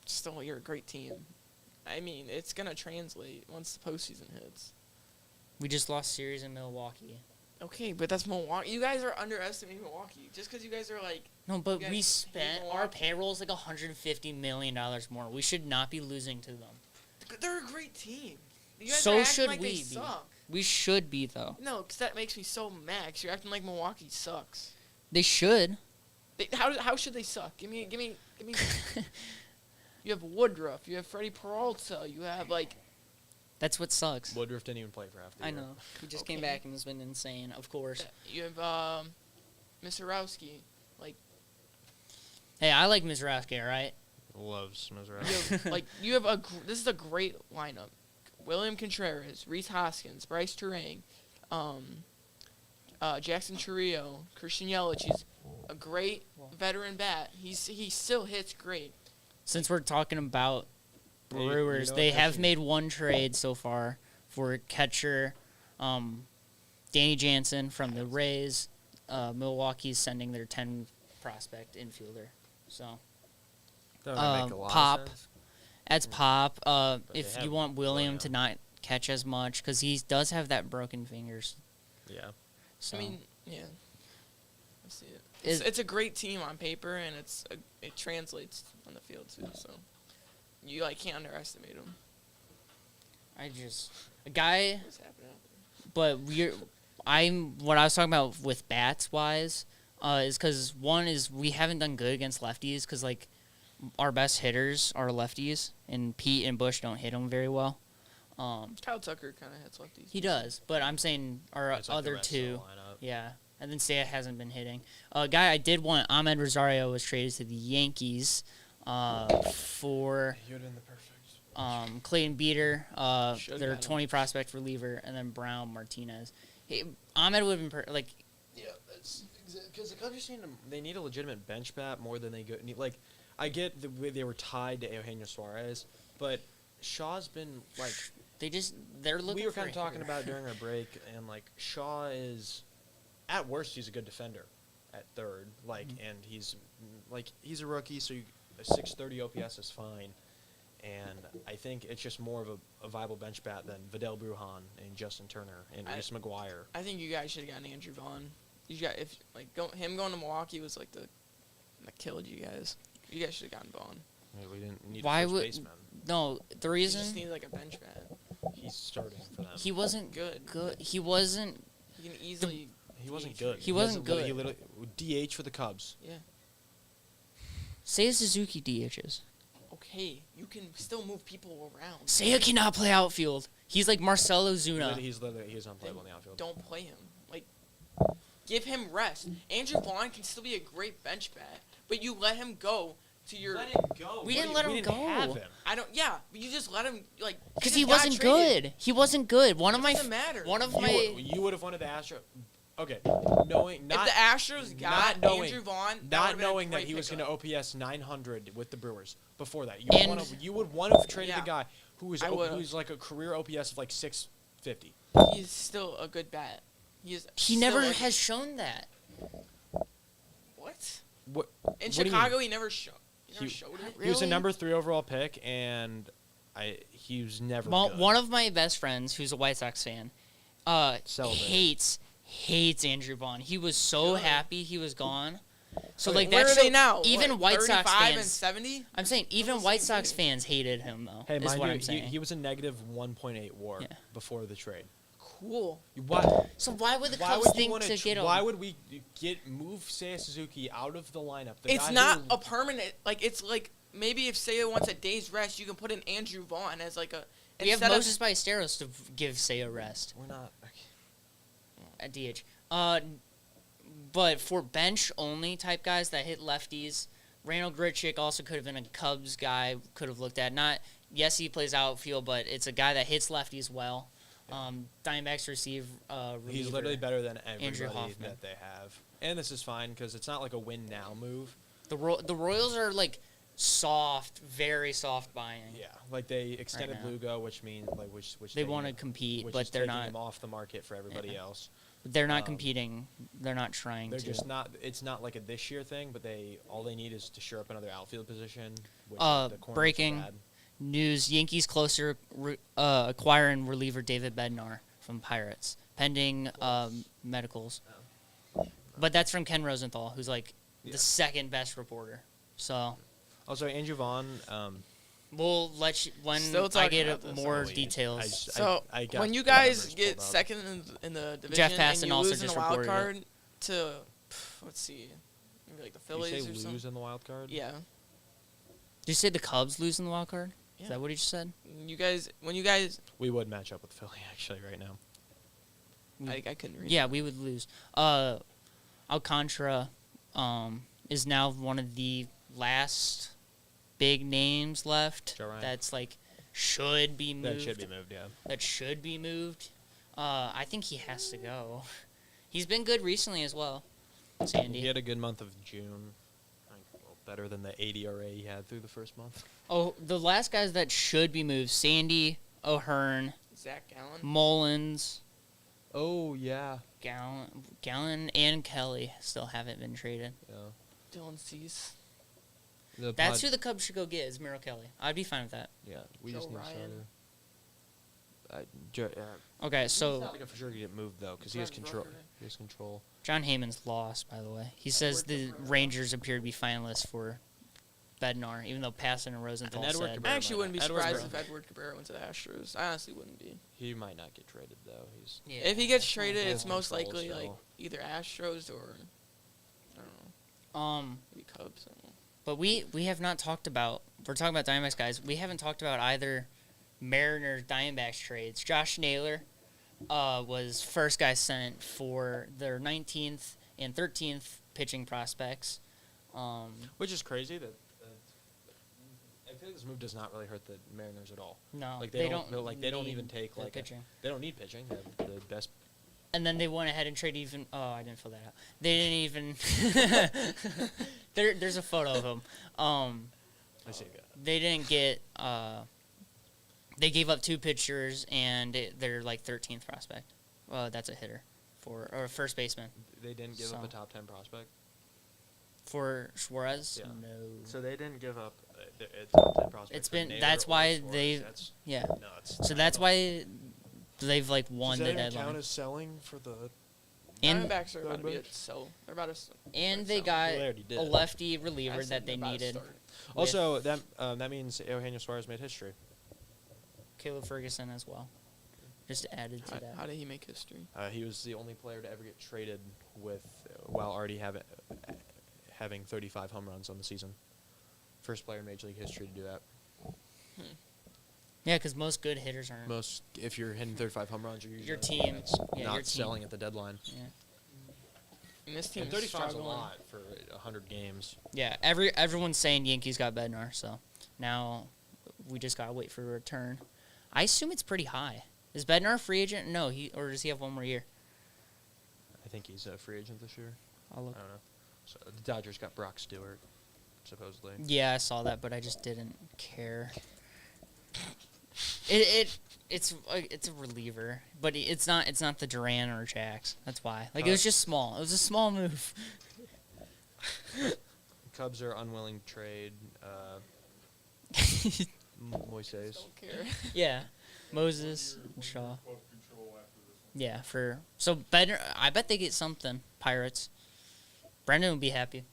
Still, you're a great team. I mean, it's gonna translate once the postseason hits. We just lost series in Milwaukee. Okay, but that's Milwaukee. You guys are underestimating Milwaukee. Just because you guys are like, No, but You we guys spent hate our Milwaukee? payroll's like $150 million more. We should not be losing to them. they're a great team. You guys So are acting should like we they be. suck. We should be though. No, because that makes me so mad. 'Cause you're acting like Milwaukee sucks. They should. How should they suck? Give me. You have Woodruff. You have Freddie Peralta. You have like. That's what sucks. Woodruff didn't even play for half the I year. know. He just came Okay. back and has been insane. Of course. You have Misarowski. Hey, I like Mizrowski, all right? Loves Missouri. You have this is a great lineup. William Contreras, Reese Hoskins, Bryce Turang, Jackson Churrillo, Christian Yelich. He's a great veteran bat. He still hits great. Since we're talking about Hey, you Brewers, know they what, have catching- made one trade so far for catcher Danny Jansen from the Rays. Milwaukee's sending their 10 prospect infielder. So That would make a lot Pop. of sense. that's pop. they If have you want William William. to not catch as much, because he does have that broken fingers. Yeah. So I mean, yeah. I see it. Is- It's a great team on paper, and it translates on the field too. So you can't underestimate them. I just a guy. What's happening out there? But what I was talking about with bats wise is because one is we haven't done good against lefties because like our best hitters are lefties and Pete and Bush don't hit them very well. Kyle Tucker kind of hits lefties. He does, but I'm saying our It's like the other rest of the two, lineup. yeah. And then Seiya hasn't been hitting. A guy I did want, Ahmed Rosario, was traded to the Yankees for He would have been the perfect. Clayton Beater, Should've their got him. 20 prospect reliever, and then Brown Martinez. Ahmed would have been Yeah, that's because the Cubs just they need a legitimate bench bat more than they need. Like, I get the way they were tied to Eugenio Suarez, but Shaw's been like they're looking. we were for kind of a talking hitter. about during our break, and like Shaw is, at worst, he's a good defender, at third, and he's a rookie, so a 630 OPS is fine. And I think it's just more of a viable bench bat than Vidal Brujan and Justin Turner and Reese McGuire. I think you guys should have gotten Andrew Vaughn. You got him going to Milwaukee was like that killed you guys. You guys should have gotten Vaughn. We didn't need Why a first would- baseman. No, the You just reason need like a bench bat. He's starting for them. he wasn't Good. good. He wasn't. You can easily. He wasn't DH. good. He wasn't hasn't good. He literally DH for the Cubs. Yeah. Seiya Suzuki DHs. Okay, you can still move people around. Seiya cannot play outfield. He's like Marcelo Zuna. He's unplayable in the outfield. Don't play him. Give him rest. Andrew Vaughn can still be a great bench bat, but you let him go to your. Let him go. We didn't let him didn't go. have him. I don't. Yeah, but you just let him like. Because he he just got wasn't traded. good. He wasn't good. One of my. Doesn't matter. One of You my. would have wanted the Astros. Okay, knowing not If the Astros got not knowing, Andrew Vaughn, not knowing that he was going to OPS 900 with the Brewers before that, you would want to have traded the guy who's like a career OPS of like 650. He's still a good bat. He never has shown that. What? What In what do you Chicago, mean? he never showed. He never showed it. He was a Really? number 3 overall pick, and he was never good. One of my best friends, who's a White Sox fan, Celebrated. hates Andrew Vaughn. He was so Really? happy he was gone. So Okay, like Where that's are they now? even What, White Sox 35 and fans. 70? I'm saying even Almost White same Sox thing. fans hated him though. Hey, is mind what you, I'm saying. he was a negative 1.8 WAR Yeah. before the trade. Cool. Why? So why would the Why Cubs would you think want to get him? Why would we move Seiya Suzuki out of the lineup? The It's guy not who- a permanent. Like it's like maybe if Seiya wants a day's rest, you can put in Andrew Vaughn as like a. we have instead of- Moses Ballesteros to give say a rest We're not. at DH. But for bench only type guys that hit lefties, Randall Grichuk also could have been a Cubs guy. Could have looked at not. Yes, he plays outfield, but it's a guy that hits lefties well. Diamondbacks receive. He's reliever. literally better than Andrew everybody Hoffman. that they have, and this is fine because it's not like a win now move. The Royals are like soft, very soft buying. Yeah, like they extended now. Lugo, which means like which They want to compete, which but is they're taking not. him off the market for everybody else. They're not um, competing. They're not trying They're to. just not. It's not like a this year thing, but all they need is to shore up another outfield position. Which the corners are Breaking bad. news: Yankees closer acquiring reliever David Bednar from Pirates, pending medicals. But that's from Ken Rosenthal, who's like Yeah. the second best reporter. So Also, Andrew Vaughn. we'll let you when Still I talking get about this. more Sweet. details. So I got when you the guys numbers get pulled up. second in the division Jeff and Passan you also lose in just the wild reported card to let's see, maybe like the Did you Phillies say or lose something. in the wild card? Yeah. Did you say the Cubs lose in the wild card? Yeah. Is that what he just said? When you guys, We would match up with Philly actually right now. I couldn't read. Yeah, we would lose. Alcantara is now one of the last big names left. Joe Ryan. That's like should be moved. That should be moved, yeah. That should be moved. I think he has to go. He's been good recently as well. Sandy. He had a good month of June. Better than the 80 ERA he had through the first month. Oh, the last guys that should be moved: Sandy, O'Hearn, Zach Gallen. Mullins, Oh, yeah. Gallen, and Kelly still haven't been traded. Yeah. Dylan Cease. That's who the Cubs should go get is Merrill Kelly. I'd be fine with that. Yeah, we Joe just need Ryan. a starter. Okay, He's so not like a for sure get moved though, because he has Brent control. Rooker. He has control. John Heyman's lost, by the way. He says the Rangers appear to be finalists for Bednar, even though Passan and Rosenthal And Edward said. Cabrera I actually might wouldn't be not. Edward surprised Cabrera. if Edward Cabrera went to the Astros. I honestly wouldn't be. He might not get traded though. He's Yeah. If he gets traded, He it's has most control likely still. like either Astros or I don't know, maybe Cubs. I don't know. But we have not talked about. We're talking about Diamondbacks, guys. We haven't talked about either Mariners Diamondbacks trades. Josh Naylor was first guy sent for their 19th and 13th pitching prospects. which is crazy that. I feel like this move does not really hurt the Mariners at all. No, Like they don't. don't. Like they don't need even take the like. pitching. They don't need pitching. They have the best. And then they went ahead and traded even. Oh, I didn't fill that out. They didn't even. There's a photo of him. I see a guy. They didn't get. They gave up 2 pitchers and they're like 13th prospect. That's a hitter or first baseman They didn't give up a So- top 10 prospect. for Suarez. Yeah. No. So they didn't give up a top 10 prospect. It's for been- Naylor that's or why Suarez. they- That's Yeah. nuts. So that's why they've like won Does the that even deadline. count as selling for the? And Diamondbacks are about to be Diamondbacks? at so they're about to. and start they selling. got They already did. a lefty reliever I said that they they're about to needed. start. Also, that means Eugenio Suarez made history. Caleb Ferguson as well. Just added to that. How did he make history? He was the only player to ever get traded with while already having 35 home runs on the season. First player in Major League history to do that. Yeah, because most good hitters aren't. Most, if you're hitting 35 home runs, you're usually Your team. that's Yeah, not your team. selling at the deadline. Yeah. And this team And is 35 is a struggling. lot for 100 games. Yeah, everyone's saying Yankees got Bednar, so now we just gotta wait for a return. I assume it's pretty high. Is Bednar a free agent? No, or does he have one more year? I think he's a free agent this year. I'll look. I don't know. So the Dodgers got Brock Stewart, supposedly. Yeah, I saw that, but I just didn't care. It's a reliever, but it's not the Duran or Jax. That's why. Like it was just small. It was a small move. Cubs are unwilling to trade Moises. Don't care. Yeah, Moses and Shaw. Yeah, so better. I bet they get something. Pirates. Brendan would be happy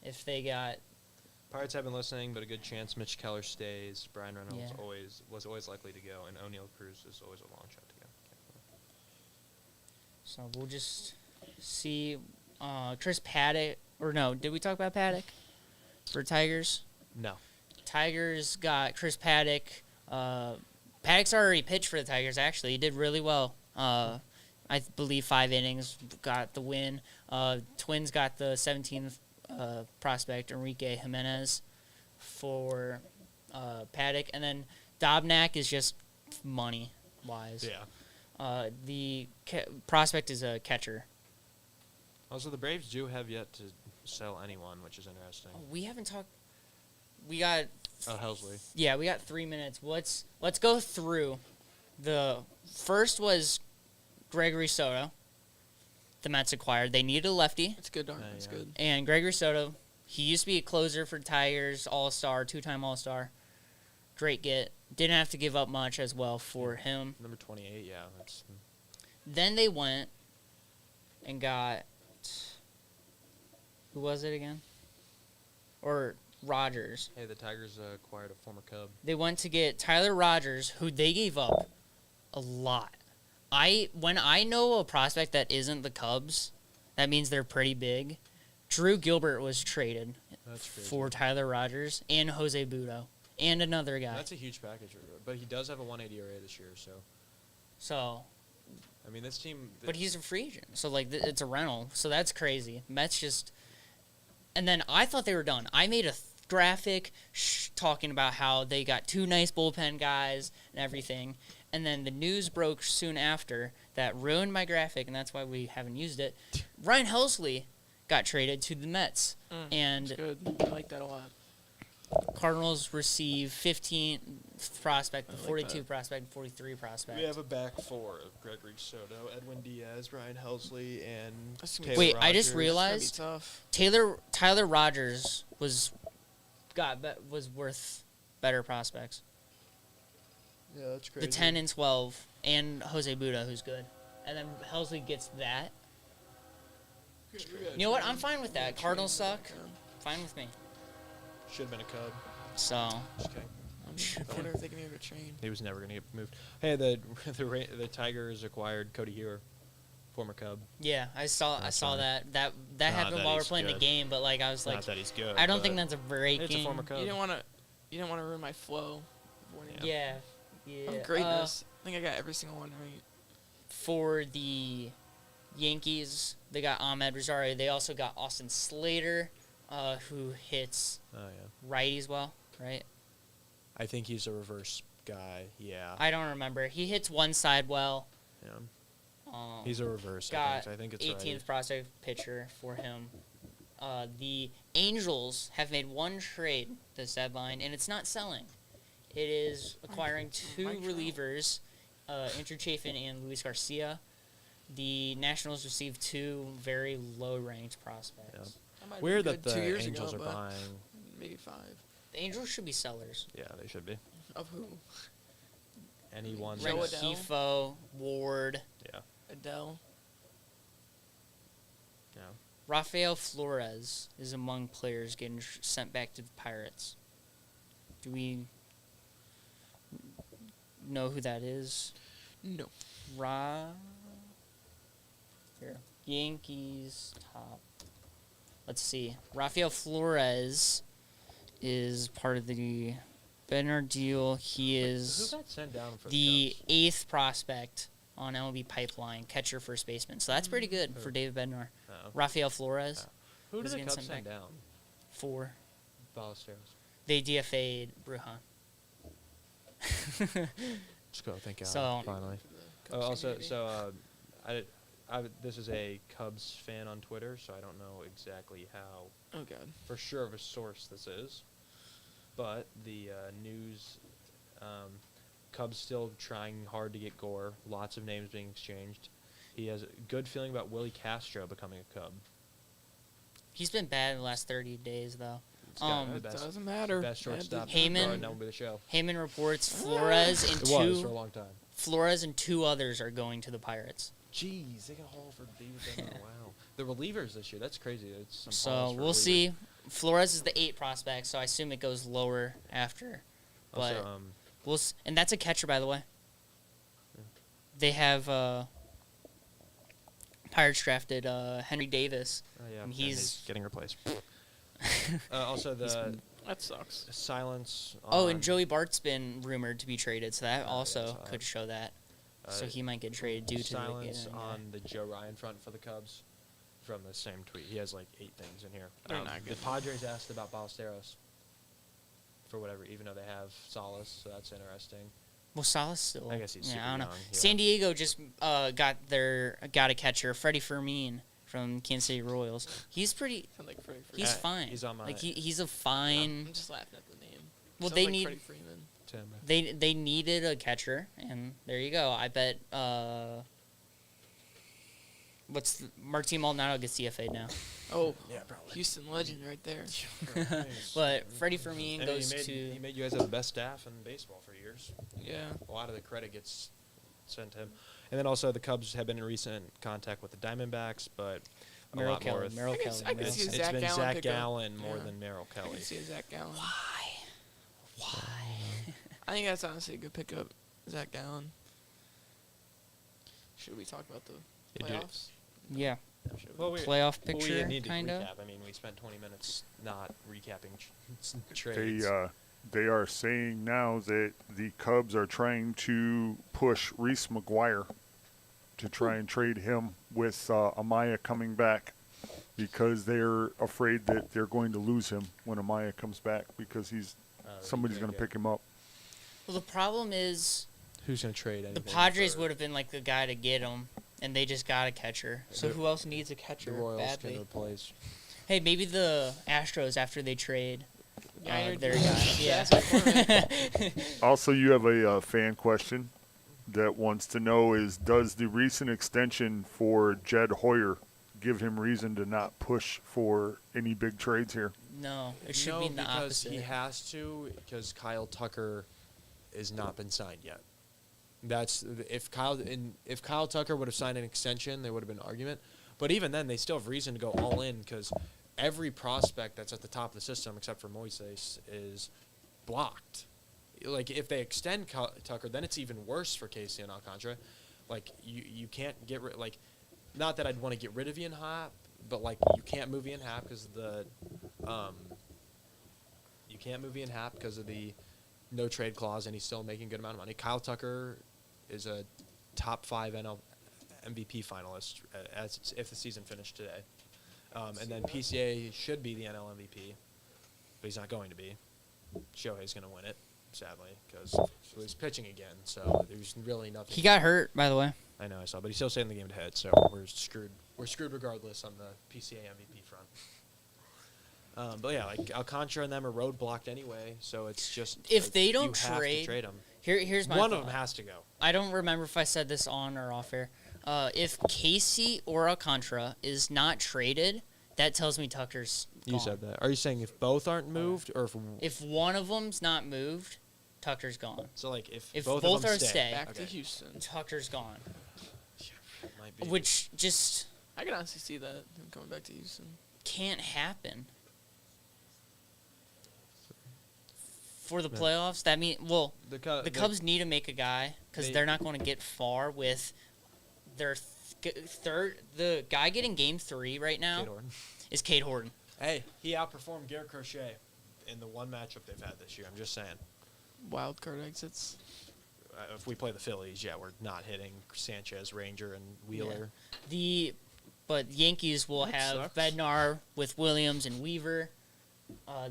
if they got. Pirates have been listening, but a good chance Mitch Keller stays. Brian Reynolds Yeah. was always likely to go, and O'Neal Cruz is always a long shot to go. So we'll just see. Chris Paddock, or no? Did we talk about Paddock for Tigers? No. Tigers got Chris Paddock. Paddock's already pitched for the Tigers. Actually, he did really well. I believe 5 innings, got the win. Twins got the 17th prospect Enrique Jimenez for Paddock, and then Dobnak is just money wise. Yeah. The prospect is a catcher. Also, the Braves do have yet to sell anyone, which is interesting. Oh, we haven't talked. We got. Oh, Helsley. Yeah, we got 3 minutes. Let's go through. The first was Gregory Soto. The Mets acquired. They needed a lefty, It's good, Darn. Yeah, It's yeah. good. and Gregory Soto. He used to be a closer for Tigers, All-Star, 2-time All-Star. Great get. Didn't have to give up much as well for him. Number 28, yeah. That's Then they went and got. Who was it again? Or Rogers. Hey, the Tigers acquired a former Cub. They went to get Tyler Rogers, who they gave up a lot. When I know a prospect that isn't the Cubs, that means they're pretty big. Drew Gilbert was traded That's crazy. for Tyler Rogers and Jose Budo and another guy. That's a huge package, but he does have a 180 ERA this year, so So, I mean, this team. but he's a free agent, so like it's a rental. So that's crazy. Mets just. And then I thought they were done. I made a graphic talking about how they got 2 nice bullpen guys and everything. And then the news broke soon after that ruined my graphic, and that's why we haven't used it. Ryan Helsley got traded to the Mets, and It's good. I like that a lot. Cardinals receive 15 prospect, I like 42 that. prospect, 43 prospect. We have a back 4 of Gregory Soto, Edwin Diaz, Ryan Helsley, and That's Taylor Wait, I just Rogers. realized- It's gonna be tough. Tyler Rogers was worth better prospects. Yeah, that's crazy. The 10 and 12, and Jose Buda, who's good. And then Helsley gets that. You know what? I'm fine with that. Cardinals suck. Fine with me. Should have been a Cub. So, Just kidding. I wonder if they can ever train. He was never going to get moved. Hey, the Tigers acquired Cody Hewer, former Cub. yeah, I saw That's that. fine. That Not happened that while we're he's playing the good. game, but like I was like, Not that he's good. I don't but think that's a breaking. It's a former Cub. You didn't want to ruin my flow. Yeah. Of greatness. I think I got every single one right. For the Yankees, they got Ahmed Rosario. They also got Austin Slater, who hits Oh, yeah. righties well, right? I think he's a reverse guy. Yeah. I don't remember. He hits one side well. yeah. Um, He's a reverse. got I think it's 18th right. prospect pitcher for him. The Angels have made one trade this deadline, and it's not selling. It is acquiring 2 Mike Trout. relievers, Andrew Chafin and Luis Garcia. The Nationals received 2 very low-ranked prospects. Yeah. That might have Weird been that good the 2 years Angels ago, are but buying. maybe 5. The Angels should be sellers. Yeah, they should be. Of who? Anyone. Joe that- Adele? Rengifo, Ward, Yeah. Adele. Yeah. Rafael Flores is among players getting sent back to the Pirates. Do we know who that is? No. Here. Yankees top. Let's see. Rafael Flores is part of the Bednar deal. He Who is got sent down for the Cubs? 8th prospect on MLB Pipeline, catcher, first baseman. So that's pretty good for David Bednar. Oh, Rafael Flores. Who did is the getting Cubs sent send back. down? 4. Ballesteros. They DFA'd Brujan. Just go. Thank God. So- Finally. Cubs Also, community. so this is a Cubs fan on Twitter, so I don't know exactly how Oh God. for sure of a source this is, but the news, Cubs still trying hard to get Gore. Lots of names being exchanged. He has a good feeling about Willie Castro becoming a Cub. He's been bad in the last 30 days, though. It's got It the best, doesn't matter. best shortstop. Heyman- That would be the show. Heyman reports Flores and It was for a long time. Flores and 2 others are going to the Pirates. Jeez, they got a haul for Devon. Wow. The relievers this year, that's crazy. It's some So hauls for we'll relievers. see. Flores is the 8 prospect, so I assume it goes lower after. But Also, and that's a catcher, by the way. Yeah. They have Pirates drafted Henry Davis. yeah, and and he's- getting replaced. Also, the That sucks. silence. Oh, and on- Joey Bart's been rumored to be traded, so that Oh, yeah, I also saw could that. show that. So uh, he might get traded due to silence the on the Joe Ryan front for the Cubs from the same tweet. He has like 8 things in here. They're not The good. Padres asked about Ballesteros for whatever, even though they have Salas, so that's interesting. Well, Salas still. I guess he's I super don't know. young, yeah. San Diego just got a catcher, Freddie Fermin from Kansas City Royals. He's pretty. Sound like Freddie Freeman. He's Uh, fine. he's on my- like he's a fine. I'm just laughing at the name. Well, Sounds they like need- Freddie Freeman. Tim. They needed a catcher, and there you go. I bet. Martin Maldonado gets DFA'd now. Oh, Yeah, probably. Houston legend right there. But Freddie Fermin And goes he to. made you guys have the best staff in baseball for years. Yeah. A lot of the credit gets sent to him. And then also the Cubs have been in recent contact with the Diamondbacks, but a Merrill lot more Kelly. with Merrill I can Kelly. see- I can Merrill see Kelly. Zach it's been Gallen Zach pick up. Gallen more Yeah. than Merrill I Kelly. can see a Zach Gallen. Why? I think that's honestly a good pickup, Zach Gallen. Should we talk about the Yeah, dude. playoffs? Yeah. Should we? Well, Playoff we picture, need to kind of. recap. I mean, we spent 20 minutes not recapping trades. They are saying now that the Cubs are trying to push Reese McGuire to try and trade him with Amaya coming back because they're afraid that they're going to lose him when Amaya comes back because somebody's going to pick him up. Well, the problem is Who's going to trade anything? the Padres would have been like the guy to get him, and they just got a catcher. So The- who else needs a The catcher Royals badly? can replace. Hey, maybe the Astros after they trade Yeah, their guy. Yeah. Also, you have a fan question that wants to know is, does the recent extension for Jed Hoyer give him reason to not push for any big trades here? No, it should no, be the because opposite. he has to, because Kyle Tucker has not been signed yet. That's if Kyle Tucker would have signed an extension, there would have been an argument. But even then, they still have reason to go all in because every prospect that's at the top of the system, except for Moises, is blocked. Like if they extend Tucker, then it's even worse for Casey and Alcantara. Like you can't get rid. Like, not that I'd want to get rid of Ian Happ, but like you can't move Ian Happ because of the no trade clause, and he's still making a good amount of money. Kyle Tucker is a top 5 NL MVP finalist if the season finished today. And then PCA should be the NL MVP, but he's not going to be. Shohei's going to win it, sadly, because he's pitching again, so there's really nothing. He got hurt, by the way. I know, I saw, but he's still staying in the game ahead, so we're screwed. We're screwed regardless on the PCA MVP front. But yeah, like Alcantara and them are roadblocked anyway, so it's just If like, they don't you have to trade- trade them. Here's my One thought. of them has to go. I don't remember if I said this on or off air. If Casey or Alcantara is not traded, that tells me Tucker's gone. You said that. Are you saying if both aren't moved, or If one of them's not moved, Tucker's gone. so like if both of them are stay. Back Okay. to Houston. Tucker's gone. Might be. Which just I can honestly see that, him coming back to Houston. can't happen. For the Yeah. playoffs, that mean the the Cubs need to make a guy because they- they're not going to get far with their third. The guy getting game 3 right now is Cade Horton. Hey, he outperformed Garrett Crochet in the one matchup they've had this year. I'm just saying. Wild card exits. If we play the Phillies, yeah, we're not hitting Sanchez, Ranger, and Wheeler. The But Yankees will That have sucks. Bednar with Williams and Weaver.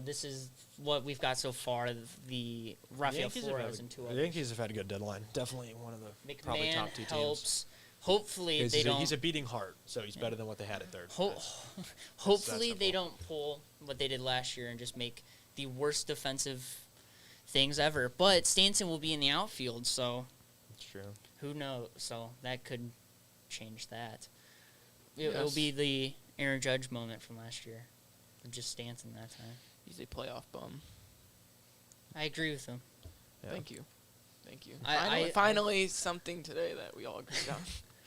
This is what we've got so far. The Rafael Flores and two The others. Yankees have had a good deadline. Definitely one of the probably McMahon top 2 teams. helps. Hopefully He's, they don't. he's a beating heart, so he's better than what they had at third. Hopefully That's they simple. don't pull what they did last year and just make the worst defensive things ever. But Stanton will be in the outfield, so That's true. who knows? So that could change that. It'll Yes. be the Aaron Judge moment from last year. Just Stanton that time. He's a playoff bum. I agree with him. Yeah. Thank you. Thank you. I- Finally, something today that we all agree on.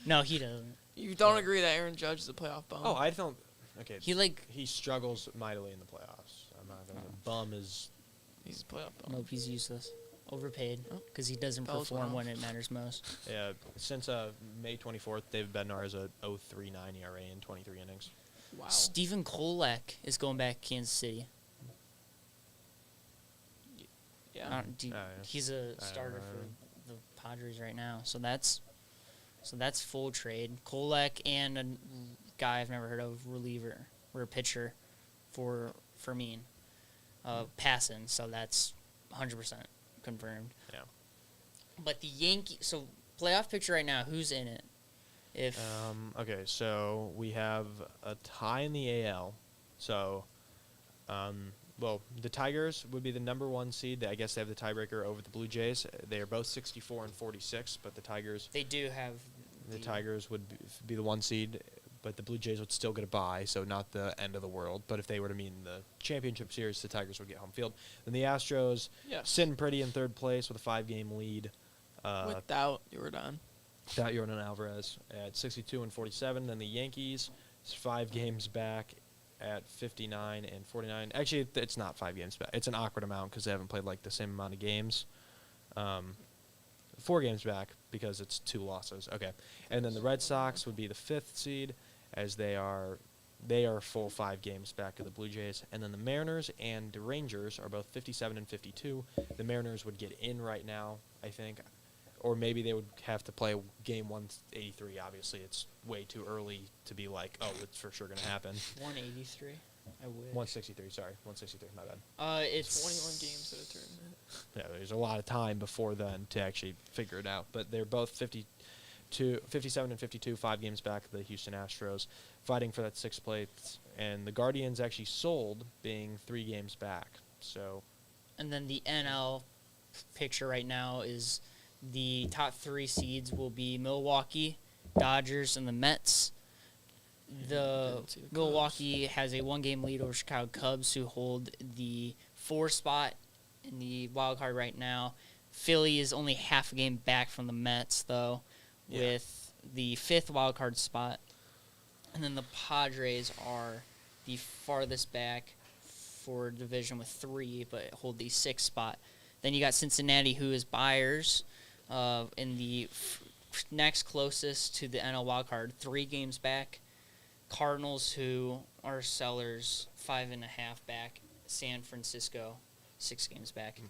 No, he doesn't. You don't agree that Aaron Judge is a playoff bum? Oh, I don't. Okay. He struggles mightily in the playoffs. I'm not going to. Bum is. He's a playoff bum. Nope, he's useless. Overpaid Oh. because he doesn't Bells perform went when off. it matters most. Yeah. Since May 24th, David Bednar has a 0.39 ERA in 23 innings. Wow. Stephen Kolek is going back to Kansas City. Yeah. Yeah. He's a starter for the Padres right now, so that's full trade. Kolek and a guy I've never heard of, reliever or a pitcher for Fermin, passing. So that's 100% confirmed. Yeah. But the Yankees, so playoff picture right now, who's in it? If Okay, so we have a tie in the AL. So, well, the Tigers would be the number 1 seed. I guess they have the tiebreaker over the Blue Jays. They are both 64 and 46, but the Tigers they do have would be the 1 seed, but the Blue Jays would still get a bye, so not the end of the world. But if they were to meet in the championship series, the Tigers would get home field. Then the Astros Yes. sitting pretty in 3rd place with a 5-game lead. Without Jordan. Without Yordan Alvarez at 62 and 47. Then the Yankees is 5 games back at 59 and 49. Actually, it's not 5 games back. It's an awkward amount because they haven't played like the same amount of games. 4 games back because it's 2 losses. Okay, and then the Red Sox would be the 5th seed as they are full 5 games back of the Blue Jays. And then the Mariners and the Rangers are both 57 and 52. The Mariners would get in right now, I think. Or maybe they would have to play game 183. Obviously, it's way too early to be like, oh, it's for sure going to happen. 183. I wish. 163, sorry. 163, my bad. It's 21 games at a tournament. Yeah, there's a lot of time before then to actually figure it out. But they're both 57 and 52, 5 games back of the Houston Astros, fighting for that 6th place. And the Guardians actually sold, being 3 games back. So, And then the NL picture right now is the top 3 seeds will be Milwaukee, Dodgers, and the Mets. The Didn't see the Cubs. Milwaukee has a 1-game lead over Chicago Cubs, who hold the 4 spot in the wild card right now. Philly is only half a game back from the Mets, though, Yeah. with the 5th wild card spot. And then the Padres are the farthest back for division with 3, but hold the 6th spot. Then you got Cincinnati, who is buyers in the next closest to the NL wildcard, 3 games back. Cardinals, who are sellers, 5.5 back. San Francisco, 6 games back.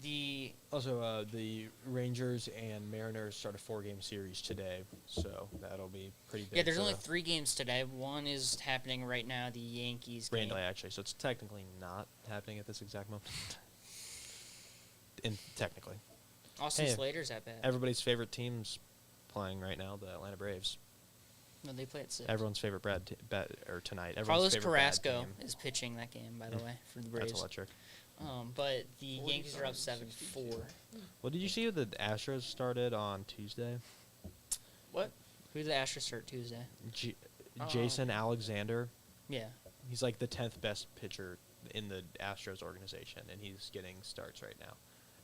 The also, the Rangers and Mariners start a 4-game series today, so that'll be pretty big. yeah, there's for only the 3 games today. One is happening right now, the Yankees game. Randomly, actually, so it's technically not happening at this exact moment. Technically. Austin Hey, Slater's at bat. Everybody's favorite team's playing right now, the Atlanta Braves. No, they play at 6. Everyone's favorite tonight. Everyone's Carlos favorite bad Carrasco team. is pitching that game, by the way, for the That's Braves. electric. But the Yankees are up 7-4. Well, did you see who the Astros started on Tuesday? What? Who the Astros start Tuesday? Jason Alexander. Yeah. He's like the 10th best pitcher in the Astros organization, and he's getting starts right now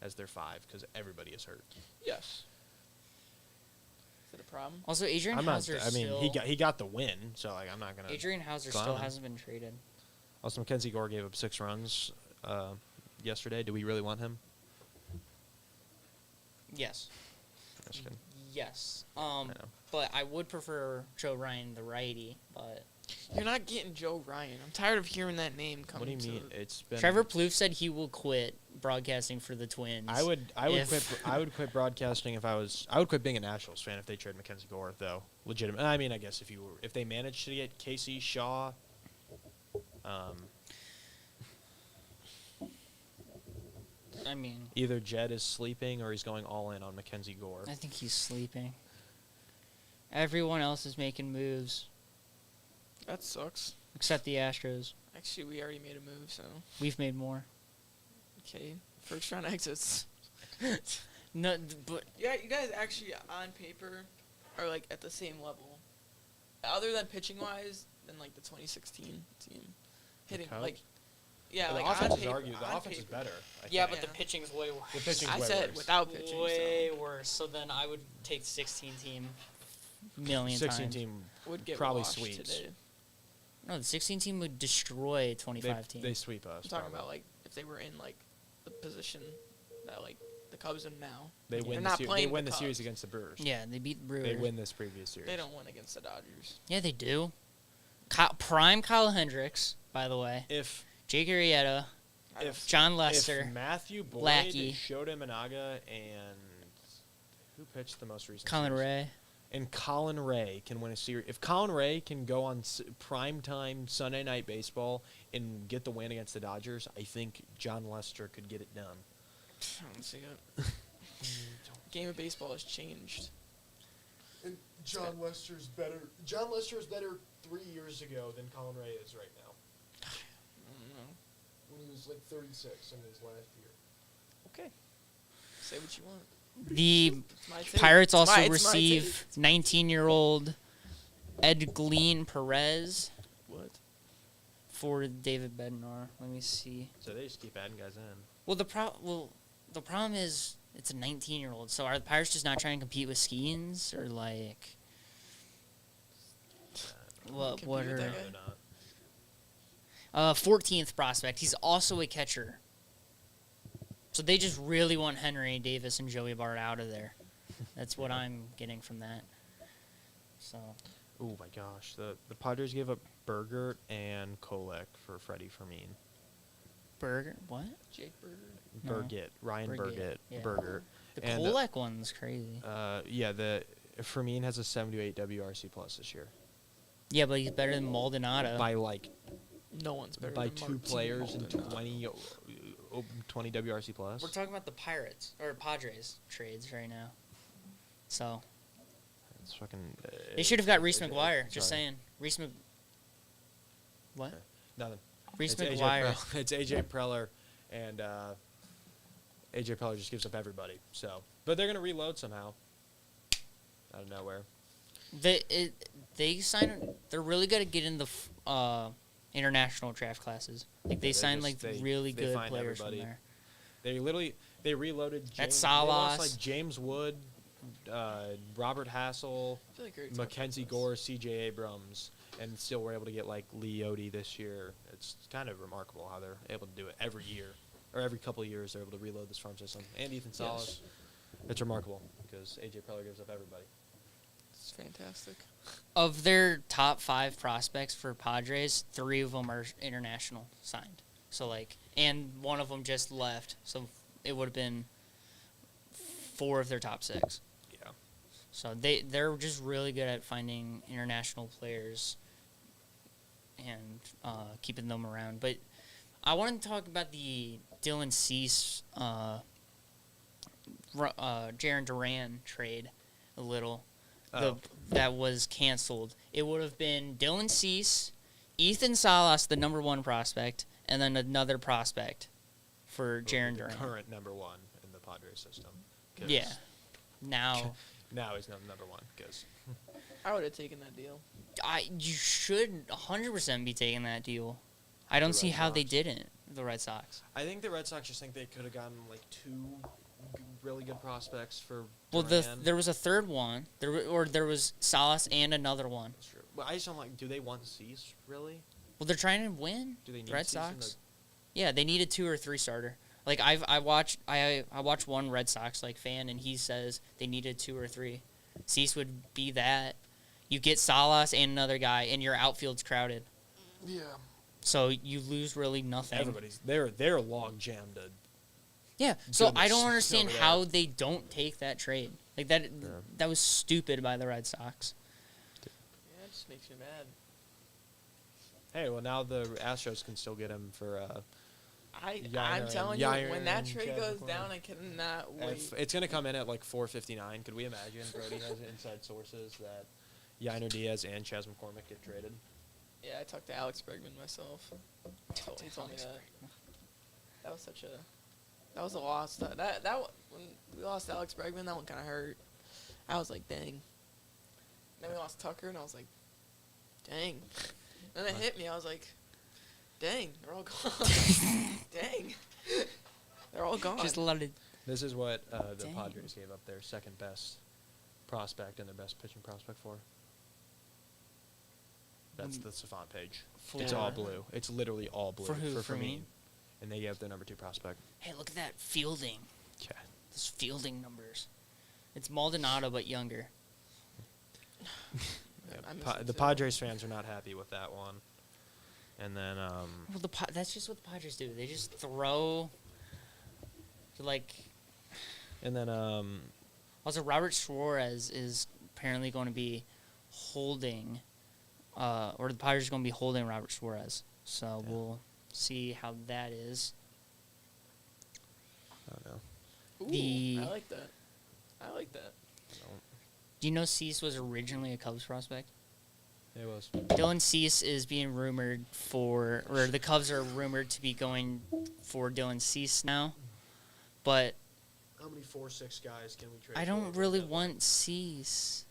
as their 5 because everybody is hurt. Yes. Is that a problem? Also, Adrian I'm not. Hauser I mean, still. he got the win, so like I'm not gonna. Adrian Hauser clown still him. hasn't been traded. Also, Mackenzie Gore gave up 6 runs yesterday. Do we really want him? Yes. Just kidding. Yes. I know. But I would prefer Joe Ryan, the righty. But You're not getting Joe Ryan. I'm tired of hearing that name What coming do you to mean? It's been Trevor Plouffe said he will quit broadcasting for the Twins. I would If- quit broadcasting if I would quit being a Nationals fan if they trade Mackenzie Gore though. Legitimate. I mean, I guess if they managed to get Casey Shaw, I mean, either Jed is sleeping or he's going all in on Mackenzie Gore. I think he's sleeping. Everyone else is making moves That sucks. except the Astros. Actually, we already made a move, so We've made more. okay. First round exits. No, but Yeah, you guys actually on paper are like at the same level, other than pitching wise, than like the 2016 team. Hitting Cubs? like, yeah, the like offense on is paper. argued. The on offense is paper. better. I yeah, think. but the pitching's way worse. The pitching's I way said worse. without pitching. Way worse. So then I would take 16 team million 16 times. team. So would get probably washed sweeps. today. No, the 16 team would destroy They, 25 team. they sweep us. I'm talking probably. about like if they were in like the position that like the Cubs in now. They Yeah. win. They're The not they playing win the the series Cubs. against the Brewers. Yeah, they beat the Brewers. They win this previous series. They don't win against the Dodgers. Yeah, they do. Prime Kyle Hendricks, by the way. If Jake Arrieta, if John Lester. if Matthew Boyd, Lackey. Shota Imanaga, and who pitched the most recent? Colin series? Ray. And Colin Ray can win a series. If Colin Ray can go on primetime Sunday Night Baseball and get the win against the Dodgers, I think John Lester could get it done. I don't see it. Game of baseball has changed. And John Lester's better 3 years ago than Colin Ray is right now. I don't know. When he was like 36 in his last year. Okay. Say what you want. The It's my take. Pirates It's also my take. receive 19-year-old Ed Glean Perez What? for David Bednar. Let me see. So they just keep adding guys in. Well, the problem is it's a 19-year-old. So are the Pirates just not trying to compete with Skeens or like what? Compete What with are that No, guy? they're not. 14th prospect? He's also a catcher. So they just really want Henry Davis and Joey Bart out of there. That's what I'm getting from that. So Oh my gosh, the Padres gave up Bergert and Kolek for Freddie Fermin. Burger, what? Jake Berger. No. Berget, Ryan Berget, Berget, yeah. Bergert. The And, Kolek one's crazy. Yeah, the Fermin has a 78 WRC plus this year Yeah, but he's better than Maldonado. by like No one's better by than two Martin players and Maldonado. 20 WRC plus. We're talking about the Pirates or Padres trades right now. So It's fucking. they should have got Reese McGuire. Just sorry. saying, Reese Mc. What? Nothing. Reese It's AJ McGuire. It's AJ Preller, and AJ Preller just gives up everybody. So, but they're gonna reload somehow. Out of nowhere. They sign. They're really good at getting the international draft classes. Like they Yeah, sign just- like really they good find players everybody. from there. They reloaded. James, That's they lost, Salas. like James Wood, Robert Hassel, I feel like we already talked Mackenzie about Gore, C.J. Abrams, and still were able to get like Leote this year. It's kind of remarkable how they're able to do it every year, or every couple of years they're able to reload this farm system. And Ethan this. Salas. It's remarkable because AJ Preller gives up everybody. It's fantastic. Of their top 5 prospects for Padres, 3 of them are international signed. So like, and one of them just left. So it would have been 4 of their top 6. Yeah. So they're just really good at finding international players and keeping them around. But I wanted to talk about the Dylan Cease, Jaron Duran trade a little. Oh. That was canceled. It would have been Dylan Cease, Ethan Salas, the number 1 prospect, and then another prospect for Jaron The Duran. current number 1 in the Padres system. 'Cause Yeah. Now, Now he's not number 1 because I would have taken that deal. you should 100% be taking that deal. I don't The see Red how they Sox. didn't. The Red Sox. I think the Red Sox just think they could have gotten like 2 really good prospects for. Well, Duran. there was a third one. There was Salas and another one. That's true. But I just don't like. Do they want Cease really? Well, they're trying to win. Do they need Red Cease in Sox? Yeah, they need a 2 or 3 starter. Like I watched one Red Sox like fan, and he says they needed 2 or 3. Cease would be that. You get Salas and another guy, and your outfield's crowded. Yeah. So you lose really nothing. Everybody's they're log jammed Yeah, so I goodness don't understand over there. how they don't take that trade. Like that, that was stupid by the Red Sox. Yeah, it just makes me mad. Hey, well now the Astros can still get him for. I'm Yair telling and- you, Yair when that and trade Chad goes McCormick. down, I cannot wait. It's gonna come in at like 4:59. Could we imagine Brody has inside sources that Yainer Diaz and Chaz McCormick get traded? Yeah, I talked to Alex Bregman myself. He told me that. That was such a. That was a loss. When we lost Alex Bregman, that one kind of hurt. I was like, dang. Then we lost Tucker, and I was like, dang. Then it hit me. I was like, dang, they're all gone. Dang. They're all gone. Just let it. This is what the Dang. Padres gave up their second best prospect and their best pitching prospect for. That's the Savant page. It's all blue. It's literally all blue. For who? For Fermin. me? And they gave up their number 2 prospect. Hey, look at that fielding. Yeah. Those fielding numbers. It's Maldonado, but younger. I miss it The too. Padres fans are not happy with that one. And then Well, that's just what the Padres do. They just throw. Like, also Robert Suarez is apparently going to be holding, or the Padres are going to be holding Robert Suarez. So we'll see how that is. I don't know. Ooh, I like that. I like that. Do you know Cease was originally a Cubs prospect? It was. Dylan Cease is being rumored for, or the Cubs are rumored to be going for Dylan Cease now. But How many 4-6 guys can we trade? I don't really want Cease.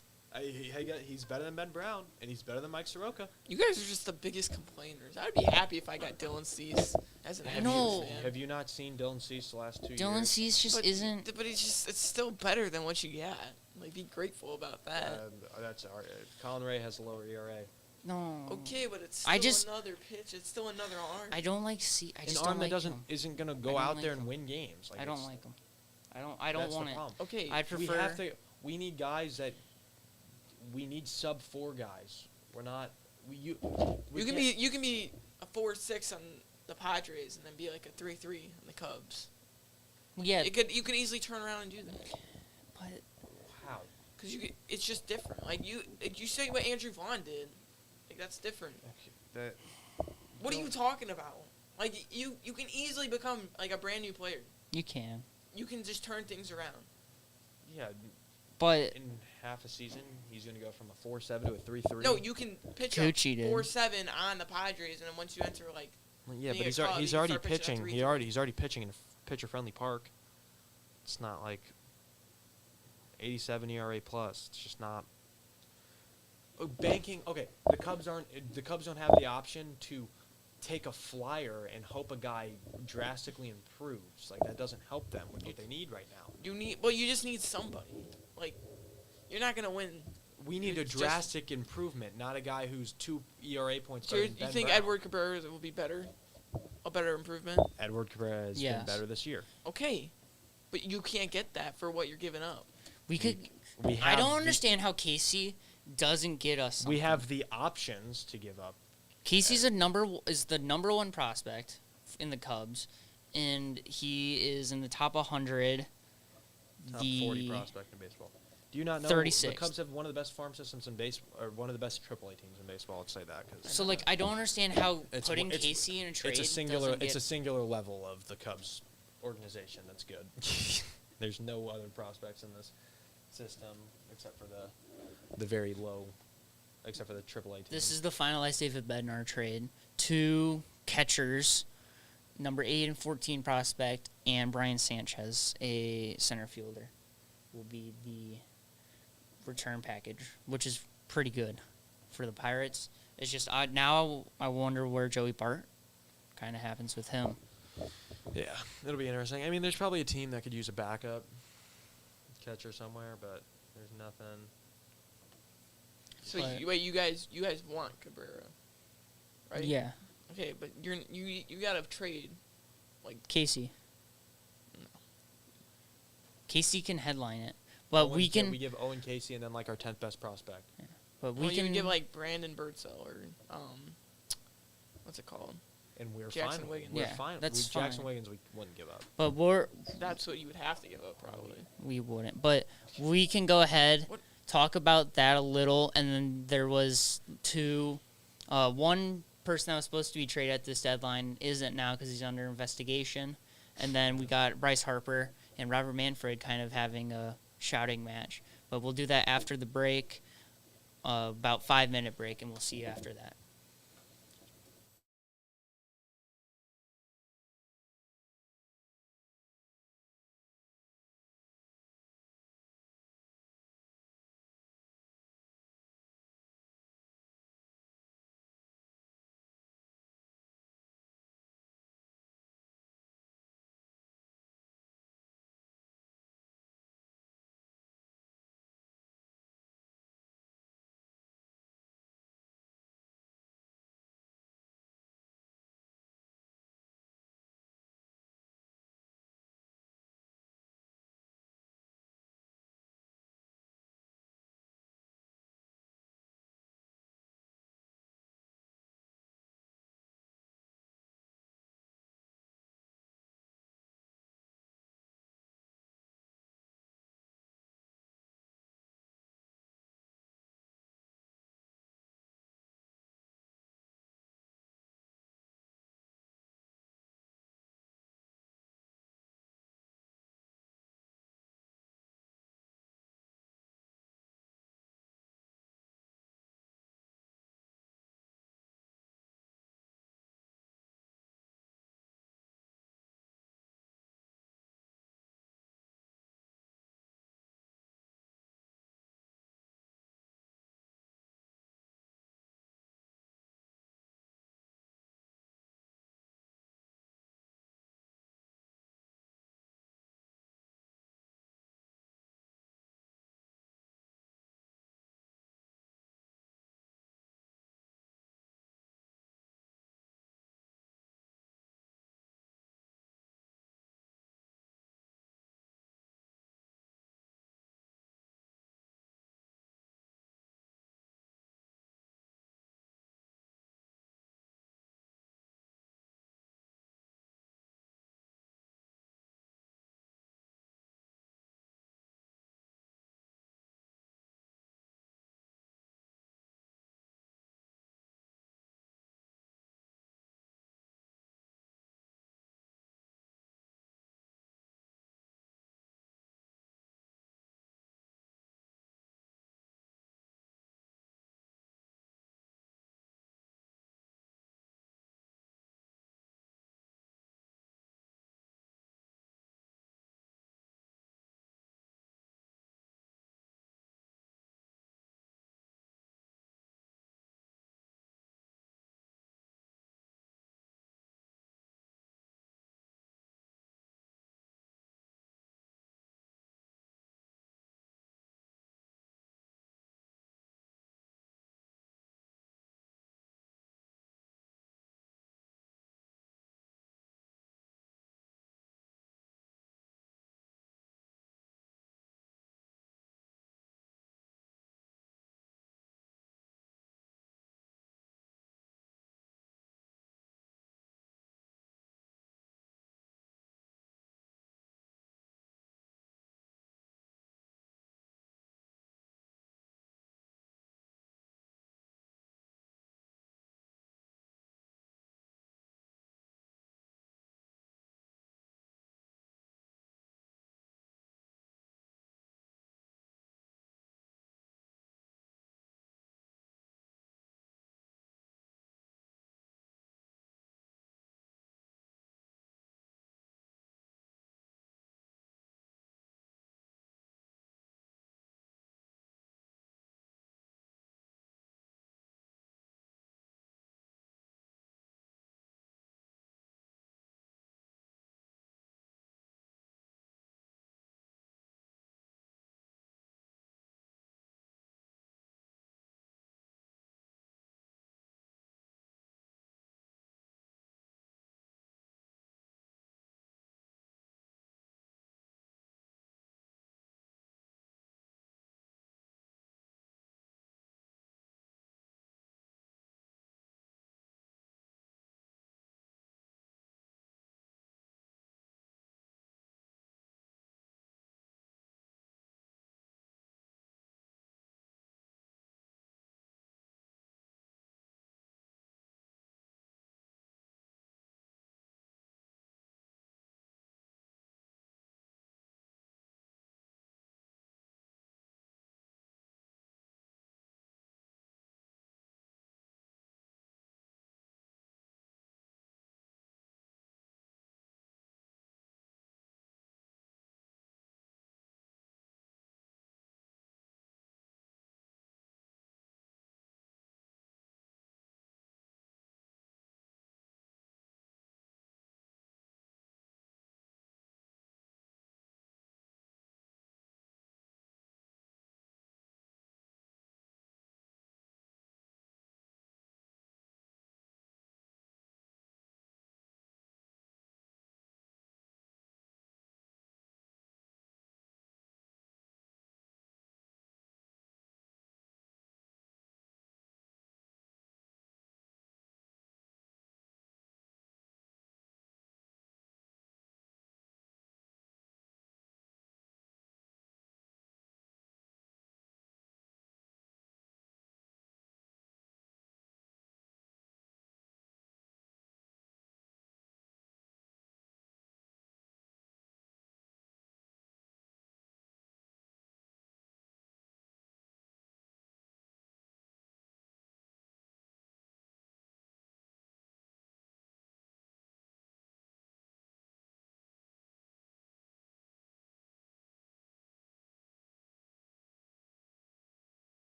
He's better than Ben Brown, and he's better than Mike Soroka. You guys are just the biggest complainers. I'd be happy if I got Dylan Cease as an No. Astros fan. Have you not seen Dylan Cease the last 2 years? Dylan Cease just isn't. But it's still better than what you got. Like, be grateful about that. That's all right. Colin Ray has a lower ERA. No. Okay, but it's I still just- another pitch. It's still another arm. I don't like Cease. I An just arm don't like that doesn't him. isn't gonna I go don't out like there him. and win games. I don't like him. I don't That's want the it. problem. Okay, I'd We prefer. have to. We need guys that. We need sub 4 guys. We're not. We you can be a 4-6 on the Padres and then be like a 3-3 on the Cubs. Yeah, You could easily turn around and do that. but How? Cause it's just different. Like you say what Andrew Vaughn did, like that's different. That. What are you talking about? Like you can easily become like a brand new player. you can. You can just turn things around. Yeah. But In half a season, he's gonna go from a 4.7 to a 3.3. No, you can pitch Coochie a did. 4-7 on the Padres, and then once you enter like Well, yeah, being but a Cub, he's you already start pitching at pitching. 3-3. He's already pitching in a pitcher-friendly park. It's not like 87 ERA plus. It's just not. Banking. Okay, the Cubs don't have the option to take a flyer and hope a guy drastically improves. Like that doesn't help them with what they need right now. you just need somebody. Like you're not gonna win. We need a It's just- drastic improvement, not a guy who's 2 ERA points So better you than Ben think Brown. Edward Cabrera will be better? A better improvement? Edward Cabrera has Yes. been better this year. Okay, but you can't get that for what you're giving up. we could. We I have don't the- understand how Casey doesn't get us. We something. have the options to give up. Casey's is the number 1 prospect in the Cubs, and he is in the top 100. Top the 40 prospect in baseball. Do you not know 36th. the Cubs have one of the best farm systems in baseball, or one of the best AAA teams in baseball? Let's say that because So like I don't understand how It's putting one- it's- Casey in a trade it's a singular doesn't it's get, a singular level of the Cubs organization that's good. There's no other prospects in this system except for the very low, except for the AAA team. This is the finalized David Bednar trade. 2 catchers, number 8 and 14 prospect, and Brian Sanchez, a center fielder, will be the return package, which is pretty good for the Pirates. It's just now I wonder where Joey Bart kind of happens with him. Yeah, it'll be interesting. I mean, there's probably a team that could use a backup catcher somewhere, but there's nothing. So But- you guys want Cabrera, right? Yeah, Okay, but you gotta trade. Casey. Casey can headline it, but Owen, we can. we give Owen Casey and then like our 10th best prospect. But Well, we you can give like Brandon Birdsell or what's it called? and we're Jackson fine. Wiggins. We're Yeah, fine. that's Jackson fine. Wiggins, we wouldn't give up. But That's what you would have to give up, probably. we wouldn't. But we can go ahead, What- talk about that a little, and then there was one person that was supposed to be traded at this deadline isn't now because he's under investigation. And then we got Bryce Harper and Robert Manfred kind of having a shouting match. But we'll do that after the break, about 5-minute break, and we'll see you after that.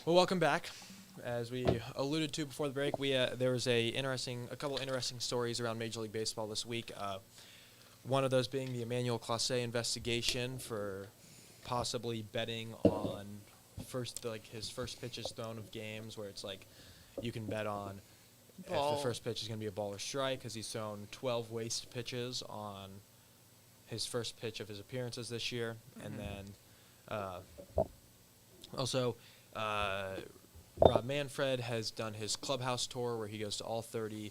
Well, welcome back. As we alluded to before the break, there was a couple interesting stories around Major League Baseball this week. One of those being the Emmanuel Clase investigation for possibly betting on his first pitches thrown of games, where it's like you can bet on if the first pitch is going to be a ball or strike, because he's thrown 12 waste pitches on his first pitch of his appearances this year. And then also Rob Manfred has done his clubhouse tour, where he goes to all 30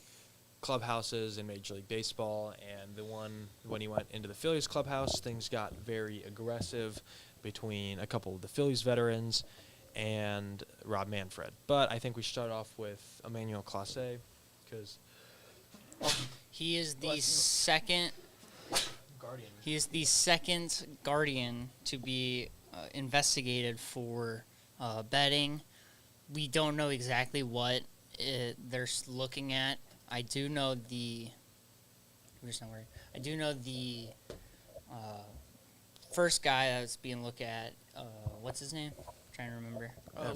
clubhouses in Major League Baseball, and the one when he went into the Phillies clubhouse, things got very aggressive between a couple of the Phillies veterans and Rob Manfred. But I think we should start off with Emmanuel Clase, because He is the second. Guardian. He is the second Guardian to be investigated for betting. We don't know exactly what they're looking at. I do know the. I'm just not worried. I do know the first guy that's being looked at. What's his name? I'm trying to remember.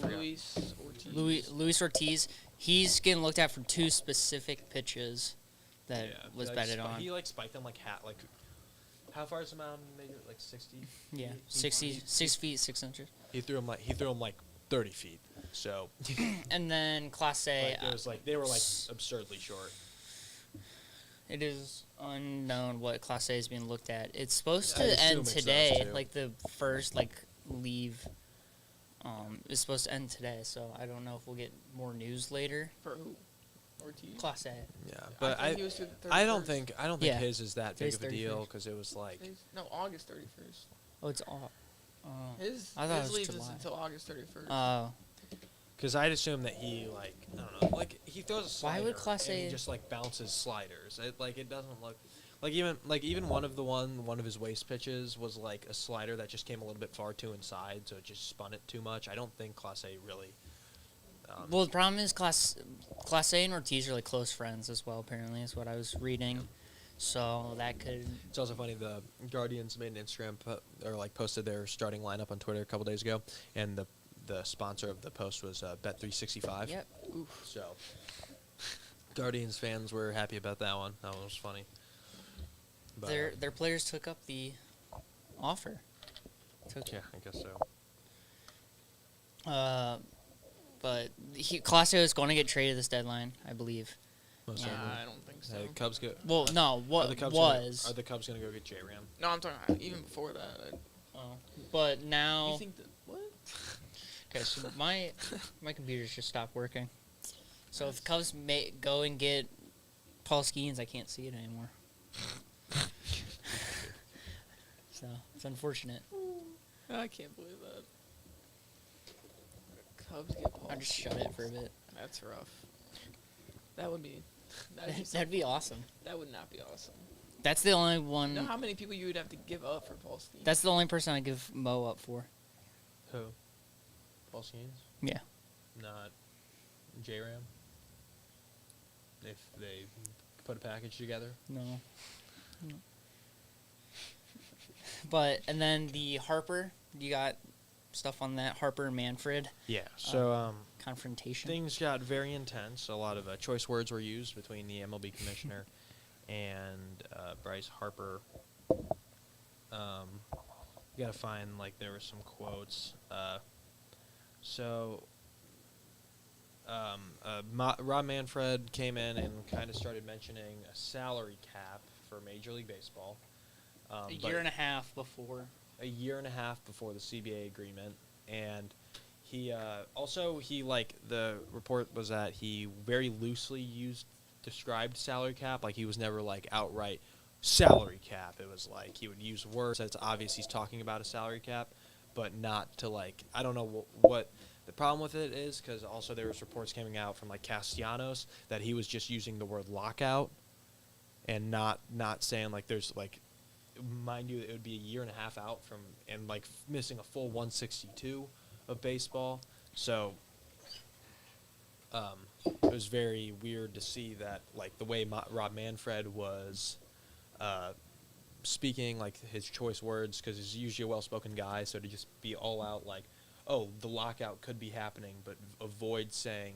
Luis Ortiz. Luis Ortiz. He's getting looked at for 2 specific pitches that was betted on. He spiked them how far is the mound? Maybe 60. Yeah, feet, 60, 6 feet 6 inches. He threw him 30 feet. So. And then Class A. They were absurdly short. It is unknown what Class A is being looked at. It's supposed I to assume end it's today. those two. The first leave is supposed to end today. So I don't know if we'll get more news later. For who? Ortiz? Class A. Yeah, but thought he was through the I don't 31st. think Yeah. his is that big Today's of a deal, 31st. because it was No, August 31st. Oh, it's all. His I thought it was leave July. is until August 31st. because I'd assume that he I don't know, he throws a slider. Why would Clase and he A- just bounces sliders? It doesn't look even one of his waste pitches was a slider that just came a little bit far too inside, so it just spun it too much. I don't think Clase A really. Well, the problem is Class A and Ortiz are close friends as well. Apparently, is what I was reading. So that could. It's also funny, the Guardians made an Instagram posted their starting lineup on Twitter a couple days ago, and the sponsor of the post was Bet365. Yep. Oof. So Guardians fans were happy about that one. That one was funny. But, Their players took up the offer. yeah, I guess so. But Class A is going to get traded this deadline, I believe. Most Yeah. certainly. I don't think so. Hey, Cubs go. Well, no, Are what the Cubs was. Are the Cubs gonna go get J-Ram? No, I'm talking even before that. But now. You think that what? Okay, so my computer's just stopped working. So if the Cubs go and get Paul Skeens, I can't see it anymore. So it's unfortunate. I can't believe that. Cubs get Paul. I'll just shut it for a bit. That's rough. That would be. That'd be awesome. That would not be awesome. That's the only one. You know how many people you would have to give up for Paul Steen? That's the only person I give Mo up for. Who? Paul Skeens? Yeah. Not J-Ram? If they put a package together? No. But and then the Harper, you got stuff on that Harper and Manfred Yeah. So confrontation. things got very intense. A lot of choice words were used between the MLB commissioner and Bryce Harper. You gotta find there were some quotes. Rob Manfred came in and kind of started mentioning a salary cap for Major League Baseball. a year and a half before. A year and a half before the CBA agreement, and he the report was that he very loosely described salary cap. He was never outright salary cap. It was he would use words that it's obvious he's talking about a salary cap, but not to I don't know what the problem with it is, because also there was reports coming out from Castellanos that he was just using the word lockout and not saying there's mind you, it would be a year and a half out from and missing a full 162 of baseball. So it was very weird to see that the way Rob Manfred was speaking his choice words, because he's usually a well-spoken guy, so to just be all out oh, the lockout could be happening, but avoid saying.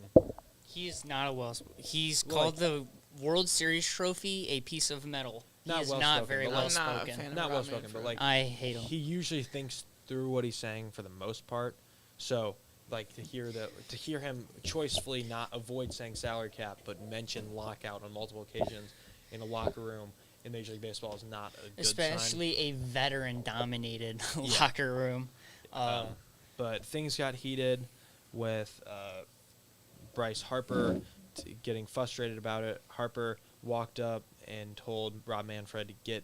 He's not a he's Well, called the World Series trophy a piece of metal. Not He's well-spoken, not very but well like- I'm not a spoken. fan of Not Rob well spoken, but Manfred. like I hate him. he usually thinks through what he's saying for the most part. So like to hear him choicefully not avoid saying salary cap, but mention lockout on multiple occasions in a locker room in Major League Baseball is not a good sign. Especially a veteran-dominated Yeah. locker room. But things got heated with Bryce Harper getting frustrated about it. Harper walked up and told Rob Manfred to get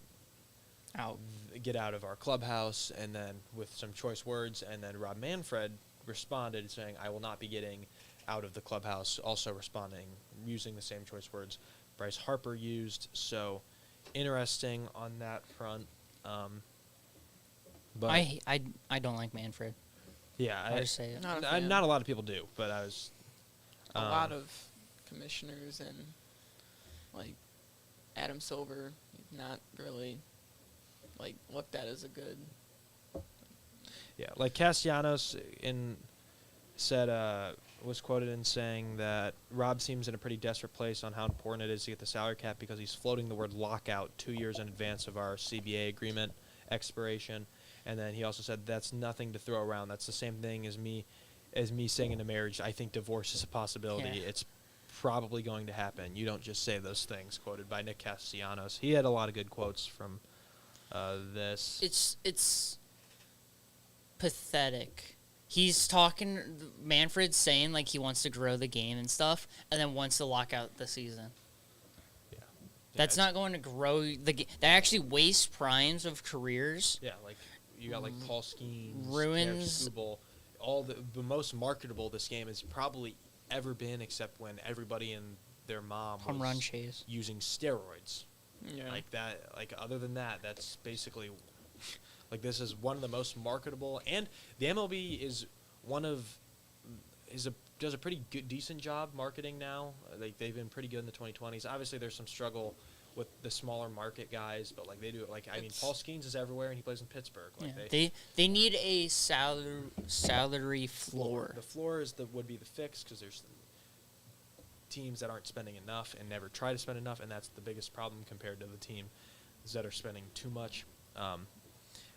out of our clubhouse, and then with some choice words, and then Rob Manfred responded saying, I will not be getting out of the clubhouse, also responding using the same choice words Bryce Harper used. So interesting on that front. But I don't like Manfred. yeah, I'll just say it. Not a fan. not a lot of people do, but I was A lot of commissioners and like Adam Silver, not really like looked at as a good. Yeah, like Castellanos was quoted in saying that Rob seems in a pretty desperate place on how important it is to get the salary cap because he's floating the word lockout 2 years in advance of our CBA agreement expiration, and then he also said that's nothing to throw around. That's the same thing as me saying in a marriage, I think divorce is a possibility. Yeah. It's probably going to happen. You don't just say those things. Quoted by Nick Castellanos. He had a lot of good quotes from this. It's pathetic. He's talking, Manfred's saying like he wants to grow the game and stuff, and then wants to lock out the season. Yeah. That's Yeah, not going to grow the game. That actually wastes primes of careers. Yeah, like you got like Paul Skeens, Ruins- Derek Skubal, all the most marketable this game has probably ever been, except when everybody and their mom Home was run chase. using steroids. Yeah. Like that. Like other than that, that's basically like this is one of the most marketable, and the MLB does a pretty good, decent job marketing now. Like they've been pretty good in the 2020s. Obviously, there's some struggle with the smaller market guys, but like they do it. Like I mean, Paul Skeens is everywhere, and he plays in Pittsburgh. Like Yeah. They need a salary floor. The floor would be the fix because there's teams that aren't spending enough and never try to spend enough, and that's the biggest problem compared to the teams that are spending too much.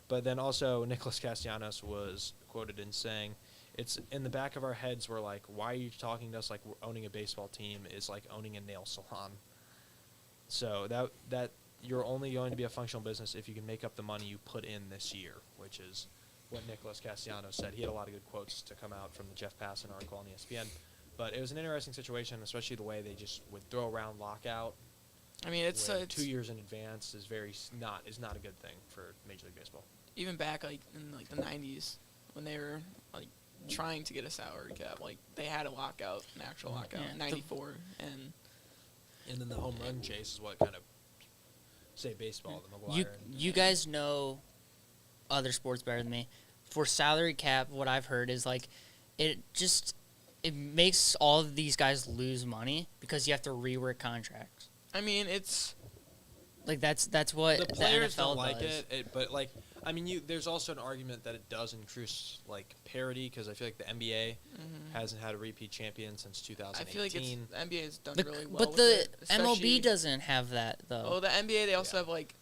But then also Nicholas Castellanos was quoted in saying, "It's in the back of our heads. We're like, why are you talking to us like we're owning a baseball team is like owning a nail salon? So that you're only going to be a functional business if you can make up the money you put in this year," which is what Nicholas Castellanos said. He had a lot of good quotes to come out from the Jeff Passan article on ESPN. But it was an interesting situation, especially the way they just would throw around lockout. I mean, it's 2 years in advance is not a good thing for Major League Baseball. even back like in like the 90s when they were like trying to get a salary cap, like they had a lockout, an actual lockout Yeah, in the- '94, and And then the home run chase is what kind of saved baseball. The McGuire. You guys know other sports better than me. For salary cap, what I've heard is like it makes all of these guys lose money because you have to rework contracts. I mean it's Like that's what the players NFL don't like does. it, but like I mean, there's also an argument that it does increase like parity because I feel like the NBA hasn't had a repeat champion since 2018. I feel like it's the NBA's done The- really well. but with the it, especially- MLB doesn't have that though. Oh, the NBA they also Yeah. have like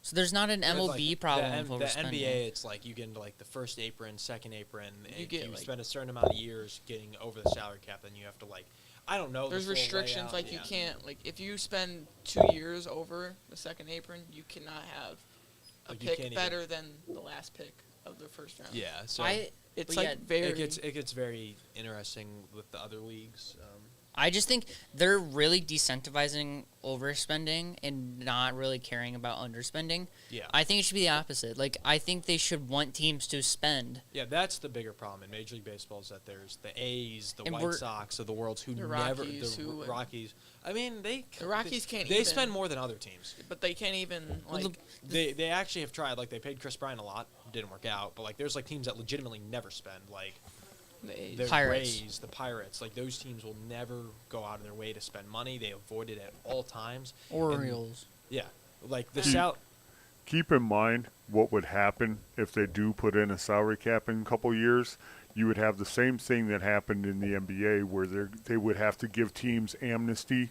So there's not an With, MLB like, problem the with overspending. NBA, it's like you get into like the first apron, second apron. You If get, you like- spend a certain amount of years getting over the salary cap, then you have to like, I don't know. the there's full restrictions layout, like you yeah. can't like if you spend 2 years over the second apron, you cannot have a Like, you pick can't even- better than the last pick of the first round. Yeah, so It's but like yeah, very it gets very interesting with the other leagues. I just think they're really decentivizing overspending and not really caring about underspending. Yeah, I think it should be the opposite. Like, I think they should want teams to spend. yeah, that's the bigger problem in Major League Baseball is that there's the A's, the And White we're- Sox of the world who The never Rockies the who- Rockies. I mean, the Rockies can't They even- spend more than other teams. but they can't even Well, like They actually have tried. Like they paid Chris Bryant a lot, didn't work out. But like there's like teams that legitimately never spend. Like the A's. the Pirates. Rays, the Pirates. Like those teams will never go out of their way to spend money. They avoid it at all times. Orioles. Yeah, like the keep in mind what would happen if they do put in a salary cap in a couple years. You would have the same thing that happened in the NBA where they would have to give teams amnesty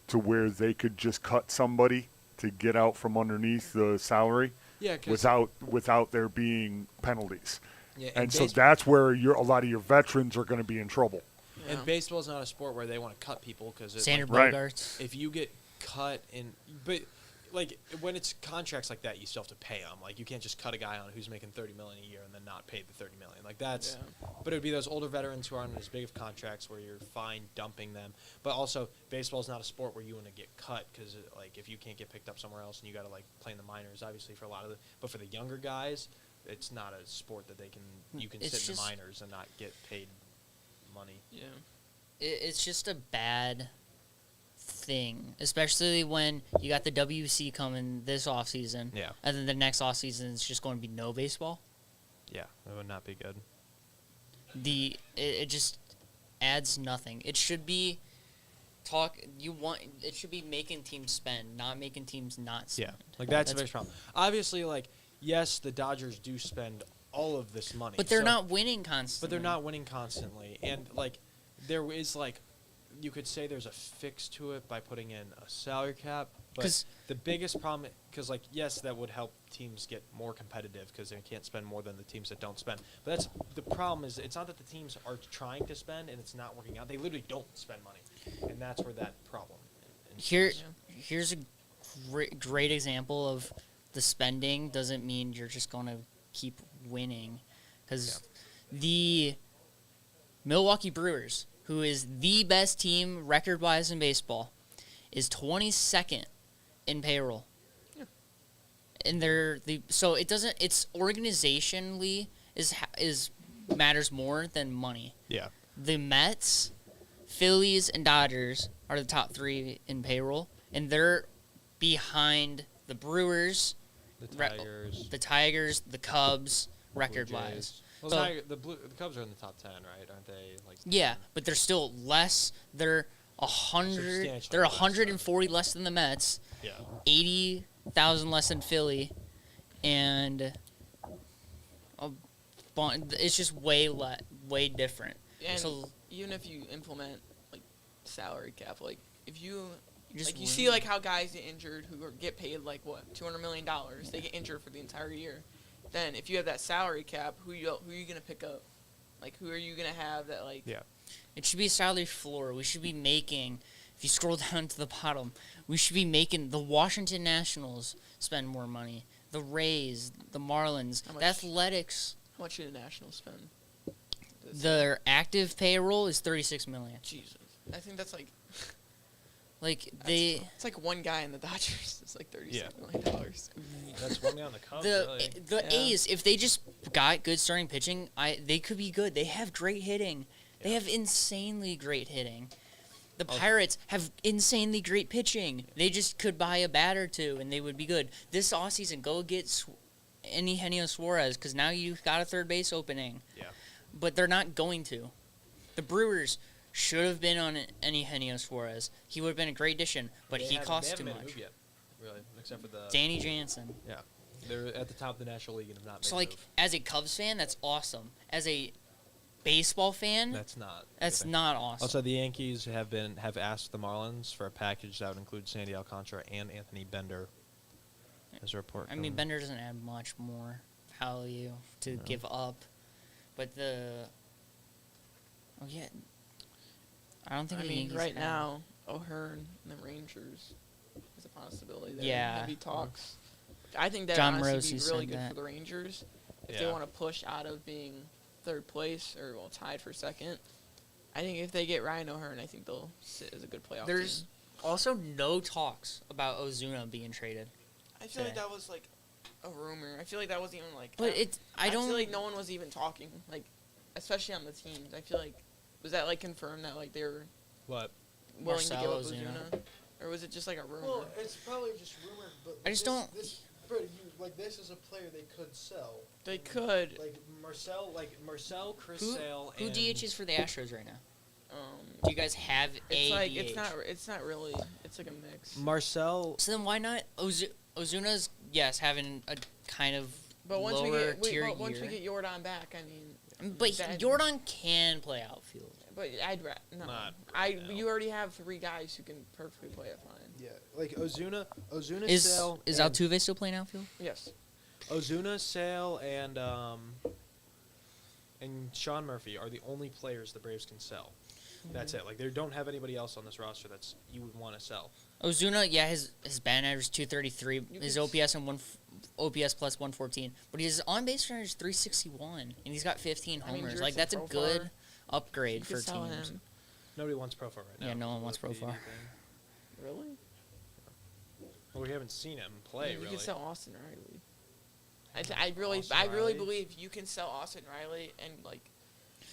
to where they could just cut somebody to get out from underneath the salary Yeah, 'cause without there being penalties. yeah, And so that's where a lot of your veterans are going to be in trouble. Yeah. and baseball is not a sport where they want to cut people because Sander Right. Bogarts. if you get cut but like when it's contracts like that, you still have to pay them. Like you can't just cut a guy on who's making $30 million a year and then not pay the $30 million. Like that's, but it would be those older veterans who aren't as big of contracts where you're fine dumping them. But also, baseball is not a sport where you want to get cut because like if you can't get picked up somewhere else and you got to like play in the minors, obviously for a lot of but for the younger guys, it's not a sport that you can It's sit in the just- minors and not get paid money. Yeah. It's just a bad thing, especially when you got the WC coming this offseason. Yeah. And then the next offseason is just going to be no baseball. Yeah, it would not be good. It just adds nothing. It should be it should be making teams spend, not making teams not Yeah, spend. like that's the biggest problem. Obviously, like yes, the Dodgers do spend all of this money, But they're so- not winning constantly. But they're not winning constantly, and like there is like you could say there's a fix to it by putting in a salary cap. But 'Cause- the biggest problem, because like yes, that would help teams get more competitive because they can't spend more than the teams that don't spend. But that's the problem is it's not that the teams are trying to spend and it's not working out. They literally don't spend money, and that's where that problem. Here's a great example of the spending doesn't mean you're just going to keep winning, because the Milwaukee Brewers, who is the best team record-wise in baseball, is 22nd in payroll. Yeah. And so it doesn't. It's organizationally is matters more than money. Yeah. The Mets, Phillies, and Dodgers are the top three in payroll, and they're behind the Brewers, The the Tigers, the Cubs, Blue record-wise. Jays. Well, So- the Cubs are in the top 10, right? Aren't they? Like Yeah, but they're still less. They're 100. Substantially They're less, 140 less than the Mets. Yeah. 80,000 less than Philly, and it's just way different. And So even if you implement like salary cap, like if you just like you see like how guys get injured who get paid like what $200 million, they get injured for the entire year. Then if you have that salary cap, who are you gonna pick up? Like who are you gonna have that like? Yeah. It should be a salary floor. We should be making. If you scroll down to the bottom, we should be making the Washington Nationals spend more money. The Rays, the Marlins, How much? the Athletics. How much should the Nationals spend? Their active payroll is $36 million. Jesus, I think that's like It's like one guy in the Dodgers. It's like $36 Yeah. million. That's one guy on the Cubs. the really. Yeah. A's, if they just got good starting pitching, they could be good. They have great hitting. They Yeah. have insanely great hitting. The Oh. Pirates have insanely great pitching. They just could buy a bat or two, and they would be good. This offseason, go get Eugenio Suarez, because now you've got a third base opening. Yeah. But they're not going to. The Brewers should have been on Eugenio Suarez. He would have been a great addition, but he costs too They haven't made a much. move yet, really, except for the. Danny Jansen. Yeah. They're at the top of the National League and have not made So, a like, move. as a Cubs fan, that's awesome. As a baseball fan, That's not. that's good. not awesome. Also, the Yankees have asked the Marlins for a package that would include Sandy Alcantara and Anthony Bender. As a report. I mean, coming. Bender doesn't add much more value to give up. But I don't think I the mean, Yankees right have- now, O'Hearn and the Rangers is a possibility. There. Yeah. Heavy talks. I think that John would honestly Morosi be said really good that. for the Rangers if they Yeah. want to push out of being third place or tied for second. I think if they get Ryan O'Hearn, I think they'll sit as a good playoff There's team. also no talks about Ozuna being traded. I feel like today. that was like a rumor. I feel like that wasn't even like. But I don't feel like no one was even talking, like, especially on the teams. I feel like was that like confirmed that like they were What? willing to give Marcelo up Ozuna. Ozuna, or was it just like a rumor? Well, it's probably just rumored, but I just don't- Brody, this is a player they could sell. They could. Like Marcel, Chris Who Sale, who and DHs for the Astros right now? Um, Do you guys have it's a like DH? it's not really. It's like a mix. Marcel. So then why not Ozuna's yes, having a kind of But once lower tier once we year. get Jordan back, I mean. But that- Jordan can play outfield. But no. Not You already have 3 guys who can perfectly play it fine. Yeah, like Ozuna, Is Sale, Altuve still playing outfield? Yes. Ozuna, Sale, and Sean Murphy are the only players the Braves can sell. That's it. Like they don't have anybody else on this roster that's you would want to sell. Ozuna, yeah, his batting average is 233. His can OPS and OPS plus 114, but his on base percentage is 361, and he's got 15 I mean, homers. Jurickson Like that's a Profar, good upgrade You for could sell teams. him. Nobody wants Profar right now. Yeah, no one wants With the Profar. thing. Really? Well, we haven't seen him play You really. can sell Austin Riley. I really Riley? believe you can sell Austin Riley and like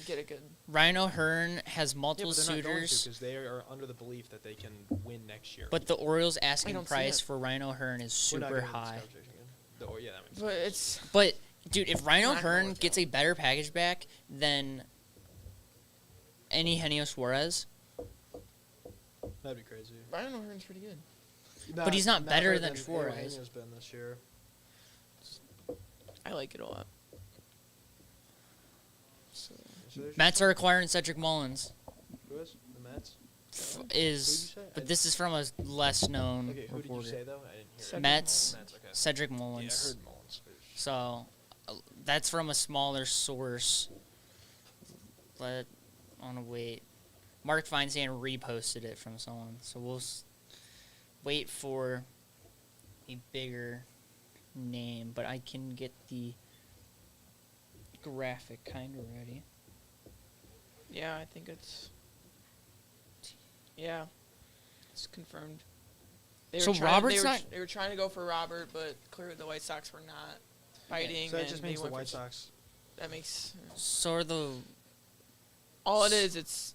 get a good. Ryan O'Hearn has Yeah, multiple but they're not going to suitors, because they are under the belief that they can win next year. but the Orioles' asking don't see price it. for Ryan O'Hearn is We're not super getting into high. this conversation again. Yeah, that makes But sense. it's But dude, if Ryan Not gonna O'Hearn work gets out. a better package back than any Henio Suarez, That'd be crazy. Ryan O'Hearn's pretty good. But he's not better than Suarez. Eugenio's been this year. I like it a lot. So, So there's Mets are acquiring Cedric Mullins. Who is the Mets? Who'd you Is say? but this is from a less known Okay, who did you reporter. say though? I didn't hear. Cedric it. Mets, Mets. Okay. Cedric Yeah, I Mullins. heard Mullins. So that's from a smaller source. But on a wait, Mark Feinstein reposted it from someone. So we'll wait for a bigger name, but I can get the graphic kind of ready. yeah, I think it's. Yeah, it's confirmed. So Robert's they were, not- They were trying to go for Robert, but clearly the White Sox were not fighting. So that and just they means the went White for- Sox. That makes So are the all it is. It's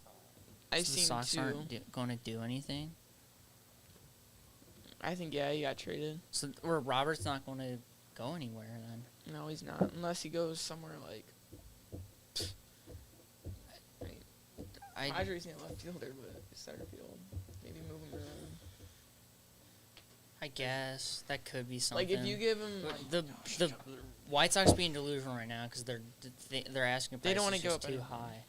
I the seem Sox to. aren't going to do anything. I think he got traded. So or Robert's not going to go anywhere then. No, he's not, unless he goes somewhere like. I Padres need a left fielder, but center field. Maybe move him around. I guess that could be something. Like if you give him, But the White Sox being delusional right now because they're asking They prices don't wanna just give up too anything. high.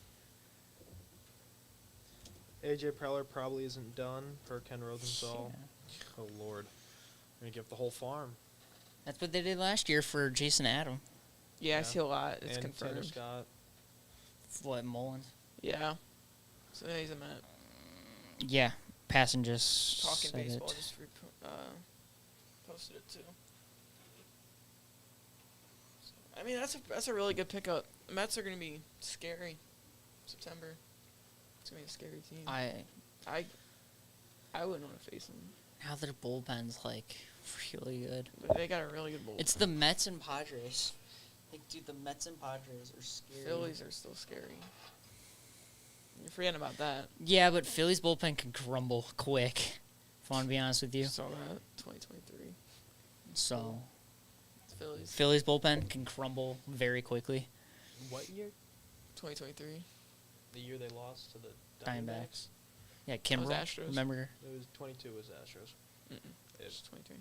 AJ Preller probably isn't done per Ken Rosenthal. Yeah. Oh Lord, we're gonna give the whole farm. That's what they did last year for Jason Adam. yeah, I Yeah. see a lot. It's and Tanner confirmed. Scott. What Mullins? Yeah. So he's a Met. Yeah, Passon just Talking said baseball, it. just posted it too. So, I mean, that's a really good pickup. The Mets are gonna be scary. September. It's gonna be a scary team. I wouldn't want to face them. Now their bullpen's like really good. But they got a really good bullpen. It's the Mets and Padres. Like, dude, the Mets and Padres are scary. Phillies are still scary. You're forgetting about that. Yeah, but Philly's bullpen can crumble quick. If I want to be honest with you. Saw that 2023. So It's Phillies. Philly's bullpen can crumble very quickly. What year? 2023. The year they lost to the Diamondbacks. Yeah, was Kimbrel. Astros. Remember? It was 22 was Astros. It's 23.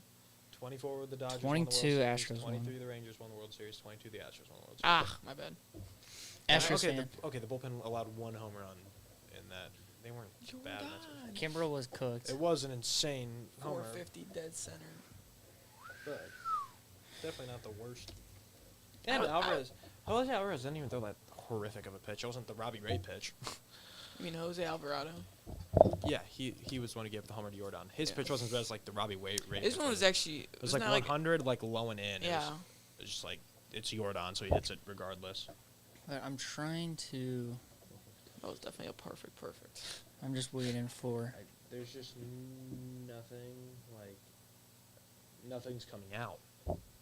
24 with the Dodgers. 22 won the World Astros Series, won. 23 the Rangers won the World Series. 22 the Astros won the World Series. Ah, my bad. Astros okay, fan. the bullpen allowed one home run in that. They weren't bad. in that situation. Kimbrel was cooked. It was an insane homer, 450 dead center. but definitely not the worst. And I- Alvarez. Jose Alvarez didn't even throw that horrific of a pitch. It wasn't the Robbie Ray pitch. I mean, Jose Alvarado. Yeah, he was the one who gave the homer to Jordan. His Yeah. pitch wasn't as bad as like the Robbie Ray. This one was actually. It was like not 100, like low and in. Yeah. It was just like it's Jordan, so he hits it regardless. But I'm trying to. That was definitely a perfect. I'm just waiting for. There's just nothing's coming out.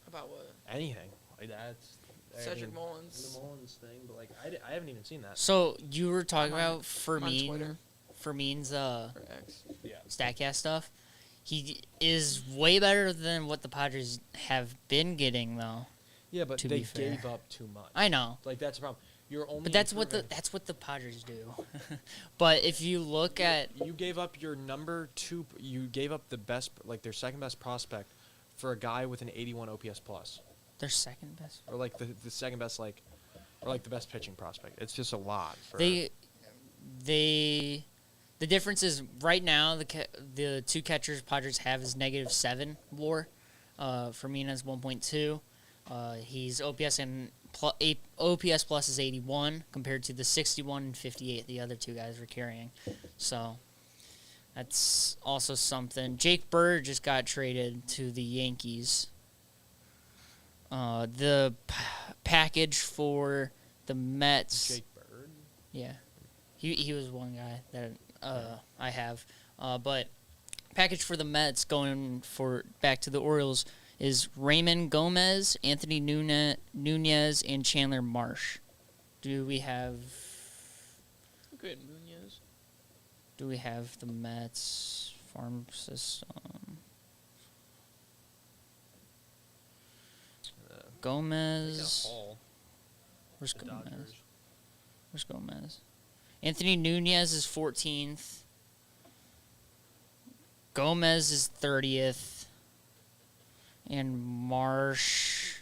About what? Anything like that's Cedric Mullins. The Mullins thing, but like I haven't even seen that. So you were talking On- about on Fermin. Twitter. Fermin's Or X. Yeah. Statcast stuff. He is way better than what the Padres have been getting, though. Yeah, but To they be fair. gave up too much. I know, Like that's the problem. You're only. but that's what the Padres do. But if you look at You gave up your number two. You gave up the best, like their second best prospect, for a guy with an 81 OPS plus, They're second best. or like the second best, or like the best pitching prospect. It's just a lot. For The difference is right now the two catchers Padres have is -7 WAR. Firmina's 1.2. He's OPS and OPS plus is 81 compared to the 61 and 58 the other two guys were carrying. So that's also something. Jake Bird just got traded to the Yankees. The package for the Mets. Jake Bird. Yeah, he was one guy that I have. But package for the Mets going for back to the Orioles is Raymond Gomez, Anthony Nunez, and Chandler Marsh. Do we have Good, Munoz. Do we have the Mets farm system? Gomez. Where's The Gomez? Dodgers. Where's Gomez? Anthony Nunez is 14th. Gomez is 30th. And Marsh.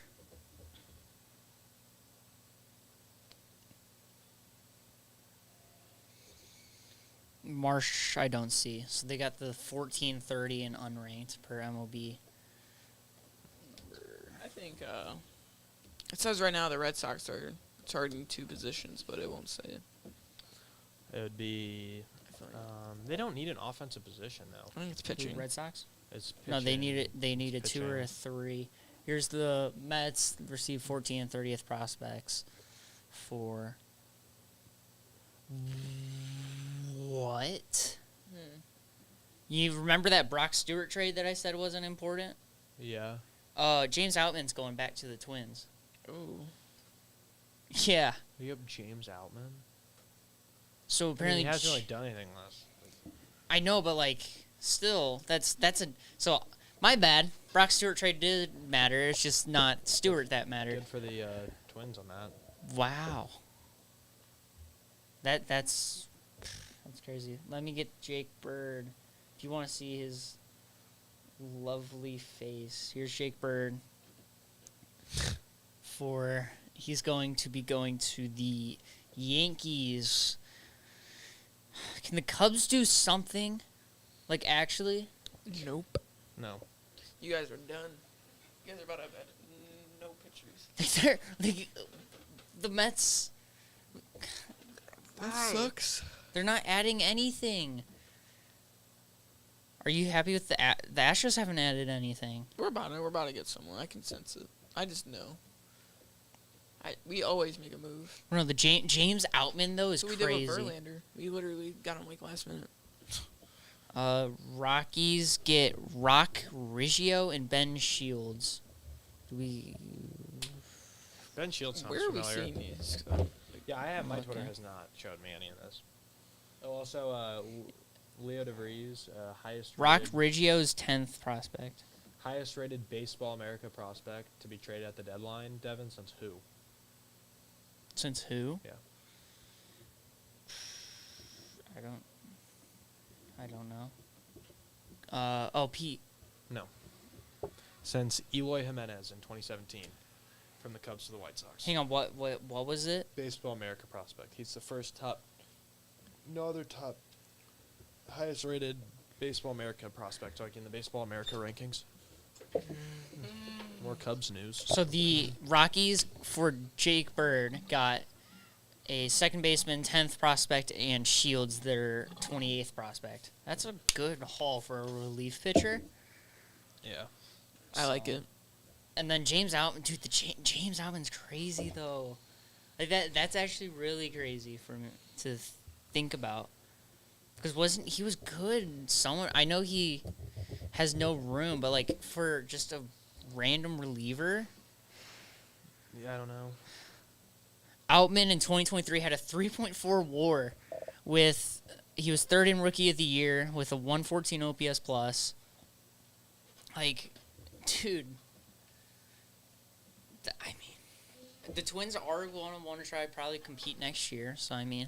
Marsh, I don't see. So they got the 14, 30, and unranked per MLB. I think it says right now the Red Sox are targeting 2 positions, but it won't say it. It would be. I feel like They don't need an offensive position though. I think it's Who, pitching. Red Sox? It's No, they pitching. need it. They need a It's 2 or a pitching. 3. Here's the Mets receive 14 and 30th prospects for what? You remember that Brock Stewart trade that I said wasn't important? Yeah. James Outman's going back to the Twins. Ooh. Yeah. You have James Outman. So I mean, apparently he hasn't really done anything last. I know, but like still, that's a so my bad. Brock Stewart trade did matter. It's just not Stewart that mattered. Good for the Twins on that. Wow. That's crazy. Let me get Jake Bird. If you want to see his lovely face, here's Jake Bird. He's going to be going to the Yankees. Can the Cubs do something? Like actually? Nope. No. You guys are done. You guys are about to have no pitchers. The Mets. That sucks. They're not adding anything. Are you happy with the Astros? Haven't added anything. We're about to get someone. I can sense it. I just know. We always make a move. No, the James Outman though is So we crazy. did with Verlander. We literally got him like last minute. Rockies get Rock Riggio and Ben Shields. Do we? Ben Shields sounds Where are we familiar. seeing these? Yeah, I have. My Okay. Twitter has not showed me any of this. Oh, also, Leo DeVries, highest Rock rated, Riggio is 10th prospect. highest rated Baseball America prospect to be traded at the deadline. Devon, since who? Since who? Yeah. I don't know. Pete. No. Since Eloy Jimenez in 2017, from the Cubs to the White Sox. Hang on. What was it? Baseball America prospect. He's the first top. No other top. Highest rated Baseball America prospect, like in the Baseball America rankings. More Cubs news. So the Rockies for Jake Bird got a second baseman, 10th prospect, and Shields their 28th prospect. That's a good haul for a relief pitcher. Yeah. I like it. And then James Outman, dude, James Outman's crazy though. Like that's actually really crazy for me to think about. Because he was good? I know he has no room, but like for just a random reliever. Yeah, I don't know. Outman in 2023 had a 3.4 WAR he was third in Rookie of the Year with a 114 OPS plus. Like, dude, I mean, the Twins are going to want to try probably compete next year. So I mean,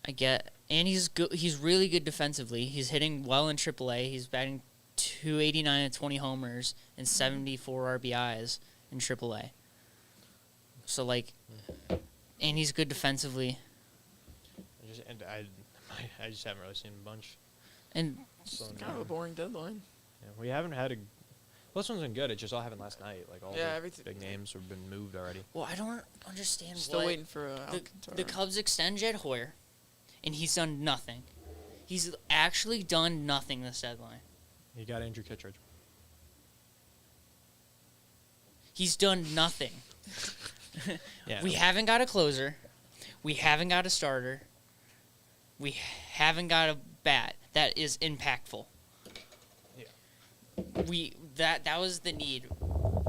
and he's good. He's really good defensively. He's hitting well in AAA. He's batting 289 and 20 homers and 74 RBIs in AAA. So like, and he's good defensively. I just haven't really seen a bunch. And So, Kind of a boring deadline. yeah, we haven't had a. Well, this one's been good. It just all happened last night. Like all Yeah, the everything- big names have been moved already. well, I don't understand Still what waiting for the Alcantara. Cubs extend Jed Hoyer, and he's done nothing. He's actually done nothing this deadline. You got Andrew Kittredge. He's done nothing. Yeah. We haven't got a closer. We haven't got a starter. We haven't got a bat that is impactful. Yeah. That was the need.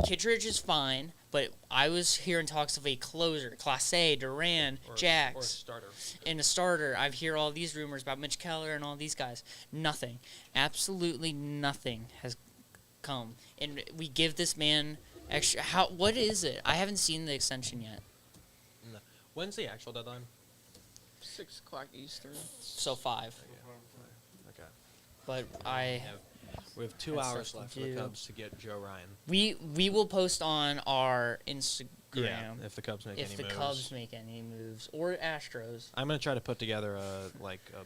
Kittredge is fine, but I was hearing talks of a closer, Clase, Duran, Or a Jax, starter. and a starter. I hear all these rumors about Mitch Keller and all these guys. Nothing, absolutely nothing has come, and we give this man extra. What is it? I haven't seen the extension yet. No. When's the actual deadline? 6 o'clock Eastern. So 5, Okay. but We have 2 That's hours stuff to left for the do. Cubs to get Joe Ryan. we will post on our Instagram If the Cubs make if any the moves. Cubs make any moves or Astros. I'm gonna try to put together a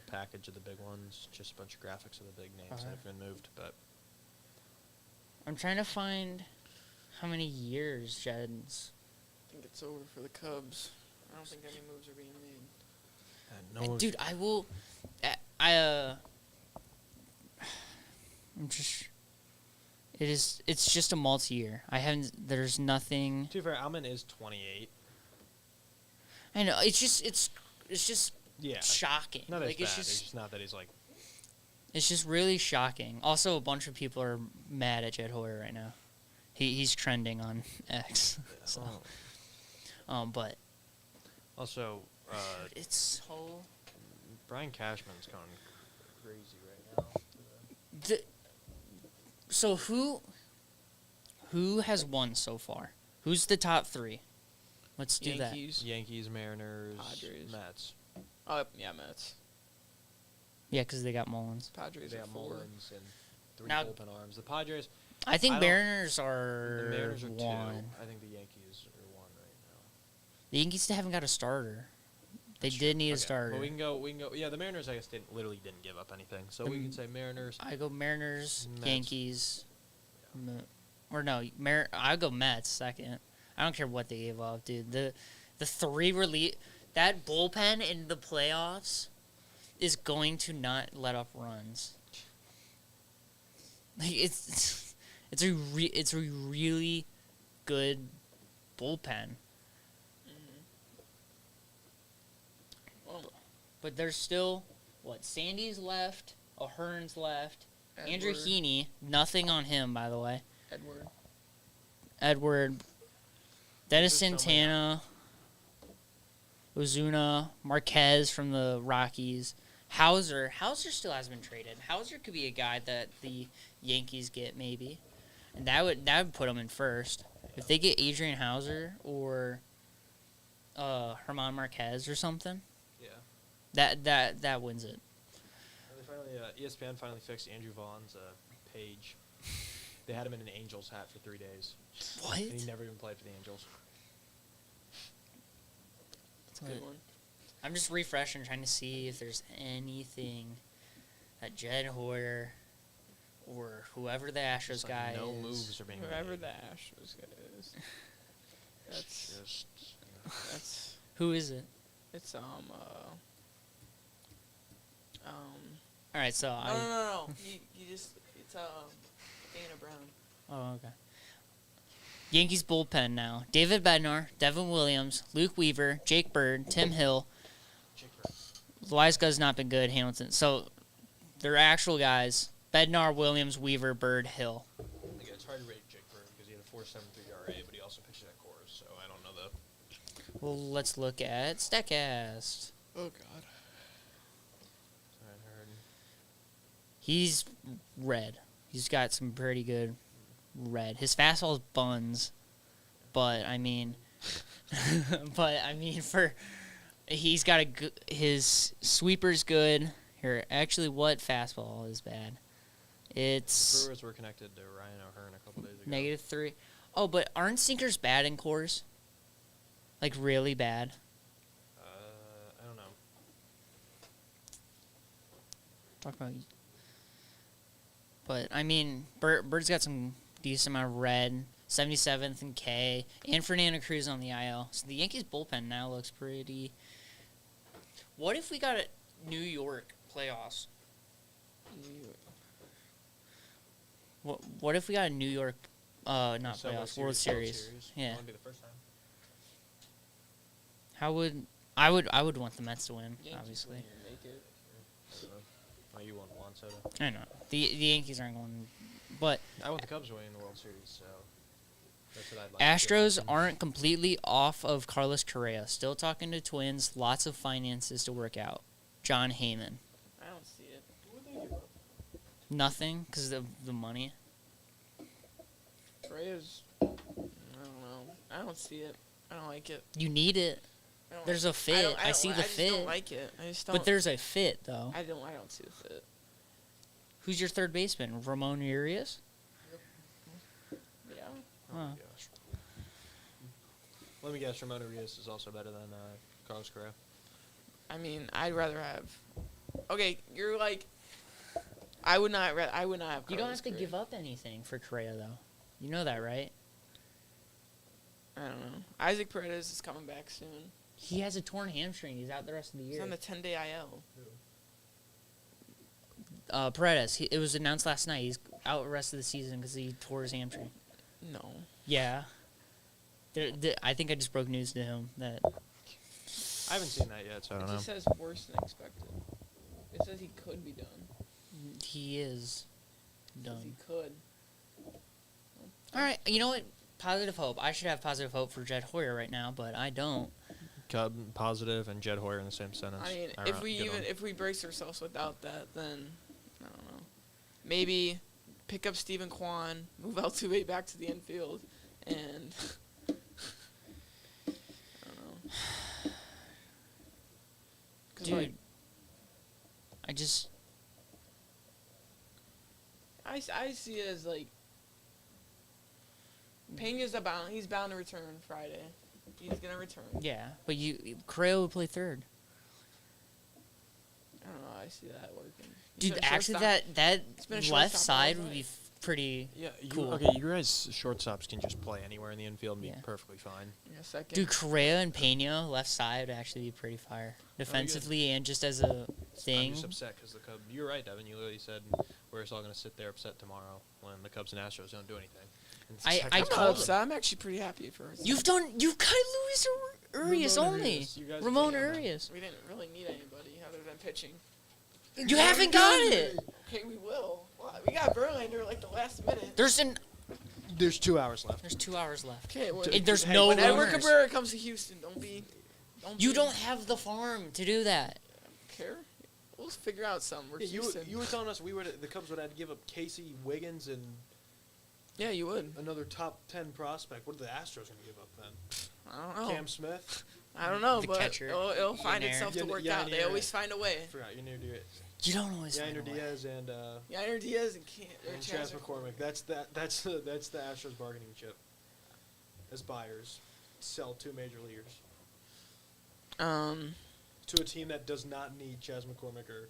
package of the big ones, just a bunch of graphics of the big names that Okay. have been moved. But I'm trying to find how many years Jed's. I think it's over for the Cubs. I don't think any moves are being made. Dude, I will. I'm just. It's just a multi-year. I haven't. There's nothing. to be fair, Alman is 28. I know. It's just Yeah. shocking. Not as like bad. it's It's just. just not that he's like. It's just really shocking. Also, a bunch of people are mad at Jed Hoyer right now. He's trending on X. So, but Also, it's so. Brian Cashman's going crazy right now. So who has won so far? Who's the top 3? Let's do that. Yankees. Yankees, Mariners, Padres. Mets. Yeah, Mets. Yeah, because they got Mullins. Padres They are got 4. Mullins and 3 Now- bullpen arms. The Padres. I think I don't- Mariners are The Mariners are 1. 2. I think the Yankees are 1 right now. The Yankees still haven't got a starter. They That's did true. need a Okay. starter. Well, we can go. Yeah, the Mariners, I guess, literally didn't give up anything. So we can say Mariners. I go Mariners, Mets. Yankees, or no, I go Mets second. I don't care what they gave up, dude. The 3 that bullpen in the playoffs is going to not let up runs. Like it's a really good bullpen. But there's still, Sandy's left, O'Hearn's left, Andrew Edward. Heaney, nothing on him, by the way. Edward. Dennis There's so many. Santana, Ozuna, Marquez from the Rockies, Hauser still hasn't been traded. Hauser could be a guy that the Yankees get, maybe. And that would put him in first. If they get Adrian Hauser or Herman Marquez or something, Yeah. that wins it. They finally, ESPN finally fixed Andrew Vaughn's page. They had him in an Angels hat for 3 days. What? And he never even played for the Angels. That's a good one. I'm just refreshing, trying to see if there's anything that Jed Hoyer or whoever the Astros Just, like, guy no is. moves are being Whoever made. the Astros guy is. Just, That's Who is it? it's All right, so no. You just it's Dana Brown. Oh, okay. Yankees bullpen now. David Bednar, Devon Williams, Luke Weaver, Jake Bird, Tim Hill. Loiza's not been good, Hamilton. So, they're actual guys. Bednar, Williams, Weaver, Bird, Hill. Again, it's hard to rate Jake Bird because he had a 4.73 ERA, but he also pitched at Coors, so I don't know the. Well, let's look at Statcast. Oh God. I heard. He's red. He's got some pretty good red. His fastball's buns, but I mean, he's got his sweeper's good. Here, actually, what fastball is bad? It's Brewers were connected to Ryan O'Hearn a couple days ago. -3. Oh, but aren't sinkers bad in cores? Like really bad. I don't know. Talk about. But I mean, Bird's got some decent amount of red. 77th in K, and Fernando Cruz on the IL. So the Yankees bullpen now looks pretty. What if we got a New York playoffs? What if we got a New York, not Subway playoffs, World Series? Yeah. That'd be the first time. How would I would want the Mets to win, obviously. So, oh, you want Juan Soto? I know the Yankees aren't going, but I want the Cubs winning the World Series, so that's what I'd like. to Astros see. aren't completely off of Carlos Correa. Still talking to Twins. Lots of finances to work out. John Heyman. I don't see it. Nothing because of the money. Reyes, I don't know. I don't see it. I don't like it. You need it. I don't There's like a fit. I see the I just fit. don't like it. I just don't. But there's a fit though. I don't see the fit. Who's your third baseman? Ramon Urias? Yeah. Oh my Huh. gosh. Let me guess, Ramon Urias is also better than Carlos Correa. I mean, I'd rather have. Okay, you're like. I would not have. You don't Carlos have to Correa. give up anything for Correa though. You know that, right? I don't know. Isaac Paredes is coming back soon. He has a torn hamstring. He's out the rest of the He's year. on the 10-day IL. Paredes. It was announced last night. He's out the rest of the season because he tore his hamstring. No. Yeah. I think I just broke news to him that I haven't seen that yet, so I It don't know. just says worse than expected. It says he could be done. he is It says he done. could. All right. You know what? Positive hope. I should have positive hope for Jed Hoyer right now, but I don't. Cub positive and Jed Hoyer in the same sentence. I mean, All if right, we good even one. if we brace ourselves without that, then I don't know. Maybe pick up Stephen Kwan, move Altuve back to the infield, and I don't know. 'Cause, Dude, like, I see it as like Pena's he's bound to return Friday. He's gonna return. Yeah, but Correa would play third. I don't know. I see that working. Dude, Short- actually, shortstop. that He's been a left shortstop side all would be his pretty. Yeah, cool. Okay, you guys shortstops can just play anywhere in the infield and be Yeah. perfectly fine. Yeah, second. Dude, Correa and Pena left side would actually be pretty fire defensively and just as a thing. I'm just upset because the Cubs. You're right, Devin. You literally said we're just all going to sit there upset tomorrow when the Cubs and Astros don't do anything. And it's I exactly I'm what not called upset. I'm actually pretty happy for us. You've got Luis Urias Ramon only. Urias. You guys Ramon can't have that. Urias. We didn't really need anybody other than pitching. You haven't got it. Okay, we will. Well, we got Verlander like the last minute. There's 2 hours left. There's 2 hours left. Okay, well, There's Hey, no when Edward rumors. Cabrera comes to Houston, You don't have the farm to do that. care. We'll figure out something. We're You Houston. were telling us the Cubs would have to give up Casey, Wiggins, and Yeah, you would. another top 10 prospect. What are the Astros going to give up then? I don't know. Cam Smith? I don't know, The but catcher. it'll find Yannier. itself to work Yannier. out. They always find a way. Forgot your new Diaz. You don't always find Yainer a way. Diaz and Yainer Diaz and Chas McCormick. That's the Astros bargaining chip. As buyers, sell 2 major leaguers to a team that does not need Chas McCormick or.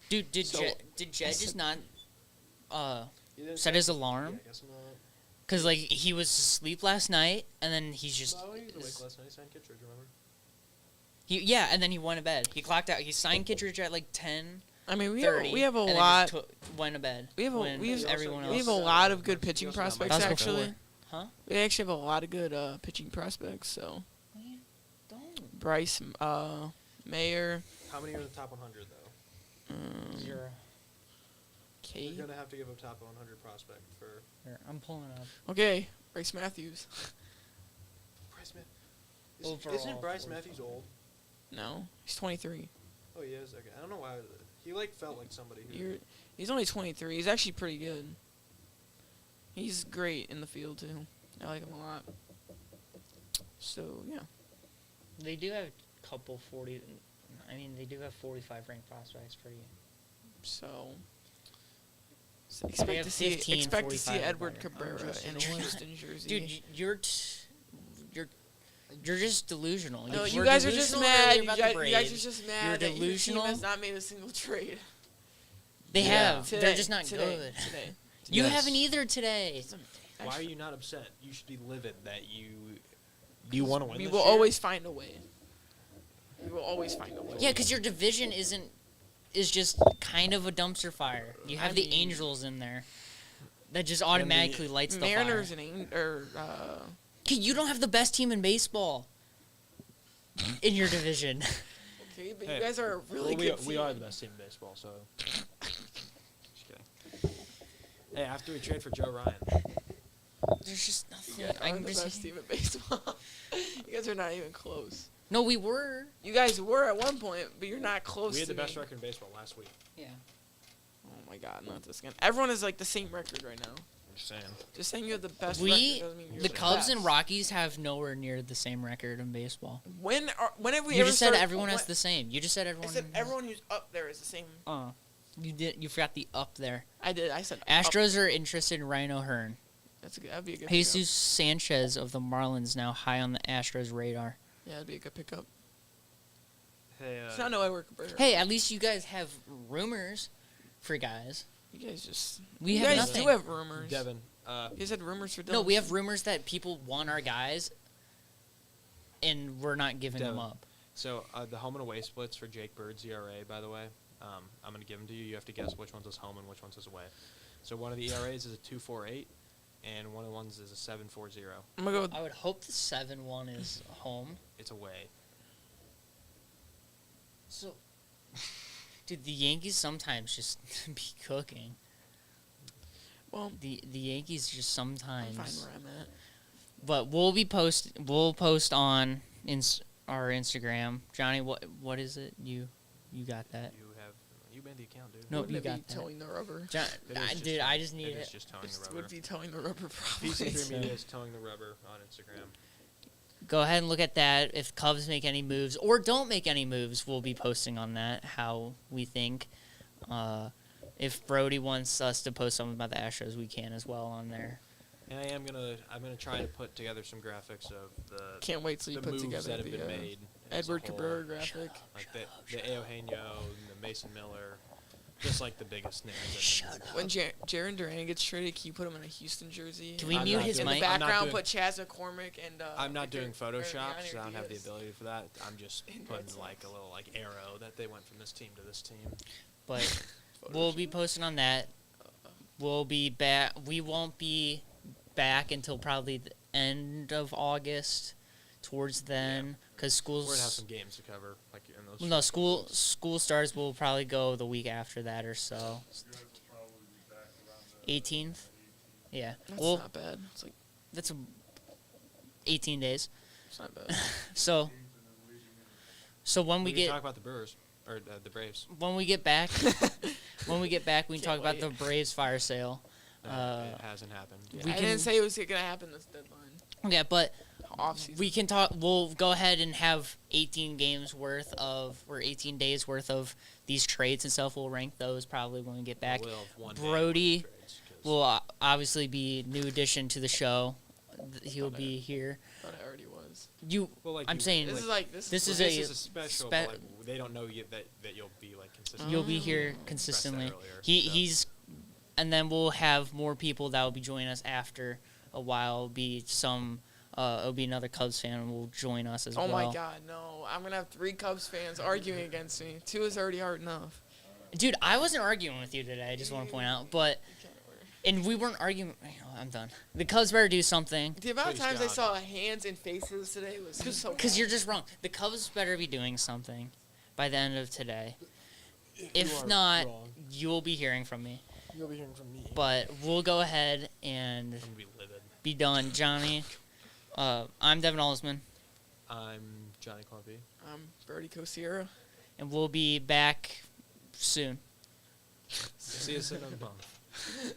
Dude, did So- Jed just not You didn't set say- his alarm? Yeah, I guess not. Because, like, he was asleep last night, and then he's just... No, he was awake last night. He signed Kittredge, remember? Yeah, and then he went to bed. He clocked out. He signed Kittredge at, like, 10:30. I mean, we have a and then lot. just went to bed. We have a- when we have- everyone else... We have a lot of good pitching He also got prospects Mike actually. before. Huh? We actually have a lot of good pitching prospects. So Don't. Bryce, Mayer, How many are in the top 100 though? 0. Kate. You're gonna have to give a top 100 prospect for Here, I'm pulling up. Okay, Bryce Matthews. Bryce Matthews. Overall, Isn't Bryce 44. Matthews old? No, he's 23. Oh, he is. Okay, I don't know why. He felt like somebody who. He's only 23. He's actually pretty good. He's great in the field too. I like him a lot. So yeah. They do have a couple 40... I mean, they do have 45 ranked prospects. Pretty... So So They have 15, expect to see 45 Edward better. Cabrera just in a saying. Houston jersey. Dude, you're just delusional. no, you We're guys are just delusional mad. earlier You about guys, the you guys are Braves. just You're mad that your team delusional. has not made a single trade. They Yeah. have. Today, They're just not today, good. Today. You Yes. haven't either today. Why are you not upset? You should be livid that you. Do you want to win? We this will year? always find a way. We will always find a way. Yeah, because your division is just kind of a dumpster fire. You have I the mean- Angels in there. That just automatically lights the Mariners fire. and You don't have the best team in baseball in your division. okay, but Hey, you guys are a really well, good team. we are the best team in baseball, so. Just kidding. Hey, after we trade for Joe Ryan, There's just nothing. You guys I'm are the just- best team in baseball. You guys are not even close. No, we were. You guys were at one point, but you're not close we had to the best me. record in baseball last week. Yeah. Oh my god, not this again. Everyone is like the same record right now. I'm just saying. Just saying you have the best We, record doesn't mean you're the the Cubs best. and Rockies have nowhere near the same record in baseball. When have we You ever just said started- everyone has when- the same. You just said I everyone. said everyone who's up there is the same. You did. You forgot the up there. I did. I said up. Astros are interested in Rhino Hearn. That'd be a good Jesus Sanchez of the Marlins now high on the Astros radar. pickup. Yeah, that'd be a good pickup. Hey, It's not no Edward Cabrera. Hey, at least you guys have rumors for guys. You guys just. We you have guys nothing. do have rumors. Devin. You guys had rumors for Dylan. No, we have rumors that people want our guys, and we're not giving them Devin. up. So the home and away splits for Jake Bird's ERA, by the way, I'm going to give them to you. You have to guess which one's his home and which one's his away. So one of the ERAs is a 2.48, and one of the ones is a 7.40. I'm gonna go. With, I would hope the 7-1 is home. It's away. So, dude, the Yankees sometimes just be cooking. well, The Yankees just I'm sometimes. fine where I'm at. But we'll post on our Instagram. Johnny, what is it? You got that? You made the account, dude. No, Wouldn't you it got be that. towing the rubber? It is Dude, I just need It is it. just towing It the would rubber. be towing the rubber probably. PC3 Media is towing the rubber on Instagram. Go ahead and look at that. If Cubs make any moves or don't make any moves, we'll be posting on that how we think. If Brody wants us to post something about the Astros, we can as well on there. And I'm gonna try to put together some graphics of the Can't wait till you the put moves together that have the been made. as a Edward whole. Cabrera graphic. Like the Eugenio, and the Mason Miller, just like the biggest names. Shut up. When Jaron Duran gets traded, can you put him in a Houston jersey? Can we I'm mute not his In doing- the mic? I'm not background, doing- put Chaz McCormick and. I'm not doing Victor- Photoshop, or so I don't have the Diaz. ability for that. I'm just And putting Red like a Sox. little like arrow that they went from this team to this team. But we'll be posting on that. We'll be back. We won't be back until probably the end of August. Towards then, because schools. We're gonna have some games to cover, like in those. Well, no, school starts. Will probably go the week after that or so. 18th. Yeah. That's Well, not bad. It's like 18 days. it's not bad. So when we can get talk about the Brewers or the Braves. when we get back, we can Can't talk about wait. the Braves fire sale. It hasn't happened. We I can- didn't say it was gonna happen this deadline. Yeah, but Off season. we can talk. We'll go ahead and have 18 games worth of, or 18 days worth of these trades and stuff. We'll rank those probably when we get back. We'll have one day Brody worth of trades, 'cause will obviously be new addition to the show. He'll be here. I thought it already was. well, like I'm you- saying This is like this. this is this a is a special. spe- but, like, they don't know yet that you'll be like consistent. you'll be here Expressed that consistently. earlier, so. He's, and then we'll have more people that will be joining us after a while. It'll be it'll be another Cubs fan and will join us as Oh well. my God, no! I'm gonna have 3 Cubs fans arguing against me. 2 is already hard enough. Dude, I wasn't arguing with you today. I just want to point out, but and we weren't arguing. I'm done. The Cubs better do something. The amount of Please times I God. saw hands and faces today was so. Because you're just wrong. The Cubs better be doing something by the end of today. If are not, wrong. you'll be hearing from me. You'll be hearing from me. But we'll go ahead and I'm gonna be livid. be done. Johnny, I'm Devon Alsman, I'm Johnny Clumpy. Brody Kosierra. and we'll be back soon. See us in a month.